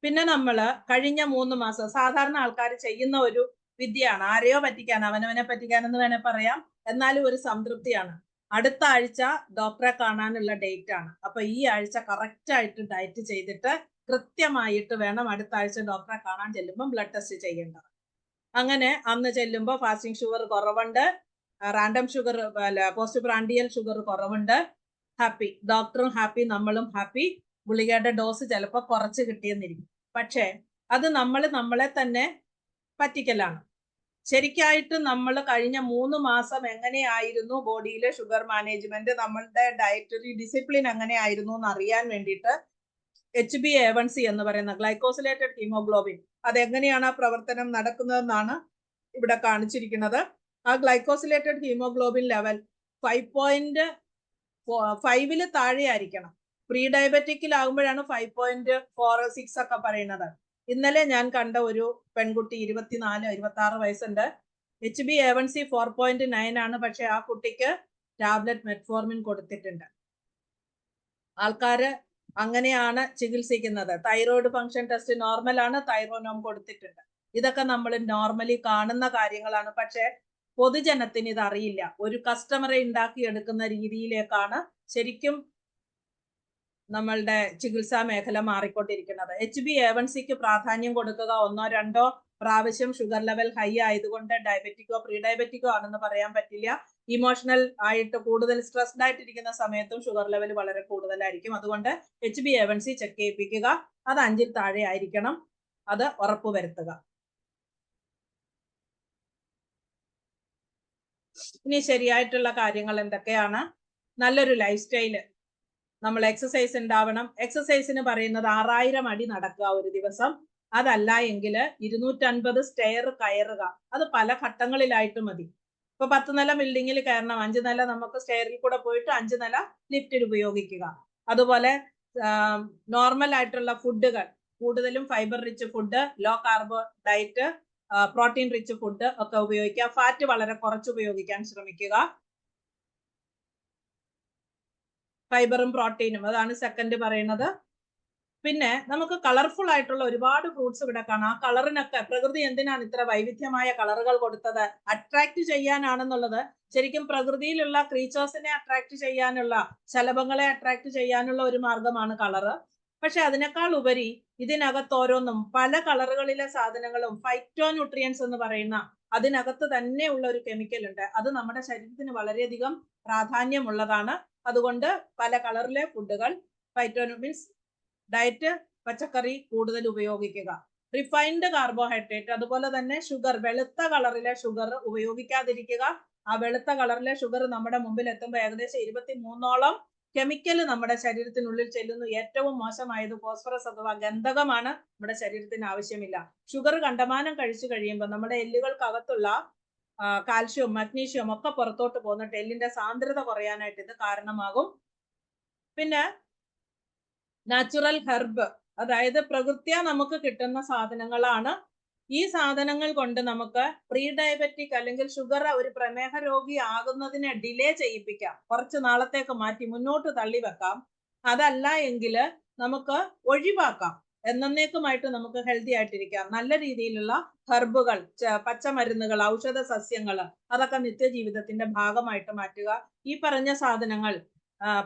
പിന്നെ നമ്മൾ കഴിഞ്ഞ 3 മാസം സാധാരണ ആൾക്കാർ ചെയ്യുന്ന ഒരു വിദ്യയാണ്, ആരെയോ പറ്റിക്കാൻ, അവനവനെ പറ്റിക്കാനെന്ന് വേണേൽ പറയാം, എന്നാലും ഒരു സംതൃപ്തിയാണ്. അടുത്ത ആഴ്ച ഡോക്ടറെ കാണാനുള്ള ഡേറ്റ് ആണ്, അപ്പൊ ഈ ആഴ്ച കറക്റ്റ് ആയിട്ട് ഡയറ്റ് ചെയ്തിട്ട് കൃത്യമായിട്ട് വേണം അടുത്ത ആഴ്ച ഡോക്ടറെ കാണാൻ ചെല്ലുമ്പോൾ ബ്ലഡ് ടെസ്റ്റ് ചെയ്യേണ്ടത്. അങ്ങനെ അന്ന് ചെല്ലുമ്പോൾ ഫാസ്റ്റിംഗ് ഷുഗർ കുറവുണ്ട്, random sugar post prandial sugar കുറവുണ്ട്, ഹാപ്പി, ഡോക്ടറും ഹാപ്പി, നമ്മളും ഹാപ്പി. ഗുളികയുടെ ഡോസ് ചിലപ്പോൾ കുറച്ച് കിട്ടിയെന്നിരിക്കും, പക്ഷേ അത് നമ്മളെ തന്നെ പറ്റിക്കലാണ്. ശരിക്കായിട്ട് നമ്മൾ കഴിഞ്ഞ 3 മാസം എങ്ങനെയായിരുന്നു ബോഡിയിലെ ഷുഗർ മാനേജ്മെന്റ്, നമ്മളുടെ ഡയറ്ററി ഡിസിപ്ലിൻ എങ്ങനെയായിരുന്നു എന്ന് അറിയാൻ വേണ്ടിയിട്ട് HbA1c എന്ന് പറയുന്ന ഗ്ലൈക്കോസിലേറ്റഡ് ഹീമോഗ്ലോബിൻ, അതെങ്ങനെയാണ് ആ പ്രവർത്തനം നടക്കുന്നതെന്നാണ് ഇവിടെ കാണിച്ചിരിക്കുന്നത്. ആ ഗ്ലൈക്കോസിലേറ്റഡ് ഹീമോഗ്ലോബിൻ ലെവൽ 5.5 താഴെ ആയിരിക്കണം. പ്രീ ഡയബറ്റിക്കിലാകുമ്പോഴാണ് 5.46 ഒക്കെ പറയുന്നത്. ഇന്നലെ ഞാൻ കണ്ട ഒരു പെൺകുട്ടി 24-26 വയസ്സുണ്ട്, HbA1c 4.9 ആണ്, പക്ഷെ ആ കുട്ടിക്ക് ടാബ്ലറ്റ് മെറ്റ്ഫോർമിൻ കൊടുത്തിട്ടുണ്ട്. ആൾക്കാര് അങ്ങനെയാണ് ചികിത്സിക്കുന്നത്. തൈറോയ്ഡ് ഫംഗ്ഷൻ ടെസ്റ്റ് നോർമൽ ആണ്, തൈറോനോം കൊടുത്തിട്ടുണ്ട്. ഇതൊക്കെ നമ്മൾ നോർമലി കാണുന്ന കാര്യങ്ങളാണ്, പക്ഷെ പൊതുജനത്തിന് ഇത് അറിയില്ല. ഒരു കസ്റ്റമറെ ഉണ്ടാക്കിയെടുക്കുന്ന രീതിയിലേക്കാണ് ശരിക്കും നമ്മളുടെ ചികിത്സാ മേഖല മാറിക്കൊണ്ടിരിക്കുന്നത്. HbA1cക്ക് പ്രാധാന്യം കൊടുക്കുക, 1-2 പ്രാവശ്യം ഷുഗർ ലെവൽ ഹൈ ആയതുകൊണ്ട് ഡയബറ്റിക്കോ പ്രീ ഡയബറ്റിക്കോ ആണെന്ന് പറയാൻ പറ്റില്ല. ഇമോഷണൽ ആയിട്ട് കൂടുതൽ സ്ട്രെസ്ഡ് ആയിട്ടിരിക്കുന്ന സമയത്തും ഷുഗർ ലെവൽ വളരെ കൂടുതലായിരിക്കും. അതുകൊണ്ട് HbA1c ചെക്ക് ചെയ്യിപ്പിക്കുക, അത് 5-ൽ താഴെ ആയിരിക്കണം, അത് ഉറപ്പുവരുത്തുക. ഇനി ശരിയായിട്ടുള്ള കാര്യങ്ങൾ എന്തൊക്കെയാണ്? നല്ലൊരു ലൈഫ് സ്റ്റൈല്, നമ്മൾ എക്സസൈസ് ഉണ്ടാവണം. എക്സസൈസിന് പറയുന്നത് 6000 അടി നടക്കുക ഒരു ദിവസം, അതല്ല എങ്കിൽ 250 സ്റ്റെയർ കയറുക. അത് പല ഘട്ടങ്ങളിലായിട്ട് മതി. ഇപ്പൊ 10 നില ബിൽഡിങ്ങിൽ കയറണം, 5 നില നമുക്ക് സ്റ്റെയറിൽ കൂടെ പോയിട്ട് 5 നില ലിഫ്റ്റിൽ ഉപയോഗിക്കുക. അതുപോലെ നോർമൽ ആയിട്ടുള്ള ഫുഡുകൾ, കൂടുതലും fibre rich food, low carbo diet, protein rich food ഒക്കെ ഉപയോഗിക്കുക. ഫാറ്റ് വളരെ കുറച്ച് ഉപയോഗിക്കാൻ ശ്രമിക്കുക. ഫൈബറും പ്രോട്ടീനും, അതാണ് സെക്കൻഡ് പറയുന്നത്. പിന്നെ നമുക്ക് കളർഫുൾ ആയിട്ടുള്ള ഒരുപാട് ഫ്രൂട്ട്സ് ഇവിടെ കാണാം. ആ കളറിനൊക്കെ പ്രകൃതി എന്തിനാണ് ഇത്ര വൈവിധ്യമായ കളറുകൾ കൊടുത്തത്? അട്രാക്ട് ചെയ്യാനാണെന്നുള്ളത്. ശരിക്കും പ്രകൃതിയിലുള്ള ക്രീച്ചേഴ്സിനെ അട്രാക്ട് ചെയ്യാനുള്ള, ശലഭങ്ങളെ അട്രാക്ട് ചെയ്യാനുള്ള ഒരു മാർഗമാണ് കളറ്. പക്ഷെ അതിനേക്കാൾ ഉപരി ഇതിനകത്ത് ഓരോന്നും പല കളറുകളിലെ സാധനങ്ങളും ഫൈറ്റോ ന്യൂട്രിയൻസ് എന്ന് പറയുന്ന അതിനകത്ത് തന്നെ ഉള്ള ഒരു കെമിക്കൽ ഉണ്ട്. അത് നമ്മുടെ ശരീരത്തിന് വളരെയധികം പ്രാധാന്യമുള്ളതാണ്. അതുകൊണ്ട് പല കളറിലെ ഫുഡുകൾ, ഫൈറ്റോ മീൻസ് ഡയറ്റ്, പച്ചക്കറി കൂടുതൽ ഉപയോഗിക്കുക. റിഫൈൻഡ് കാർബോഹൈഡ്രേറ്റ്, അതുപോലെ തന്നെ ഷുഗർ, വെളുത്ത കളറിലെ ഷുഗർ ഉപയോഗിക്കാതിരിക്കുക. ആ വെളുത്ത കളറിലെ ഷുഗർ നമ്മുടെ മുമ്പിൽ എത്തുമ്പോൾ ഏകദേശം 23ഓളം കെമിക്കൽ നമ്മുടെ ശരീരത്തിനുള്ളിൽ ചെല്ലുന്നു. ഏറ്റവും മോശമായത് ഫോസ്ഫറസ് അഥവാ ഗന്ധകമാണ്, നമ്മുടെ ശരീരത്തിന് ആവശ്യമില്ല. ഷുഗർ കണ്ടമാനം കഴിച്ചു കഴിയുമ്പോൾ നമ്മുടെ എല്ലുകൾക്കകത്തുള്ള കാൽഷ്യവും മഗ്നീഷ്യവും ഒക്കെ പുറത്തോട്ട് പോകുന്നിട്ട് എല്ലിന്റെ സാന്ദ്രത കുറയാനായിട്ട് ഇത് കാരണമാകും. പിന്നെ നാച്ചുറൽ ഹെർബ്, അതായത് പ്രകൃത്യാ നമുക്ക് കിട്ടുന്ന സാധനങ്ങളാണ്. ഈ സാധനങ്ങൾ കൊണ്ട് നമുക്ക് പ്രീ ഡയബറ്റിക് അല്ലെങ്കിൽ ഷുഗർ, ഒരു പ്രമേഹ രോഗി ആകുന്നതിനെ ഡിലേ ചെയ്യിപ്പിക്കാം, കുറച്ച് നാളത്തേക്ക് മാറ്റി മുന്നോട്ട് തള്ളി വെക്കാം. അതല്ല എങ്കിൽ നമുക്ക് ഒഴിവാക്കാം, എന്നേക്കുമായിട്ട് നമുക്ക് ഹെൽത്തി ആയിട്ടിരിക്കാം. നല്ല രീതിയിലുള്ള ഹെർബുകൾ, പച്ചമരുന്നുകൾ, ഔഷധ സസ്യങ്ങൾ, അതൊക്കെ നിത്യജീവിതത്തിന്റെ ഭാഗമായിട്ട് മാറ്റുക. ഈ പറഞ്ഞ സാധനങ്ങൾ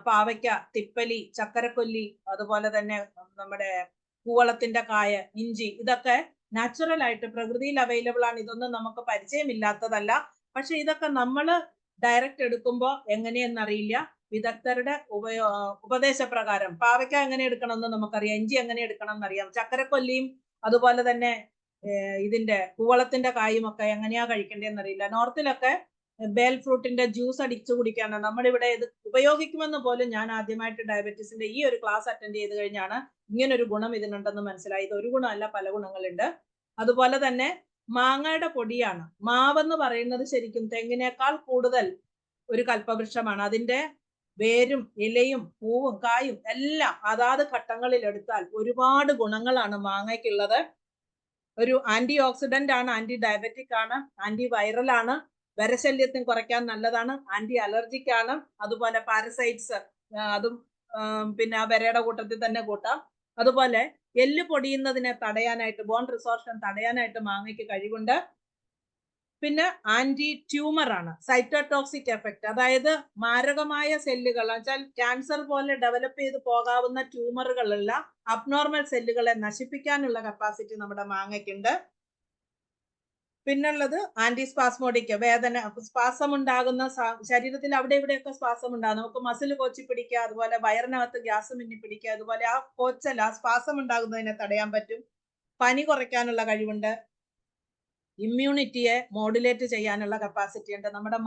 പാവയ്ക്ക, തിപ്പലി, ചക്കരക്കൊല്ലി, അതുപോലെ തന്നെ നമ്മുടെ കൂവളത്തിന്റെ കായ, ഇഞ്ചി, ഇതൊക്കെ നാച്ചുറൽ ആയിട്ട് പ്രകൃതിയിൽ അവൈലബിൾ ആണ്. ഇതൊന്നും നമുക്ക് പരിചയമില്ലാത്തതല്ല. പക്ഷെ ഇതൊക്കെ നമ്മൾ ഡയറക്റ്റ് എടുക്കുമ്പോൾ എങ്ങനെയെന്നറിയില്ല. വിദഗ്ധരുടെ ഉപദേശപ്രകാരം പാവയ്ക്ക എങ്ങനെ എടുക്കണം എന്ന് നമുക്കറിയാം, ഇഞ്ചി എങ്ങനെ എടുക്കണം എന്നറിയാം. ചക്കരക്കൊല്ലിയും അതുപോലെ തന്നെ ഇതിന്റെ കൂവളത്തിന്റെ കായും ഒക്കെ എങ്ങനെയാ കഴിക്കേണ്ടതെന്നറിയില്ല. നോർത്തിലൊക്കെ ബേൽ ഫ്രൂട്ടിന്റെ ജ്യൂസ് അടിച്ചു കുടിക്കാണ്. നമ്മളിവിടെ ഇത് ഉപയോഗിക്കുമെന്ന് പോലും ഞാൻ ആദ്യമായിട്ട് ഡയബറ്റീസിന്റെ ഈ ഒരു ക്ലാസ് അറ്റൻഡ് ചെയ്ത് കഴിഞ്ഞാണ് ഇങ്ങനൊരു ഗുണം ഇതിനുണ്ടെന്ന് മനസ്സിലായത്. ഒരു ഗുണമല്ല, പല ഗുണങ്ങളുണ്ട്. അതുപോലെ തന്നെ മാങ്ങയുടെ പൊടിയാണ്. മാവെന്ന് പറയുന്നത് ശരിക്കും തെങ്ങിനേക്കാൾ കൂടുതൽ ഒരു കൽപ്പവൃക്ഷമാണ്. അതിന്റെ വേരും ഇലയും പൂവും കായും എല്ലാം അതാത് ഘട്ടങ്ങളിൽ എടുത്താൽ ഒരുപാട് ഗുണങ്ങളാണ് മാങ്ങയ്ക്കുള്ളത്. ഒരു ആന്റി ഓക്സിഡന്റ് ആണ്, ആന്റി ഡയബറ്റിക് ആണ്, ആന്റി വൈറൽ ആണ്, വരശല്യത്തിന് കുറയ്ക്കാൻ നല്ലതാണ്, ആന്റി അലർജിക് ആണ്. അതുപോലെ പാരസൈറ്റ്സ്, അതും പിന്നെ ആ വരയുടെ കൂട്ടത്തിൽ തന്നെ കൂട്ടാം. അതുപോലെ എല്ല് പൊടിയുന്നതിനെ തടയാനായിട്ട്, ബോൺ റിസോർഷൻ തടയാനായിട്ട് മാങ്ങയ്ക്ക് കഴിവുണ്ട്. പിന്നെ ആന്റി ട്യൂമർ ആണ്, സൈറ്റോടോക്സിക് എഫക്ട്, അതായത് മാരകമായ സെല്ലുകൾ വെച്ചാൽ ക്യാൻസർ പോലെ ഡെവലപ്പ് ചെയ്ത് പോകാവുന്ന ട്യൂമറുകളുള്ള അബ്നോർമൽ സെല്ലുകളെ നശിപ്പിക്കാനുള്ള കപ്പാസിറ്റി നമ്മുടെ മാങ്ങയ്ക്കുണ്ട്. പിന്നുള്ളത് ആന്റി സ്പാസ്മോഡിക്, വേദന, സ്പാസം ഉണ്ടാകുന്ന ശരീരത്തിൽ അവിടെ ഇവിടെയൊക്കെ സ്പാസം ഉണ്ടാകും. നമുക്ക് മസിൽ കോച്ചി പിടിക്കുക, അതുപോലെ വയറിനകത്ത് ഗ്യാസ് മിന്നി പിടിക്കുക, അതുപോലെ ആ കോച്ചൽ, ആ സ്പാസം ഉണ്ടാകുന്നതിനെ തടയാൻ പറ്റും. പനി കുറയ്ക്കാനുള്ള കഴിവുണ്ട്. ഇമ്മ്യൂണിറ്റിയെ മോഡുലേറ്റ് ചെയ്യാനുള്ള കപ്പാസിറ്റി ഉണ്ട്. നമ്മുടെ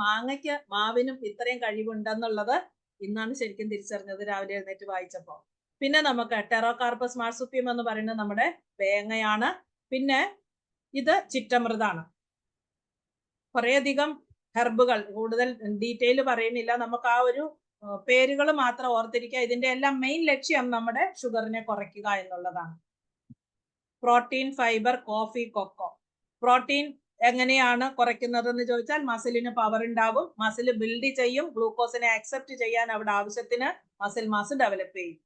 മാവിനും ഇത്രയും കഴിവുണ്ടെന്നുള്ളത് ഇന്നാണ് ശരിക്കും തിരിച്ചറിഞ്ഞത്, രാവിലെ എഴുന്നേറ്റ് വായിച്ചപ്പോൾ. പിന്നെ നമുക്ക് ടെറോകാർപ്പസ് മാർസുപ്പിയം എന്ന് പറയുന്നത് നമ്മുടെ വേങ്ങയാണ്. പിന്നെ ഇത് ചിറ്റമൃതാണ്. കുറേയധികം ഹെർബുകൾ, കൂടുതൽ ഡീറ്റെയിൽ പറയുന്നില്ല, നമുക്ക് ആ ഒരു പേരുകൾ മാത്രം ഓർത്തിരിക്കുക. ഇതിന്റെ എല്ലാം മെയിൻ ലക്ഷ്യം നമ്മുടെ ഷുഗറിനെ കുറയ്ക്കുക എന്നുള്ളതാണ്. Protein, fibre, coffee, cocoa. Protein എങ്ങനെയാണ് കുറയ്ക്കുന്നത് എന്ന് ചോദിച്ചാൽ മസിലിന് പവർ ഉണ്ടാവും, മസിൽ ബിൽഡ് ചെയ്യും, ഗ്ലൂക്കോസിനെ അക്സെപ്റ്റ് ചെയ്യാൻ അവിടെ ആവശ്യത്തിന് മസിൽ മാസ് ഡെവലപ്പ് ചെയ്യും.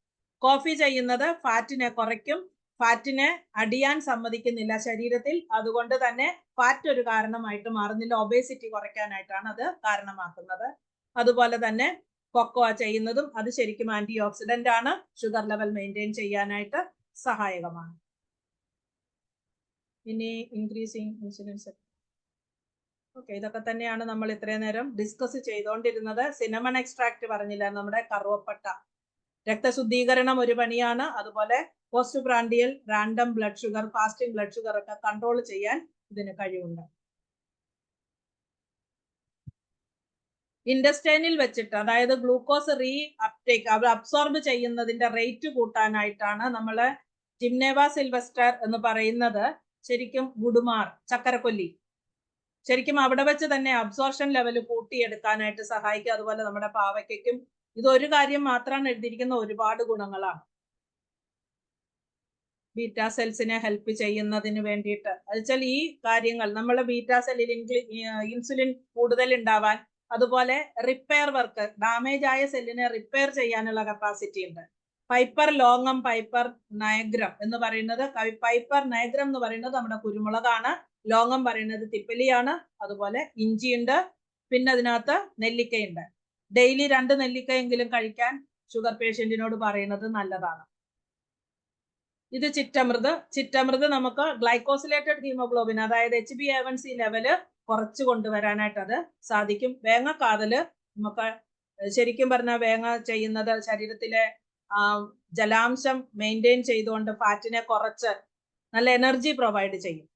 കോഫി ചെയ്യുന്നത് ഫാറ്റിനെ കുറയ്ക്കും, ഫാറ്റിനെ അടിയാൻ സമ്മതിക്കുന്നില്ല ശരീരത്തിൽ, അതുകൊണ്ട് തന്നെ ഫാറ്റ് ഒരു കാരണമായിട്ട് മാറുന്നില്ല. ഒബേസിറ്റി കുറയ്ക്കാനായിട്ടാണ് അത് കാരണമാക്കുന്നത്. അതുപോലെ തന്നെ കൊക്കോ ചെയ്യുന്നതും അത് ശരിക്കും ആന്റി ഓക്സിഡന്റ് ആണ്, ഷുഗർ ലെവൽ മെയിൻറ്റെയിൻ ചെയ്യാനായിട്ട് സഹായകമാണ്. ഇനി ഇൻക്രീസിങ് ഇൻസുലിൻ. ഓക്കെ, ഇതൊക്കെ തന്നെയാണ് നമ്മൾ ഇത്രയും നേരം ഡിസ്കസ് ചെയ്തുകൊണ്ടിരുന്നത്. സിനമൺ എക്സ്ട്രാക്ട് പറഞ്ഞില്ല, നമ്മുടെ കറുവപ്പട്ട രക്തശുദ്ധീകരണം ഒരു പണിയാണ്. അതുപോലെ post prandial, random blood sugar, fasting blood sugar ഒക്കെ കൺട്രോൾ ചെയ്യാൻ ഇതിന് കഴിവുണ്ട്. ഇൻഡസ്റ്റൈനിൽ വെച്ചിട്ട്, അതായത് ഗ്ലൂക്കോസ് റീ അപ്ടേക്ക്, അത് അബ്സോർബ് ചെയ്യുന്നതിന്റെ റേറ്റ് കൂട്ടാനായിട്ടാണ് നമ്മൾ ജിംനേവ സിൽവസ്റ്റർ എന്ന് പറയുന്നത് ശരിക്കും ഗുഡുമാർ, ചക്കരക്കൊല്ലി, ശരിക്കും അവിടെ വെച്ച് തന്നെ അബ്സോർഷൻ ലെവൽ കൂട്ടിയെടുക്കാനായിട്ട് സഹായിക്കും. അതുപോലെ നമ്മുടെ പാവയ്ക്കും ഇതൊരു കാര്യം മാത്രമാണ് എഴുതിയിരിക്കുന്ന, ഒരുപാട് ഗുണങ്ങളാണ്. ബീറ്റാ സെൽസിനെ ഹെൽപ്പ് ചെയ്യുന്നതിന് വേണ്ടിയിട്ട്, വെച്ചാൽ ഈ കാര്യങ്ങൾ നമ്മളെ ബീറ്റാ സെല്ലിൽ ഇൻസുലിൻ കൂടുതൽ ഉണ്ടാവാൻ, അതുപോലെ റിപ്പയർ വർക്ക്, ഡാമേജ് ആയ സെല്ലിനെ റിപ്പയർ ചെയ്യാനുള്ള കപ്പാസിറ്റി ഉണ്ട്. പൈപ്പർ ലോങ്ങം, പൈപ്പർ നയഗ്രം എന്ന് പറയുന്നത്, പൈപ്പർ നയഗ്രം എന്ന് പറയുന്നത് നമ്മുടെ കുരുമുളകാണ്. ലോങ്ങം പറയുന്നത് തിപ്പിലിയാണ്. അതുപോലെ ഇഞ്ചിയുണ്ട്. പിന്നെ അതിനകത്ത് നെല്ലിക്കയുണ്ട്. ഡെയിലി 2 നെല്ലിക്കയെങ്കിലും കഴിക്കാൻ ഷുഗർ പേഷ്യന്റിനോട് പറയുന്നത് നല്ലതാണ്. ഇത് ചിറ്റമൃത്. ചിറ്റമൃത് നമുക്ക് ഗ്ലൈക്കോസിലേറ്റഡ് ഹീമോഗ്ലോബിൻ, അതായത് HbA1c ലെവല് കുറച്ച് കൊണ്ടുവരാനായിട്ട് അത് സാധിക്കും. വേങ്ങക്കാതല് നമുക്ക് ശരിക്കും പറഞ്ഞാൽ വേങ്ങ ചെയ്യുന്നത് ശരീരത്തിലെ ജലാംശം മെയിൻറ്റെയിൻ ചെയ്തുകൊണ്ട് ഫാറ്റിനെ കുറച്ച് നല്ല എനർജി പ്രൊവൈഡ് ചെയ്യും.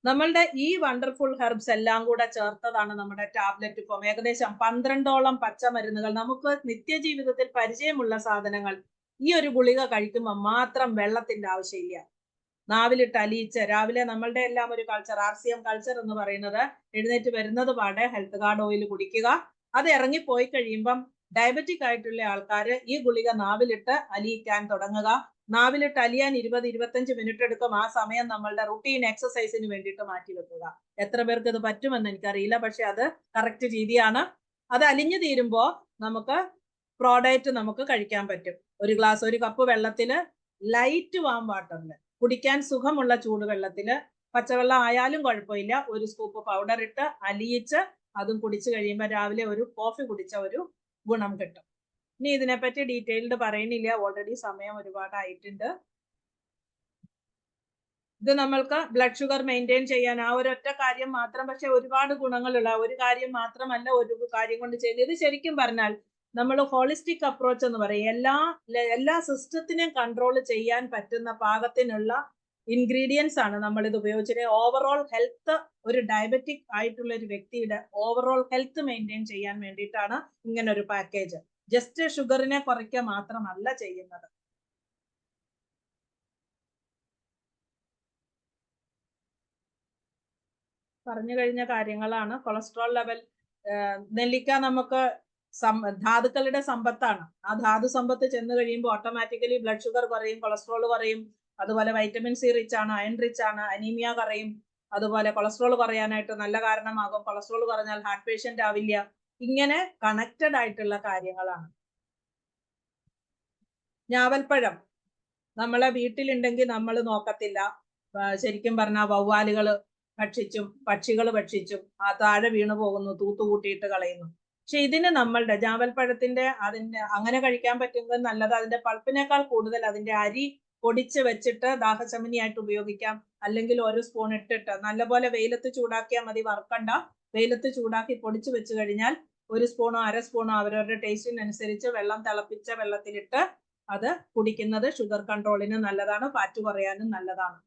നമ്മളുടെ ഈ വണ്ടർഫുൾ ഹെർബ്സ് എല്ലാം കൂടെ ചേർത്തതാണ് നമ്മുടെ ടാബ്ലറ്റ് ഫോം. ഏകദേശം 12ഓളം പച്ചമരുന്നുകൾ, നമുക്ക് നിത്യജീവിതത്തിൽ പരിചയമുള്ള സാധനങ്ങൾ. ഈ ഒരു ഗുളിക കഴിക്കുമ്പോൾ മാത്രം വെള്ളത്തിന്റെ ആവശ്യമില്ല. നാവിലിട്ട് അലിയിച്ച് രാവിലെ നമ്മളുടെ എല്ലാം ഒരു കൾച്ചർ, RCM കൾച്ചർ എന്ന് പറയുന്നത്, എഴുന്നേറ്റ് വരുന്നത് പാടെ ഹെൽത്ത് കാർഡ് ഓയിൽ കുടിക്കുക. അത് ഇറങ്ങിപ്പോയി കഴിയുമ്പം ഡയബറ്റിക് ആയിട്ടുള്ള ആൾക്കാർ ഈ ഗുളിക നാവിലിട്ട് അലിയിക്കാൻ തുടങ്ങുക. നാവിലിട്ട് അലിയാൻ 20-25 മിനിറ്റ് എടുക്കും. ആ സമയം നമ്മളുടെ റുട്ടീൻ എക്സസൈസിന് വേണ്ടിയിട്ട് മാറ്റി വെക്കുക. എത്ര പേർക്ക് ഇത് പറ്റുമെന്ന് എനിക്കറിയില്ല, പക്ഷെ അത് കറക്റ്റ് രീതിയാണ്. അത് അലിഞ്ഞു തീരുമ്പോ നമുക്ക് പ്രോഡക്റ്റ് നമുക്ക് കഴിക്കാൻ പറ്റും. ഒരു കപ്പ് വെള്ളത്തില്, ലൈറ്റ് വാം വാട്ടറില്, കുടിക്കാൻ സുഖമുള്ള ചൂടുവെള്ളത്തില്, പച്ചവെള്ളം ആയാലും കുഴപ്പമില്ല, ഒരു സ്കൂപ്പ് പൗഡർ ഇട്ട് അലിയിച്ച് അതും കുടിച്ചു കഴിയുമ്പോൾ രാവിലെ ഒരു കോഫി കുടിച്ച ഒരു ഗുണം കിട്ടും. ഇനി ഇതിനെപ്പറ്റി ഡീറ്റെയിൽഡ് പറയുന്നില്ല, ഓൾറെഡി സമയം ഒരുപാടായിട്ടുണ്ട്. ഇത് നമ്മൾക്ക് ബ്ലഡ് ഷുഗർ മെയിൻറ്റെയിൻ ചെയ്യാൻ ആ ഒരൊറ്റ കാര്യം മാത്രം, പക്ഷെ ഒരുപാട് ഗുണങ്ങളുള്ള ഒരു കാര്യം മാത്രമല്ല, ഒരു കാര്യം കൊണ്ട് ചെയ്യുന്നത്. ഇത് ശരിക്കും പറഞ്ഞാൽ നമ്മൾ ഹോളിസ്റ്റിക് അപ്രോച്ച് എന്ന് പറയും. എല്ലാ സിസ്റ്റത്തിനെയും കൺട്രോൾ ചെയ്യാൻ പറ്റുന്ന പാകത്തിനുള്ള ഇൻഗ്രീഡിയൻസ് ആണ് നമ്മൾ ഇത് ഉപയോഗിച്ചത്. ഓവറോൾ ഹെൽത്ത്, ഒരു ഡയബറ്റിക് ആയിട്ടുള്ള ഒരു വ്യക്തിയുടെ ഓവറോൾ ഹെൽത്ത് മെയിൻറ്റെയിൻ ചെയ്യാൻ വേണ്ടിയിട്ടാണ് ഇങ്ങനെ ഒരു പാക്കേജ്. ജസ്റ്റ് ഷുഗറിനെ കുറയ്ക്കുക മാത്രമല്ല ചെയ്യുന്നത്. പറഞ്ഞു കഴിഞ്ഞ കാര്യങ്ങളാണ്. കൊളസ്ട്രോൾ ലെവൽ, നെല്ലിക്ക നമുക്ക് ധാതുക്കളുടെ സമ്പത്താണ്. ആ ധാതു സമ്പത്ത് ചെന്ന് കഴിയുമ്പോൾ ഓട്ടോമാറ്റിക്കലി ബ്ലഡ് ഷുഗർ കുറയും, കൊളസ്ട്രോൾ കുറയും. അതുപോലെ വൈറ്റമിൻ സി റിച്ച് ആണ്, അയൺ റിച്ച് ആണ്, അനീമിയ കുറയും. അതുപോലെ കൊളസ്ട്രോൾ കുറയാനായിട്ട് നല്ല കാരണമാകും. കൊളസ്ട്രോൾ കുറഞ്ഞാൽ ഹാർട്ട് പേഷ്യന്റ് ആവില്ല. ഇങ്ങനെ കണക്റ്റഡ് ആയിട്ടുള്ള കാര്യങ്ങളാണ്. ഞാവൽപ്പഴം നമ്മളെ വീട്ടിലുണ്ടെങ്കിൽ നമ്മൾ നോക്കത്തില്ല. ശരിക്കും പറഞ്ഞാൽ വവ്വാലുകൾ ഭക്ഷിച്ചും പക്ഷികൾ ഭക്ഷിച്ചും ആ താഴെ വീണു പോകുന്നു, തൂത്തുകൂട്ടിയിട്ട് കളയുന്നു. പക്ഷെ ഇതിന് നമ്മളുടെ ഞാവൽപ്പഴത്തിന്റെ അങ്ങനെ കഴിക്കാൻ പറ്റുന്നത് നല്ലത്. അതിന്റെ പൾപ്പിനേക്കാൾ കൂടുതൽ അതിന്റെ അരി പൊടിച്ച് വെച്ചിട്ട് ദാഹശമനിയായിട്ട് ഉപയോഗിക്കാം. അല്ലെങ്കിൽ ഒരു സ്പൂൺ ഇട്ടിട്ട് നല്ലപോലെ വെയിലത്ത് ചൂടാക്കിയാൽ മതി, വറുക്കണ്ട. വെയിലത്ത് ചൂടാക്കി പൊടിച്ചു വെച്ച് കഴിഞ്ഞാൽ 1 സ്പൂണോ 1/2 സ്പൂണോ അവരവരുടെ ടേസ്റ്റിനനുസരിച്ച് വെള്ളം തിളപ്പിച്ച വെള്ളത്തിലിട്ട് അത് കുടിക്കുന്നത് ഷുഗർ കൺട്രോളിന് നല്ലതാണ്, ഫാറ്റ് കുറയാനും നല്ലതാണ്.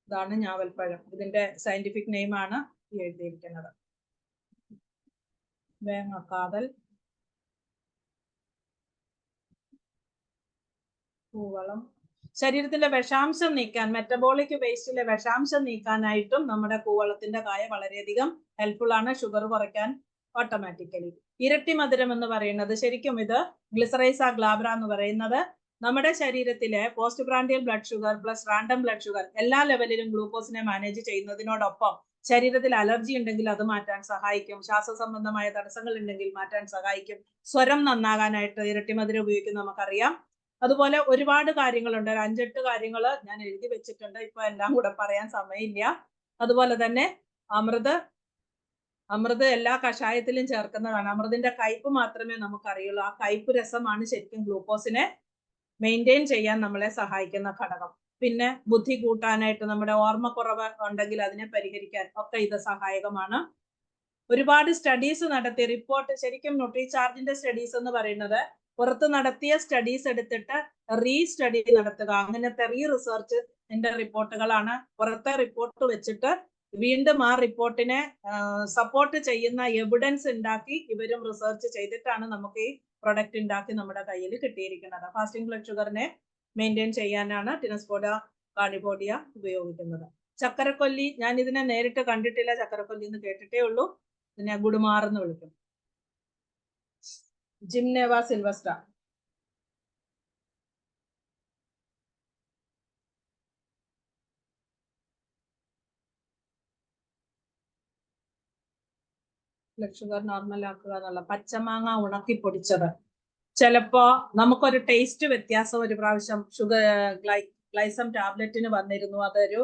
ഇതാണ് ഞാവൽപ്പഴം. ഇതിന്റെ സയന്റിഫിക് നെയിം ആണ് എഴുതിയിരിക്കുന്നത്. വേങ്ങക്കാതൽ, പൂവളം. ശരീരത്തിലെ വിഷാംശം നീക്കാൻ, മെറ്റബോളിക് വേസ്റ്റിലെ വിഷാംശം നീക്കാനായിട്ടും നമ്മുടെ കൂവളത്തിന്റെ കായ വളരെയധികം ഹെൽപ്ഫുൾ ആണ്, ഷുഗർ കുറയ്ക്കാൻ ഓട്ടോമാറ്റിക്കലി. ഇരട്ടി മധുരം എന്ന് പറയുന്നത്, ശരിക്കും ഇത് ഗ്ലിസറൈസ ഗ്ലാബ്ര എന്ന് പറയുന്നത് നമ്മുടെ ശരീരത്തിലെ post prandial blood sugar plus random blood sugar എല്ലാ ലെവലിലും ഗ്ലൂക്കോസിനെ മാനേജ് ചെയ്യുന്നതിനോടൊപ്പം ശരീരത്തിൽ അലർജി ഉണ്ടെങ്കിൽ അത് മാറ്റാൻ സഹായിക്കും. ശ്വാസ സംബന്ധമായ തടസ്സങ്ങൾ ഉണ്ടെങ്കിൽ മാറ്റാൻ സഹായിക്കും. സ്വരം നന്നാകാനായിട്ട് ഇരട്ടി മധുരം ഉപയോഗിക്കുന്ന നമുക്കറിയാം. അതുപോലെ ഒരുപാട് കാര്യങ്ങളുണ്ട്. 5-8 കാര്യങ്ങൾ ഞാൻ എഴുതി വെച്ചിട്ടുണ്ട്. ഇപ്പൊ എല്ലാം കൂടെ പറയാൻ സമയമില്ല. അതുപോലെ തന്നെ അമൃത് എല്ലാ കഷായത്തിലും ചേർക്കുന്നതാണ്. അമൃതിന്റെ കയ്പ് മാത്രമേ നമുക്കറിയുള്ളൂ. ആ കയ്പ് രസമാണ് ശരിക്കും ഗ്ലൂക്കോസിനെ മെയിൻറ്റെയിൻ ചെയ്യാൻ നമ്മളെ സഹായിക്കുന്ന ഘടകം. പിന്നെ ബുദ്ധി കൂട്ടാനായിട്ട്, നമ്മുടെ ഓർമ്മക്കുറവ് ഉണ്ടെങ്കിൽ അതിനെ പരിഹരിക്കാൻ ഒക്കെ ഇത് സഹായകമാണ്. ഒരുപാട് സ്റ്റഡീസ് നടത്തി റിപ്പോർട്ട്, ശരിക്കും ന്യൂട്രിചാർജിന്റെ സ്റ്റഡീസ് എന്ന് പറയുന്നത് പുറത്ത് നടത്തിയ സ്റ്റഡീസ് എടുത്തിട്ട് സ്റ്റഡി നടത്തുക, അങ്ങനത്തെ റിസർച്ചിന്റെ റിപ്പോർട്ടുകളാണ്. പുറത്തെ റിപ്പോർട്ട് വെച്ചിട്ട് വീണ്ടും ആ റിപ്പോർട്ടിനെ സപ്പോർട്ട് ചെയ്യുന്ന എവിഡൻസ് ഉണ്ടാക്കി ഇവരും റിസർച്ച് ചെയ്തിട്ടാണ് നമുക്ക് ഈ പ്രൊഡക്റ്റ് ഉണ്ടാക്കി നമ്മുടെ കയ്യിൽ കിട്ടിയിരിക്കുന്നത്. ഫാസ്റ്റിംഗ് ബ്ലഡ് ഷുഗറിനെ മെയിൻറ്റെയിൻ ചെയ്യാനാണ് ടിനസ്പോഡിയ കാർണിപോഡിയ ഉപയോഗിക്കുന്നത്. ചക്കരക്കൊല്ലി, ഞാൻ ഇതിനെ നേരിട്ട് കണ്ടിട്ടില്ല, ചക്കരക്കൊല്ലി എന്ന് കേട്ടിട്ടേ ഉള്ളൂ. ഇതിനെ ഗുഡുമാർ എന്ന് വിളിക്കും. ജിംനേവ സിൽവസ്ട്ര, ബ്ലഡ് ഷുഗർ നോർമൽ ആക്കുക എന്നുള്ള പച്ചമാങ്ങ ഉണക്കി പൊടിച്ചത്. ചിലപ്പോ നമുക്കൊരു ടേസ്റ്റ് വ്യത്യാസം ഒരു പ്രാവശ്യം ഷുഗർ ഗ്ലൈസം ടാബ്ലറ്റിന് വന്നിരുന്നു. അതൊരു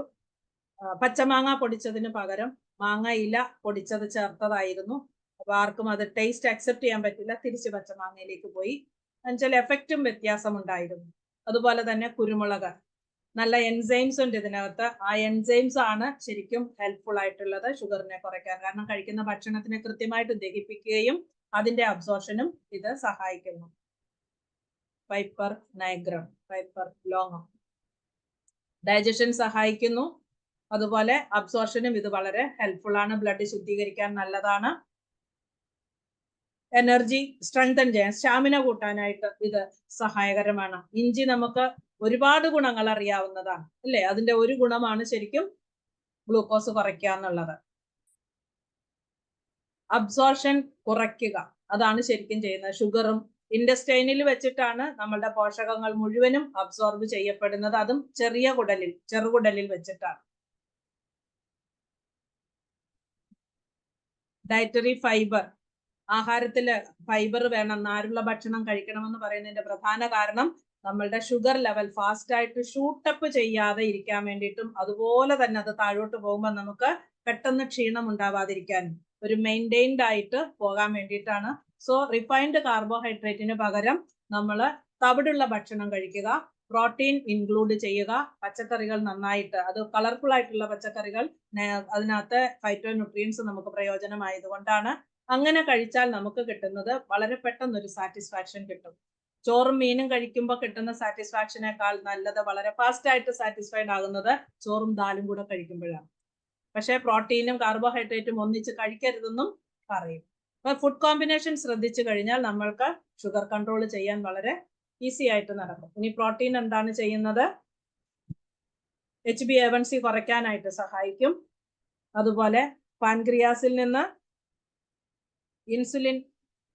പച്ചമാങ്ങ പൊടിച്ചതിന് പകരം മാങ്ങ ഇല പൊടിച്ചത് ചേർത്തതായിരുന്നു. അപ്പൊ ആർക്കും അത് ടേസ്റ്റ് അക്സെപ്റ്റ് ചെയ്യാൻ പറ്റില്ല, തിരിച്ച് പച്ചമാങ്ങയിലേക്ക് പോയി. എന്നുവെച്ചാൽ എഫക്റ്റും വ്യത്യാസം ഉണ്ടായിരുന്നു. അതുപോലെ തന്നെ കുരുമുളക്, നല്ല എൻസൈംസ് ഉണ്ട് ഇതിനകത്ത്. ആ എൻസൈംസ് ആണ് ശരിക്കും ഹെൽപ്ഫുൾ ആയിട്ടുള്ളത് ഷുഗറിനെ കുറയ്ക്കാൻ. കാരണം കഴിക്കുന്ന ഭക്ഷണത്തിനെ കൃത്യമായിട്ട് ദഹിപ്പിക്കുകയും അതിന്റെ അബ്സോർഷനും ഇത് സഹായിക്കുന്നു. പൈപ്പർ നൈഗ്രം, പൈപ്പർ ലോങ്ങം ഡൈജഷൻ സഹായിക്കുന്നു. അതുപോലെ അബ്സോർഷനും ഇത് വളരെ ഹെൽപ്ഫുൾ ആണ്. ബ്ലഡ് ശുദ്ധീകരിക്കാൻ നല്ലതാണ്. എനർജി സ്ട്രെങ്തൻ ചെയ്യാൻ, സ്റ്റാമിന കൂട്ടാനായിട്ട് ഇത് സഹായകരമാണ്. ഇഞ്ചി നമുക്ക് ഒരുപാട് ഗുണങ്ങൾ അറിയാവുന്നതാണ് അല്ലേ? അതിന്റെ ഒരു ഗുണമാണ് ശരിക്കും ഗ്ലൂക്കോസ് കുറയ്ക്കുക എന്നുള്ളത്. അബ്സോർഷൻ കുറയ്ക്കുക, അതാണ് ശരിക്കും ചെയ്യുന്നത്. ഷുഗറും ഇൻഡസ്റ്റൈനിൽ വെച്ചിട്ടാണ് നമ്മളുടെ പോഷകങ്ങൾ മുഴുവനും അബ്സോർബ് ചെയ്യപ്പെടുന്നത്. അതും ചെറുകുടലിൽ വെച്ചിട്ടാണ്. ഡയറ്ററി ഫൈബർ, ആഹാരത്തില് ഫൈബർ വേണം, നാരുള്ള ഭക്ഷണം കഴിക്കണമെന്ന് പറയുന്നതിന്റെ പ്രധാന കാരണം നമ്മളുടെ ഷുഗർ ലെവൽ ഫാസ്റ്റ് ആയിട്ട് ഷൂട്ടപ്പ് ചെയ്യാതെ ഇരിക്കാൻ വേണ്ടിയിട്ടും അതുപോലെ തന്നെ അത് താഴോട്ട് പോകുമ്പോൾ നമുക്ക് പെട്ടെന്ന് ക്ഷീണം ഉണ്ടാവാതിരിക്കാനും ഒരു മെയിൻറ്റെയിൻഡ് ആയിട്ട് പോകാൻ വേണ്ടിയിട്ടാണ്. സോ റിഫൈൻഡ് കാർബോഹൈഡ്രേറ്റിന് പകരം നമ്മൾ തവിടുള്ള ഭക്ഷണം കഴിക്കുക, പ്രോട്ടീൻ ഇൻക്ലൂഡ് ചെയ്യുക, പച്ചക്കറികൾ നന്നായിട്ട്, അത് കളർഫുൾ ആയിട്ടുള്ള പച്ചക്കറികൾ, അതിനകത്ത് ഫൈറ്റോ ന്യൂട്രിയൻസ് നമുക്ക് പ്രയോജനമായതുകൊണ്ടാണ്. അങ്ങനെ കഴിച്ചാൽ നമുക്ക് കിട്ടുന്നത് വളരെ പെട്ടെന്നൊരു സാറ്റിസ്ഫാക്ഷൻ കിട്ടും. ചോറും മീനും കഴിക്കുമ്പോൾ കിട്ടുന്ന സാറ്റിസ്ഫാക്ഷനേക്കാൾ നല്ലത്, വളരെ ഫാസ്റ്റ് ആയിട്ട് സാറ്റിസ്ഫൈഡ് ആകുന്നത് ചോറും ദാലും കൂടെ കഴിക്കുമ്പോഴാണ്. പക്ഷെ പ്രോട്ടീനും കാർബോഹൈഡ്രേറ്റും ഒന്നിച്ച് കഴിക്കരുതെന്നും പറയും. അപ്പൊ ഫുഡ് കോമ്പിനേഷൻ ശ്രദ്ധിച്ചു കഴിഞ്ഞാൽ നമ്മൾക്ക് ഷുഗർ കൺട്രോൾ ചെയ്യാൻ വളരെ ഈസി ആയിട്ട് നടക്കും. ഇനി പ്രോട്ടീൻ എന്താണ് ചെയ്യുന്നത്? HbA1c കുറയ്ക്കാനായിട്ട് സഹായിക്കും. അതുപോലെ പാൻക്രിയാസിൽ നിന്ന് ഇൻസുലിൻ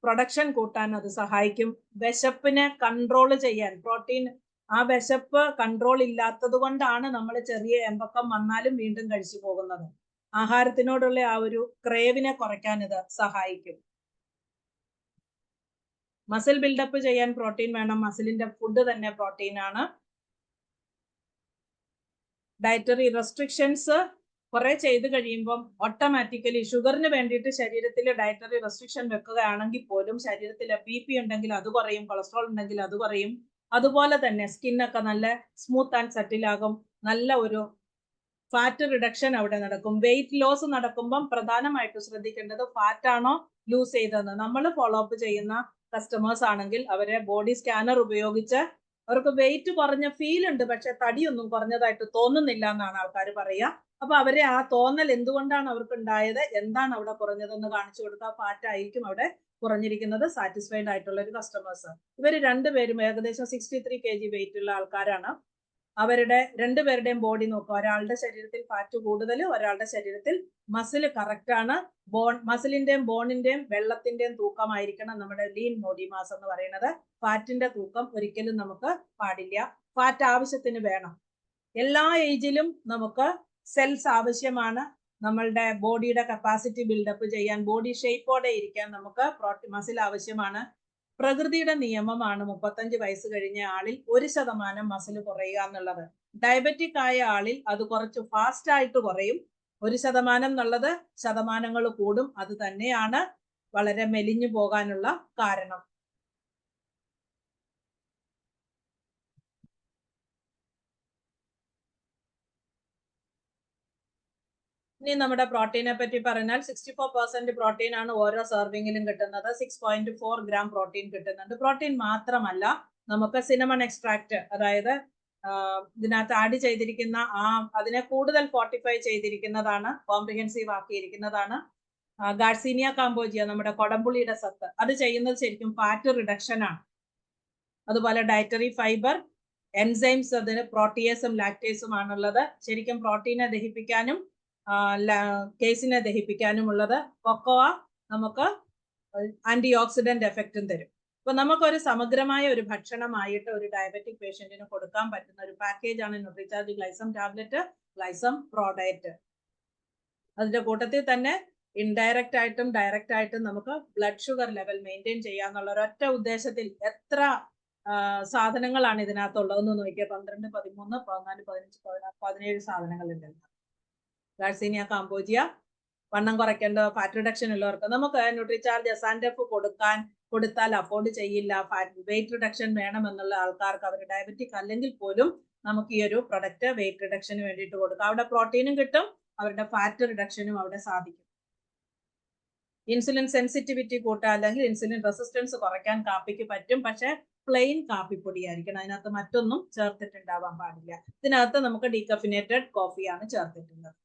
പ്രൊഡക്ഷൻ കൂട്ടാൻ അത് സഹായിക്കും. വിശപ്പിനെ കൺട്രോൾ ചെയ്യാൻ പ്രോട്ടീൻ, ആ വിശപ്പ് കൺട്രോൾ ഇല്ലാത്തത് കൊണ്ടാണ് നമ്മൾ ചെറിയ എമ്പക്കം വന്നാലും വീണ്ടും കഴിച്ചു പോകുന്നത്. ആഹാരത്തിനോടുള്ള ആ ഒരു ക്രേവിനെ കുറയ്ക്കാൻ ഇത് സഹായിക്കും. മസിൽ ബിൽഡപ്പ് ചെയ്യാൻ പ്രോട്ടീൻ വേണം. മസിലിന്റെ ഫുഡ് തന്നെ പ്രോട്ടീൻ ആണ്. ഡയറ്ററി റെസ്ട്രിക്ഷൻസ് കുറെ ചെയ്ത് കഴിയുമ്പം ഓട്ടോമാറ്റിക്കലി ഷുഗറിന് വേണ്ടിയിട്ട് ശരീരത്തിൽ ഡയറ്ററി റെസ്ട്രിക്ഷൻ വെക്കുകയാണെങ്കിൽ പോലും ശരീരത്തിൽ BP ഉണ്ടെങ്കിൽ അത് കുറയും, കൊളസ്ട്രോൾ ഉണ്ടെങ്കിൽ അത് കുറയും. അതുപോലെ തന്നെ സ്കിന്നൊക്കെ നല്ല സ്മൂത്ത് ആൻഡ് സെറ്റിലാകും. നല്ല ഒരു ഫാറ്റ് റിഡക്ഷൻ അവിടെ നടക്കും. വെയിറ്റ് ലോസ് നടക്കുമ്പം പ്രധാനമായിട്ട് ശ്രദ്ധിക്കേണ്ടത് ഫാറ്റ് ആണോ ലൂസ് ചെയ്തതെന്ന്. നമ്മൾ ഫോളോ അപ്പ് ചെയ്യുന്ന കസ്റ്റമേഴ്സ് ആണെങ്കിൽ അവരെ ബോഡി സ്കാനർ ഉപയോഗിച്ച് അവർക്ക് വെയിറ്റ് കുറഞ്ഞ ഫീൽ ഉണ്ട്, പക്ഷെ തടിയൊന്നും കുറഞ്ഞതായിട്ട് തോന്നുന്നില്ല എന്നാണ് ആൾക്കാർ പറയുക. അപ്പൊ അവരെ ആ തോന്നൽ എന്തുകൊണ്ടാണ് അവർക്ക് ഉണ്ടായത്, എന്താണ് അവിടെ കുറഞ്ഞതെന്ന് കാണിച്ചു കൊടുക്കുക. ഫാറ്റ് ആയിരിക്കും അവിടെ കുറഞ്ഞിരിക്കുന്നത്. സാറ്റിസ്ഫൈഡ് ആയിട്ടുള്ള ഒരു കസ്റ്റമേഴ്സ്. ഇവർ രണ്ടുപേരും ഏകദേശം 63 kg വെയിറ്റ് ഉള്ള ആൾക്കാരാണ്. അവരുടെ രണ്ടുപേരുടെയും ബോഡി നോക്കുക. ഒരാളുടെ ശരീരത്തിൽ ഫാറ്റ് കൂടുതൽ, ഒരാളുടെ ശരീരത്തിൽ മസിൽ കറക്റ്റ് ആണ്. മസിലിന്റെയും ബോണിന്റെയും വെള്ളത്തിന്റെയും തൂക്കമായിരിക്കണം നമ്മുടെ ലീൻ ബോഡി മാസ് എന്ന് പറയുന്നത്. ഫാറ്റിന്റെ തൂക്കം ഒരിക്കലും നമുക്ക് പാടില്ല. ഫാറ്റ് ആവശ്യത്തിന് വേണം. എല്ലാ ഏജിലും നമുക്ക് സെൽസ് ആവശ്യമാണ്. നമ്മളുടെ ബോഡിയുടെ കപ്പാസിറ്റി ബിൽഡപ്പ് ചെയ്യാൻ, ബോഡി ഷേപ്പോടെ ഇരിക്കാൻ നമുക്ക് മസിൽ ആവശ്യമാണ്. പ്രകൃതിയുടെ നിയമമാണ് 35 വയസ്സ് കഴിഞ്ഞ ആളിൽ 1% മസിൽ കുറയുക എന്നുള്ളത്. ഡയബറ്റിക് ആയ ആളിൽ അത് കുറച്ച് ഫാസ്റ്റ് ആയിട്ട് കുറയും. 1% എന്നുള്ളത് ശതമാനങ്ങൾ കൂടും. അത് തന്നെയാണ് വളരെ മെലിഞ്ഞു പോകാനുള്ള കാരണം. ഇനി നമ്മുടെ പ്രോട്ടീനെ പറ്റി പറഞ്ഞാൽ 64% പ്രോട്ടീൻ ആണ് ഓരോ സെർവിങ്ങിലും കിട്ടുന്നത്. 6.4 gram പ്രോട്ടീൻ കിട്ടുന്നുണ്ട്. പ്രോട്ടീൻ മാത്രമല്ല, നമുക്ക് സിനമൺ എക്സ്ട്രാക്ട്, അതായത് ഇതിനകത്ത് ആഡ് ചെയ്തിരിക്കുന്ന അതിനെ കൂടുതൽ ഫോർട്ടിഫൈ ചെയ്തിരിക്കുന്നതാണ്, കോംപ്രിഹെൻസീവ് ആക്കിയിരിക്കുന്നതാണ്. ഗാർസീനിയ കാമ്പോജിയ, നമ്മുടെ കൊടംപുളിയുടെ സത്ത്, അത് ചെയ്യുന്നത് ശരിക്കും ഫാറ്റ് റിഡക്ഷൻ ആണ്. അതുപോലെ ഡയറ്ററി ഫൈബർ, എൻസൈംസ്, അതിന് പ്രോട്ടിയേസും ലാക്ടേസും ആണുള്ളത്. ശരിക്കും പ്രോട്ടീനെ ദഹിപ്പിക്കാനും കേസിനെ ദഹിപ്പിക്കാനുമുള്ളത്. കൊക്കോവ നമുക്ക് ആന്റി ഓക്സിഡന്റ് എഫക്റ്റും തരും. അപ്പൊ നമുക്കൊരു സമഗ്രമായ ഒരു ഭക്ഷണമായിട്ട് ഒരു ഡയബറ്റിക് പേഷ്യന്റിന് കൊടുക്കാൻ പറ്റുന്ന ഒരു പാക്കേജ് ആണ് Nutricharge Glycem tablet, ഗ്ലൈസം pro diet. അതിന്റെ കൂട്ടത്തിൽ തന്നെ ഇൻഡയറക്റ്റ് ആയിട്ടും ഡയറക്റ്റ് ആയിട്ടും നമുക്ക് ബ്ലഡ് ഷുഗർ ലെവൽ മെയിൻറ്റെയിൻ ചെയ്യാന്നുള്ള ഒരൊറ്റ ഉദ്ദേശത്തിൽ എത്ര സാധനങ്ങളാണ് ഇതിനകത്തുള്ളതെന്ന് നോക്കിയാൽ 12, 13, 14, 15, 16, 17 സാധനങ്ങളുണ്ട്. ഗാർസീനിയ കാമ്പോജിയ വണ്ണം കുറയ്ക്കേണ്ട ഫാറ്റ് റിഡക്ഷൻ ഉള്ളവർക്ക് നമുക്ക് ന്യൂട്രിചാർജ് എസാൻഡെഫ് കൊടുത്താൽ അഫോർഡ് ചെയ്യില്ല. വെയിറ്റ് റിഡക്ഷൻ വേണമെന്നുള്ള ആൾക്കാർക്ക് അവർ ഡയബറ്റിക് അല്ലെങ്കിൽ പോലും നമുക്ക് ഈ ഒരു പ്രൊഡക്റ്റ് വെയിറ്റ് റിഡക്ഷന് വേണ്ടിയിട്ട് കൊടുക്കാം. അവിടെ പ്രോട്ടീനും കിട്ടും, അവരുടെ ഫാറ്റ് റിഡക്ഷനും അവിടെ സാധിക്കും. ഇൻസുലിൻ സെൻസിറ്റിവിറ്റി കൂട്ടാൻ അല്ലെങ്കിൽ ഇൻസുലിൻ റെസിസ്റ്റൻസ് കുറയ്ക്കാൻ കാപ്പിക്ക് പറ്റും. പക്ഷെ പ്ലെയിൻ കാപ്പിപ്പൊടിയായിരിക്കണം, അതിനകത്ത് മറ്റൊന്നും ചേർത്തിട്ടുണ്ടാവാൻ പാടില്ല. ഇതിനകത്ത് നമുക്ക് ഡീകഫിനേറ്റഡ് കോഫിയാണ് ചേർത്തിട്ടുള്ളത്.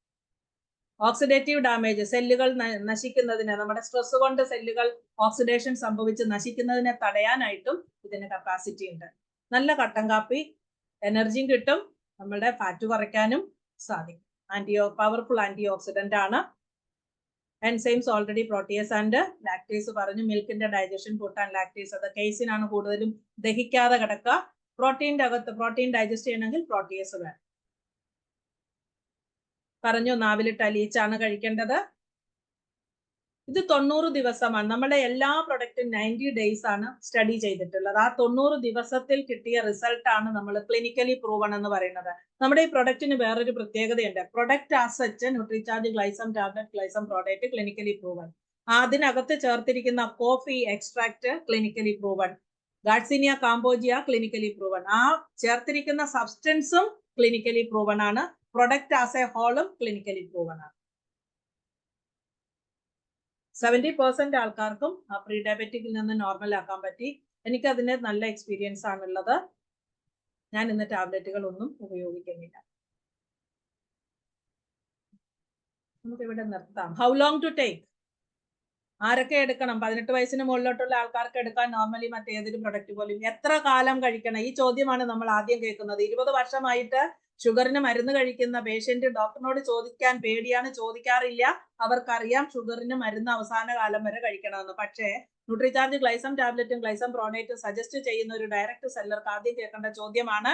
ഓക്സിഡേറ്റീവ് ഡാമേജ്, സെല്ലുകൾ നശിക്കുന്നതിന്, നമ്മുടെ സ്ട്രെസ് കൊണ്ട് സെല്ലുകൾ ഓക്സിഡേഷൻ സംഭവിച്ച് നശിക്കുന്നതിനെ തടയാനായിട്ടും ഇതിന് കപ്പാസിറ്റി ഉണ്ട്. നല്ല കട്ടൻ കാപ്പി എനർജിയും കിട്ടും, നമ്മുടെ ഫാറ്റ് കുറയ്ക്കാനും സാധിക്കും. പവർഫുൾ ആന്റി ഓക്സിഡന്റ് ആണ്. Enzymes already Proteus and lactase പറഞ്ഞു. മിൽക്കിന്റെ ഡൈജഷൻ കൂട്ടാൻ ലാക്ടേസ്, അത് കേസിനാണ് കൂടുതലും ദഹിക്കാതെ കിടക്കുക. പ്രോട്ടീൻ്റെ അകത്ത് പ്രോട്ടീൻ ഡൈജസ്റ്റ് ചെയ്യണമെങ്കിൽ പ്രോട്ടിയസ് വേണം. പറഞ്ഞു നാവിലിട്ട് അലിയിച്ചാണ് കഴിക്കേണ്ടത്. ഇത് 90 ദിവസമാണ്. നമ്മുടെ എല്ലാ പ്രൊഡക്റ്റും 90 ഡേയ്സ് ആണ് സ്റ്റഡി ചെയ്തിട്ടുള്ളത്. ആ 90 ദിവസത്തിൽ കിട്ടിയ റിസൾട്ട് ആണ് നമ്മൾ ക്ലിനിക്കലി പ്രൂവൺ എന്ന് പറയുന്നത്. നമ്മുടെ ഈ പ്രൊഡക്റ്റിന് വേറൊരു പ്രത്യേകതയുണ്ട്. Product as such Nutricharge Glycem tablet, Glycem product clinically proven. അതിനകത്ത് ചേർത്തിരിക്കുന്ന coffee extract clinically proven, garcinia cambogia clinically proven. ആ ചേർത്തിരിക്കുന്ന സബ്സ്റ്റൻസും ക്ലിനിക്കലി പ്രൂവൺ ആണ്. പ്രൊഡക്റ്റ് ആസ് എ ഹോളും ക്ലിനിക്കലി പ്രൂവൺ ആണ്. 70% ആൾക്കാർക്കും പ്രീ ഡയബറ്റിക്കിൽ നിന്ന് നോർമൽ ആക്കാൻ പറ്റി. എനിക്ക് അതിന് നല്ല എക്സ്പീരിയൻസ് ആണുള്ളത്. ഞാൻ ഇന്ന് ടാബ്ലറ്റുകൾ ഒന്നും ഉപയോഗിക്കുന്നില്ല. നമുക്ക് ഇവിടെ നിർത്താം. ഹൗ ലോങ് ടു ടേക്ക്, ആരൊക്കെ എടുക്കണം? 18 വയസ്സിന് മുകളിലോട്ടുള്ള ആൾക്കാർക്ക് എടുക്കാൻ നോർമലി മറ്റേതൊരു പ്രൊഡക്റ്റ് പോലും. എത്ര കാലം കഴിക്കണം? ഈ ചോദ്യമാണ് നമ്മൾ ആദ്യം കേൾക്കുന്നത്. 20 വർഷമായിട്ട് ഷുഗറിന് മരുന്ന് കഴിക്കുന്ന പേഷ്യന്റ് ഡോക്ടറിനോട് ചോദിക്കാൻ പേടിയാണ്, ചോദിക്കാറില്ല. അവർക്കറിയാം ഷുഗറിന് മരുന്ന് അവസാന കാലം വരെ കഴിക്കണമെന്ന്. പക്ഷേ ന്യൂട്രിചാർജ് ഗ്ലൈസം ടാബ്ലറ്റും ഗ്ലൈസം പ്രോണേറ്റും സജസ്റ്റ് ചെയ്യുന്ന ഒരു ഡയറക്റ്റ് സെല്ലർക്ക് ആദ്യം കേൾക്കേണ്ട ചോദ്യമാണ്,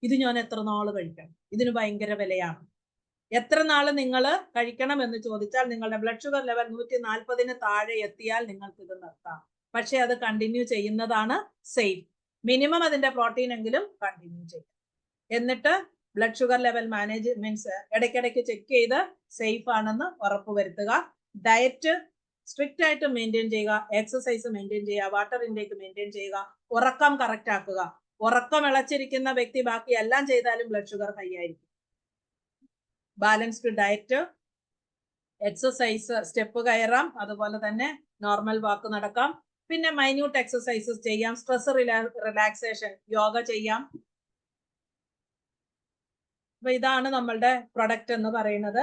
ഇത് ഞാൻ എത്ര നാള് കഴിക്കണം? ഇതിന് ഭയങ്കര വിലയാണ്. എത്ര നാള് നിങ്ങൾ കഴിക്കണം എന്ന് ചോദിച്ചാൽ നിങ്ങളുടെ ബ്ലഡ് ഷുഗർ ലെവൽ 140 താഴെ എത്തിയാൽ നിങ്ങൾക്ക് ഇത് നിർത്താം. പക്ഷെ അത് കണ്ടിന്യൂ ചെയ്യുന്നതാണ് സേഫ്. മിനിമം അതിന്റെ പ്രോട്ടീൻ എങ്കിലും കണ്ടിന്യൂ ചെയ്യും. എന്നിട്ട് blood sugar level manage means ഇടയ്ക്കിടയ്ക്ക് ചെക്ക് ചെയ്ത് സേഫ് ആണെന്ന് ഉറപ്പുവരുത്തുക. ഡയറ്റ് സ്ട്രിക്റ്റ് ആയിട്ട് മെയിൻറ്റെയിൻ ചെയ്യുക, എക്സസൈസ് മെയിൻറ്റെയിൻ ചെയ്യുക, വാട്ടർ ഇൻടേക്ക് മെയിൻറ്റെയിൻ ചെയ്യുക, ഉറക്കം കറക്റ്റ് ആക്കുക. ഉറക്കം ഇളച്ചിരിക്കുന്ന വ്യക്തി ബാക്കി എല്ലാം ചെയ്താലും ബ്ലഡ് ഷുഗർ ഹൈ ആയിരിക്കും. ബാലൻസ്ഡ് ഡയറ്റ്, എക്സസൈസ്, സ്റ്റെപ്പ് കയറാം, അതുപോലെ തന്നെ നോർമൽ വാക്ക് നടക്കാം. പിന്നെ മൈന്യൂട്ട് എക്സസൈസസ് ചെയ്യാം, സ്ട്രെസ് റിലാക്സേഷൻ, യോഗ ചെയ്യാം. അപ്പൊ ഇതാണ് നമ്മളുടെ പ്രൊഡക്റ്റ് എന്ന് പറയുന്നത്.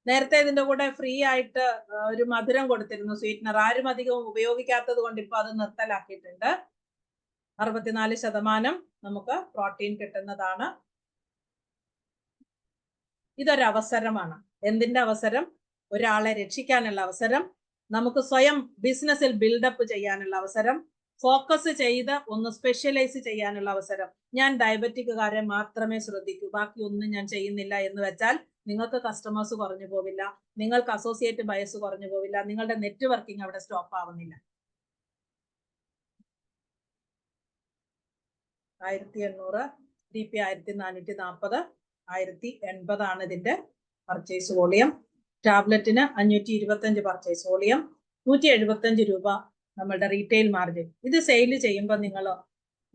നേരത്തെ ഇതിന്റെ കൂടെ ഫ്രീ ആയിട്ട് ഒരു മധുരം കൊടുത്തിരുന്നു, സ്വീറ്റ്നർ. ആരും അധികം ഉപയോഗിക്കാത്തത് കൊണ്ട് ഇപ്പൊ അത് നിർത്തലാക്കിയിട്ടുണ്ട്. 64% നമുക്ക് പ്രോട്ടീൻ കിട്ടുന്നതാണ്. ഇതൊരവസരമാണ്. എന്തിന്റെ അവസരം? ഒരാളെ രക്ഷിക്കാനുള്ള അവസരം, നമുക്ക് സ്വയം ബിസിനസ്സിൽ ബിൽഡപ്പ് ചെയ്യാനുള്ള അവസരം, ഫോക്കസ് ചെയ്ത് ഒന്ന് സ്പെഷ്യലൈസ് ചെയ്യാനുള്ള അവസരം. ഞാൻ ഡയബറ്റിക്കുകാരെ മാത്രമേ ശ്രദ്ധിക്കൂ, ബാക്കി ഒന്നും ഞാൻ ചെയ്യുന്നില്ല എന്ന് വെച്ചാൽ നിങ്ങൾക്ക് കസ്റ്റമേഴ്സ് കുറഞ്ഞു പോവില്ല, നിങ്ങൾക്ക് അസോസിയേറ്റ് ബയസ് കുറഞ്ഞു പോവില്ല, നിങ്ങളുടെ നെറ്റ്വർക്കിംഗ് അവിടെ സ്റ്റോപ്പ് ആവുന്നില്ല. 1800 DP 1440, 1080 ആണ് ഇതിന്റെ പർച്ചേസ് വോളിയം. ടാബ്ലറ്റിന് 525 പർച്ചേസ് വോളിയം, 175 രൂപ നമ്മളുടെ റീറ്റെയിൽ മാർജിൻ. ഇത് സെയിൽ ചെയ്യുമ്പോൾ നിങ്ങൾ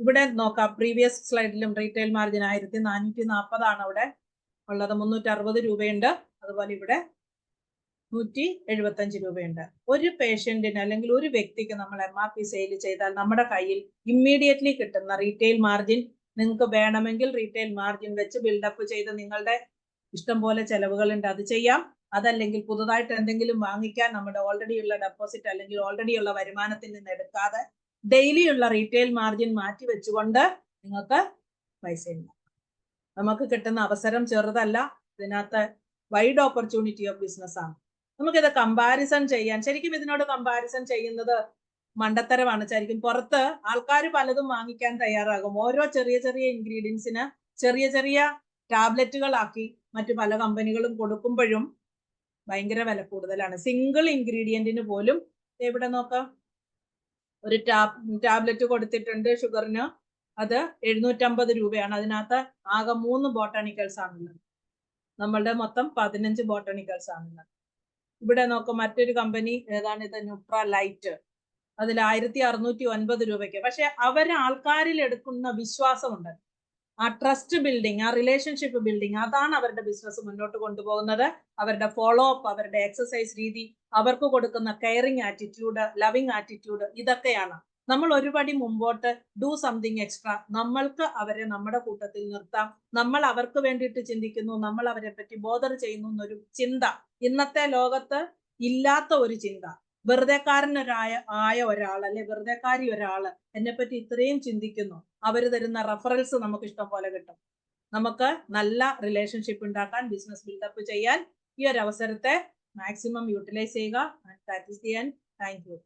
ഇവിടെ നോക്കാം, പ്രീവിയസ് സ്ലൈഡിലും റീറ്റെയിൽ മാർജിൻ 1440 ആണ് അവിടെ ഉള്ളത്. 360 രൂപയുണ്ട്. അതുപോലെ ഇവിടെ 175 രൂപയുണ്ട്. ഒരു പേഷ്യന്റിന് അല്ലെങ്കിൽ ഒരു വ്യക്തിക്ക് നമ്മൾ MRP സെയിൽ ചെയ്താൽ നമ്മുടെ കയ്യിൽ ഇമ്മീഡിയറ്റ്ലി കിട്ടുന്ന റീറ്റെയിൽ മാർജിൻ, നിങ്ങൾക്ക് വേണമെങ്കിൽ റീറ്റെയിൽ മാർജിൻ വെച്ച് ബിൽഡപ്പ് ചെയ്ത് നിങ്ങളുടെ ഇഷ്ടം പോലെ ചെലവുകളുണ്ട്, അത് ചെയ്യാം. അതല്ലെങ്കിൽ പുതുതായിട്ട് എന്തെങ്കിലും വാങ്ങിക്കാൻ നമ്മുടെ ഓൾറെഡി ഉള്ള ഡെപ്പോസിറ്റ് അല്ലെങ്കിൽ ഓൾറെഡി ഉള്ള വരുമാനത്തിൽ നിന്ന് എടുക്കാതെ ഡെയിലി ഉള്ള റീറ്റെയിൽ മാർജിൻ മാറ്റി വെച്ചുകൊണ്ട് നിങ്ങൾക്ക് പൈസ ഉണ്ടാക്കാം. നമുക്ക് കിട്ടുന്ന അവസരം ചെറുതല്ല, ഇതിനകത്ത് വൈഡ് ഓപ്പർച്യൂണിറ്റി ഓഫ് ബിസിനസ് ആണ്. നമുക്കിത് കമ്പാരിസൺ ചെയ്യാൻ, ശരിക്കും ഇതിനോട് കമ്പാരിസൺ ചെയ്യുന്നത് മണ്ടത്തരമാണ്. ശരിക്കും പുറത്ത് ആൾക്കാർ പലതും വാങ്ങിക്കാൻ തയ്യാറാകും. ഓരോ ചെറിയ ചെറിയ ഇൻഗ്രീഡിയൻസിന് ചെറിയ ചെറിയ ടാബ്ലറ്റുകളാക്കി മറ്റു പല കമ്പനികളും കൊടുക്കുമ്പോഴും ഭയങ്കര വില കൂടുതലാണ്. സിംഗിൾ ഇൻഗ്രീഡിയന്റിന് പോലും ഇവിടെ നോക്കാം, ഒരു ടാബ്ലറ്റ് കൊടുത്തിട്ടുണ്ട് ഷുഗറിന്, അത് 750 രൂപയാണ്. അതിനകത്ത് ആകെ 3 ബോട്ടാണിക്കൽസ് ആണുള്ളത്. നമ്മളുടെ മൊത്തം 15 ബോട്ടാണിക്കൽസ് ആണുള്ളത്. ഇവിടെ നോക്കാം മറ്റൊരു കമ്പനി, ഏതാണ് ഇത്, ന്യൂട്രാലൈറ്റ്, അതിൽ 1609 രൂപയ്ക്ക്. പക്ഷെ അവര് ആൾക്കാരിൽ എടുക്കുന്ന വിശ്വാസമുണ്ട്, ആ ട്രസ്റ്റ് ബിൽഡിങ്, ആ റിലേഷൻഷിപ്പ് ബിൽഡിങ്, അതാണ് അവരുടെ ബിസിനസ് മുന്നോട്ട് കൊണ്ടുപോകുന്നത്. അവരുടെ ഫോളോ അപ്പ്, അവരുടെ എക്സസൈസ് രീതി, അവർക്ക് കൊടുക്കുന്ന കെയറിങ് ആറ്റിറ്റ്യൂഡ്, ലവിങ് ആറ്റിറ്റ്യൂഡ്, ഇതൊക്കെയാണ്. നമ്മൾ ഒരുപടി മുമ്പോട്ട്, ഡു സംതിങ് എക്സ്ട്രാ, നമ്മൾക്ക് അവരെ നമ്മുടെ കൂട്ടത്തിൽ നിർത്താം, നമ്മൾ അവർക്ക് വേണ്ടിയിട്ട് ചിന്തിക്കുന്നു, നമ്മൾ അവരെ പറ്റി ബോധർ ചെയ്യുന്നു എന്നൊരു ചിന്ത ഇന്നത്തെ ലോകത്ത് ഇല്ലാത്ത ഒരു ചിന്ത. ആയ ഒരാൾ, അല്ലെ വെറുതെക്കാരി ഒരാള് എന്നെ പറ്റി ഇത്രയും ചിന്തിക്കുന്നു, അവര് തരുന്ന റെഫറൻസ് നമുക്ക് ഇഷ്ടം പോലെ കിട്ടും. നമുക്ക് നല്ല റിലേഷൻഷിപ്പ് ഉണ്ടാക്കാൻ, ബിസിനസ് ബിൽഡപ്പ് ചെയ്യാൻ ഈ ഒരു അവസരത്തെ മാക്സിമം യൂട്ടിലൈസ് ചെയ്യുക. That is the end. Thank you.